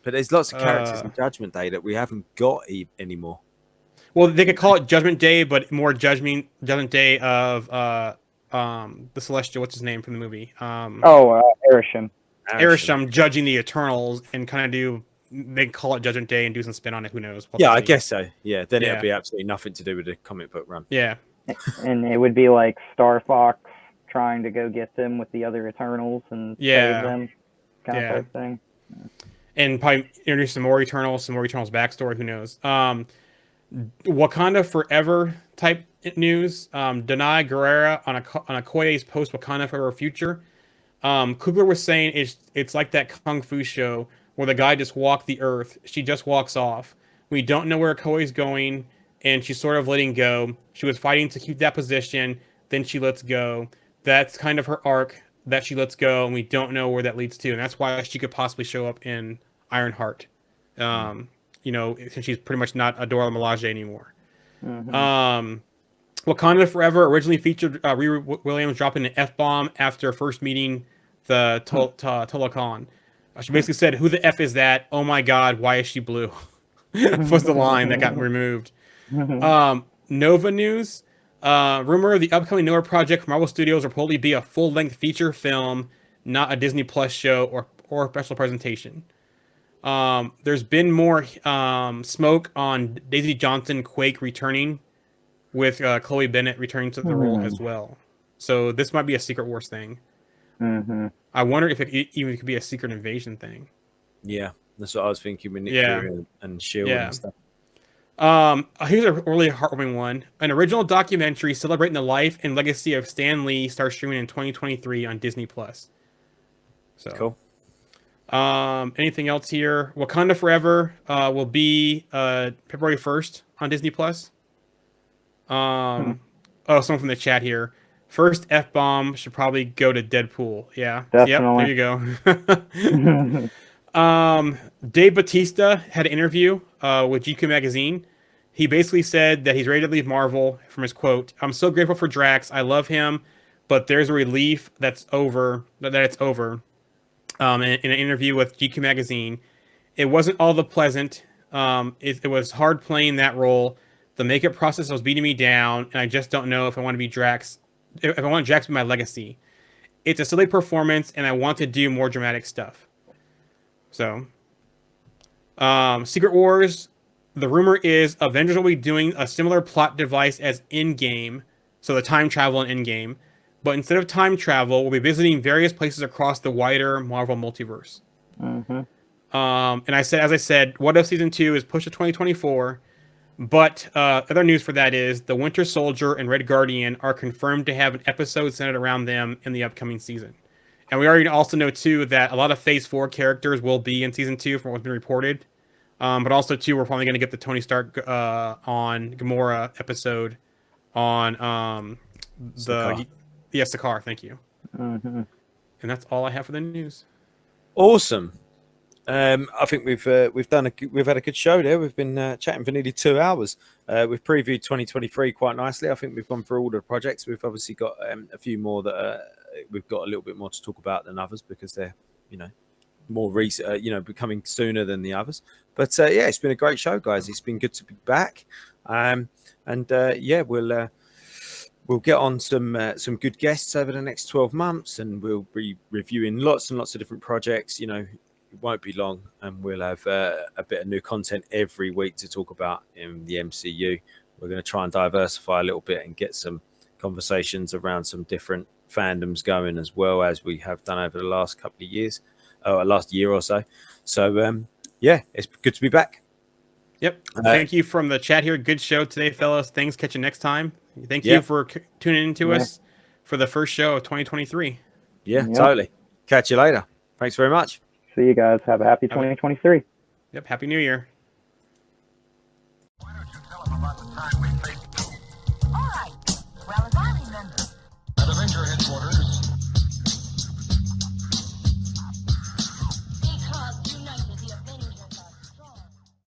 But there's lots of characters in Judgment Day that we haven't got anymore. Well, they could call it Judgment Day, but more Judgment Day of the Celestial. What's his name from the movie? Arishem. Arishem judging the Eternals and kind of do they can call it Judgment Day and do some spin on it. Who knows? Yeah, I guess so. Yeah, then Yeah. it'll be absolutely nothing to do with the comic book run. Yeah. And it would be like Star Fox trying to go get them with the other Eternals and Yeah. save them, kind Yeah. of type thing. And probably introduce some more Eternals backstory. Who knows? Wakanda Forever type news. Danai Gurira on Okoye's post Wakanda Forever future. Coogler was saying it's like that kung fu show where the guy just walked the earth. She just walks off. We don't know where Okoye's going, and she's sort of letting go. She was fighting to keep that position, then she lets go. That's kind of her arc, that she lets go, and we don't know where that leads to, and that's why she could possibly show up in Ironheart. Since she's pretty much not a Dora Milaje anymore. Mhm. Wakanda Forever originally featured Riri Williams dropping an F-bomb after first meeting the Talokan. She basically said, "Who the F is that? Oh my God, why is she blue?" was the line that got removed. Nova news. Rumor of the upcoming Nova project from Marvel Studios will probably be a full-length feature film, not a Disney Plus show or special presentation. There's been more smoke on Daisy Johnson Quake returning, with Chloe Bennett returning to the role as well. So this might be a Secret Wars thing. Mhm. I wonder if it even could be a Secret Invasion thing. Yeah, that's what I was thinking with Nick Yeah. Fury and Shield Yeah. and stuff. Here's a really heartwarming one. An original documentary celebrating the life and legacy of Stan Lee starts streaming in 2023 on Disney Plus. So Cool. Anything else here? Wakanda Forever will be February 1st on Disney Plus. Oh, someone from the chat here. First F-bomb should probably go to Deadpool. Yeah. Definitely. Yep, there you go. Dave Bautista had an interview with GQ Magazine. He basically said that he's ready to leave Marvel. From his quote, "I'm so grateful for Drax. I love him, but there's a relief that it's over." In an interview with GQ Magazine, it wasn't all the pleasant. It was hard playing that role. The makeup process was beating me down, and I just don't know if I want to be Drax. If I want Drax to be my legacy. It's a silly performance, and I want to do more dramatic stuff. So, Secret Wars. The rumor is Avengers will be doing a similar plot device as Endgame, so the time travel in Endgame. But instead of time travel, we'll be visiting various places across the wider Marvel multiverse. Mhm. And as I said, What If Season 2 is pushed to 2024. But other news for that is the Winter Soldier and Red Guardian are confirmed to have an episode centered around them in the upcoming season. And we already also know, too, that a lot of Phase 4 characters will be in Season 2 from what's been reported. But also, too, we're probably going to get the Tony Stark on Gamora episode on Sakaar. Sakaar. Thank you. Mhm. And that's all I have for the news. Awesome. I think we've had a good show there. We've been chatting for nearly 2 hours. We've previewed 2023 quite nicely. I think we've gone through all the projects. We've obviously got a few more that we've got a little bit more to talk about than others because they're more recent, becoming sooner than the others. But yeah, it's been a great show, guys. It's been good to be back. We'll get on some good guests over the next 12 months, and we'll be reviewing lots and lots of different projects. It won't be long, and we'll have a bit of new content every week to talk about in the MCU. We're going to try and diversify a little bit and get some conversations around some different fandoms going, as well as we have done over the last couple of years, last year or so. So, yeah, it's good to be back. Yep. Thank you from the chat here. Good show today, fellas. Thanks. Catch you next time. Thank you for tuning in to us for the first show of 2023. Yeah, Yep. totally. Catch you later. Thanks very much. See you guys. Have a happy 2023. Yep. Happy New Year. Why don't you tell them about the time we faced All right. Well, as I remember, at Avenger headquarters